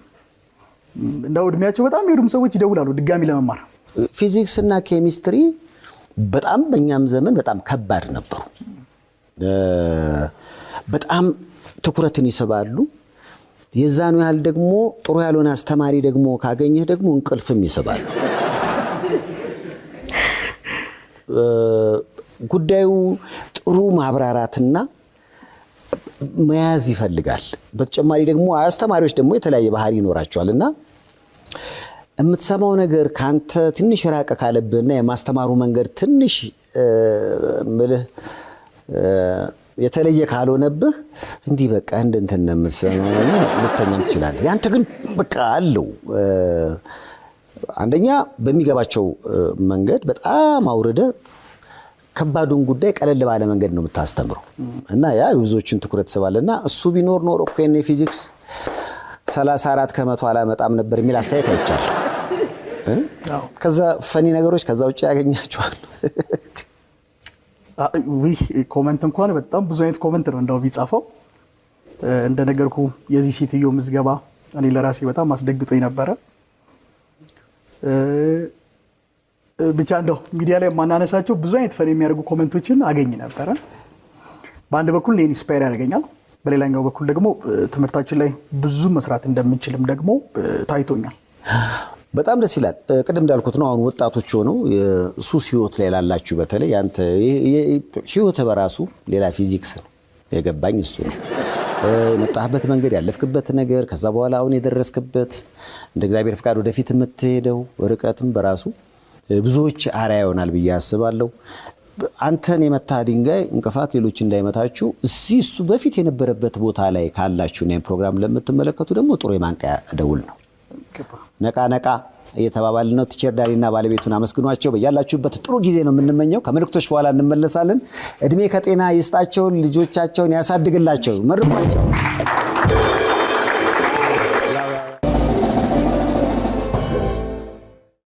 Speaker 2: እንደው እድሜያቸው በጣም የሄዱም ሰዎች ይደውላሉ ድጋሚ ለመማር።
Speaker 1: ፊዚክስ እና ኬሚስትሪ በጣም በእኛም ዘመን በጣም ከባድ ነበሩ። በጣም ትኩረትን ይስባሉ። የዛኑ ያህል ደግሞ ጥሩ ያልሆነ አስተማሪ ደግሞ ካገኘህ ደግሞ እንቅልፍም ይስባሉ። ጉዳዩ ጥሩ ማብራራትና መያዝ ይፈልጋል። በተጨማሪ ደግሞ አስተማሪዎች ደግሞ የተለያየ ባህሪ ይኖራቸዋልና የምትሰማው ነገር ካንተ ትንሽ ራቀ ካለብህና የማስተማሩ መንገድ ትንሽ ምልህ የተለየ ካልሆነብህ እንዲህ በቃ እንትን ነው የምትሰማው ልትተኛም ትችላለህ። ያንተ ግን በቃ አለው አንደኛ በሚገባቸው መንገድ በጣም አውርደ ከባዱን ጉዳይ ቀለል ባለ መንገድ ነው የምታስተምረው እና ያ ብዙዎችን ትኩረት ስባልና እሱ ቢኖር ኖር እኮ የኔ ፊዚክስ 34 ከመቶ አላመጣም ነበር የሚል አስተያየት አይቻለሁ። ከዛ ፈኒ ነገሮች ከዛ ውጪ ያገኛቸዋል።
Speaker 2: ኮሜንት እንኳን በጣም ብዙ አይነት ኮሜንት ነው እንደው ቢጻፈው። እንደነገርኩ የዚህ ሴትዮ ምዝገባ እኔ ለራሴ በጣም አስደግጦኝ ነበረ። ብቻ እንደው ሚዲያ ላይ ማናነሳቸው ብዙ አይነት ፈን የሚያደርጉ ኮሜንቶችን አገኝ ነበር። በአንድ በኩል እኔን ኢንስፓየር ያደርገኛል፣ በሌላኛው በኩል ደግሞ ትምህርታችን ላይ ብዙ መስራት እንደምንችልም ደግሞ ታይቶኛል።
Speaker 1: በጣም ደስ ይላል። ቅድም እንዳልኩት ነው አሁን ወጣቶች ሆነው ሱስ ህይወት ላይ ላላችሁ በተለይ ያንተ ህይወት በራሱ ሌላ ፊዚክስ ነው የገባኝ እሱ ነው። የመጣህበት መንገድ ያለፍክበት ነገር ከዛ በኋላ አሁን የደረስክበት እንደ እግዚአብሔር ፍቃድ ወደፊት የምትሄደው ርቀትም በራሱ ብዙዎች አርአያ ይሆናል ብዬ አስባለሁ። አንተን የመታ ድንጋይ እንቅፋት ሌሎች እንዳይመታችሁ እሱ በፊት የነበረበት ቦታ ላይ ካላችሁ ነው ፕሮግራም ለምትመለከቱ ደግሞ ጥሩ የማንቂያ ደውል ነው። ነቃ ነቃ እየተባባልን ነው። ቲቸር ዳኒና ባለቤቱን አመስግኗቸው። በያላችሁበት ጥሩ ጊዜ ነው የምንመኘው። ከመልእክቶች በኋላ እንመለሳለን። እድሜ ከጤና ይስጣቸው፣ ልጆቻቸውን ያሳድግላቸው፣ መርቋቸው።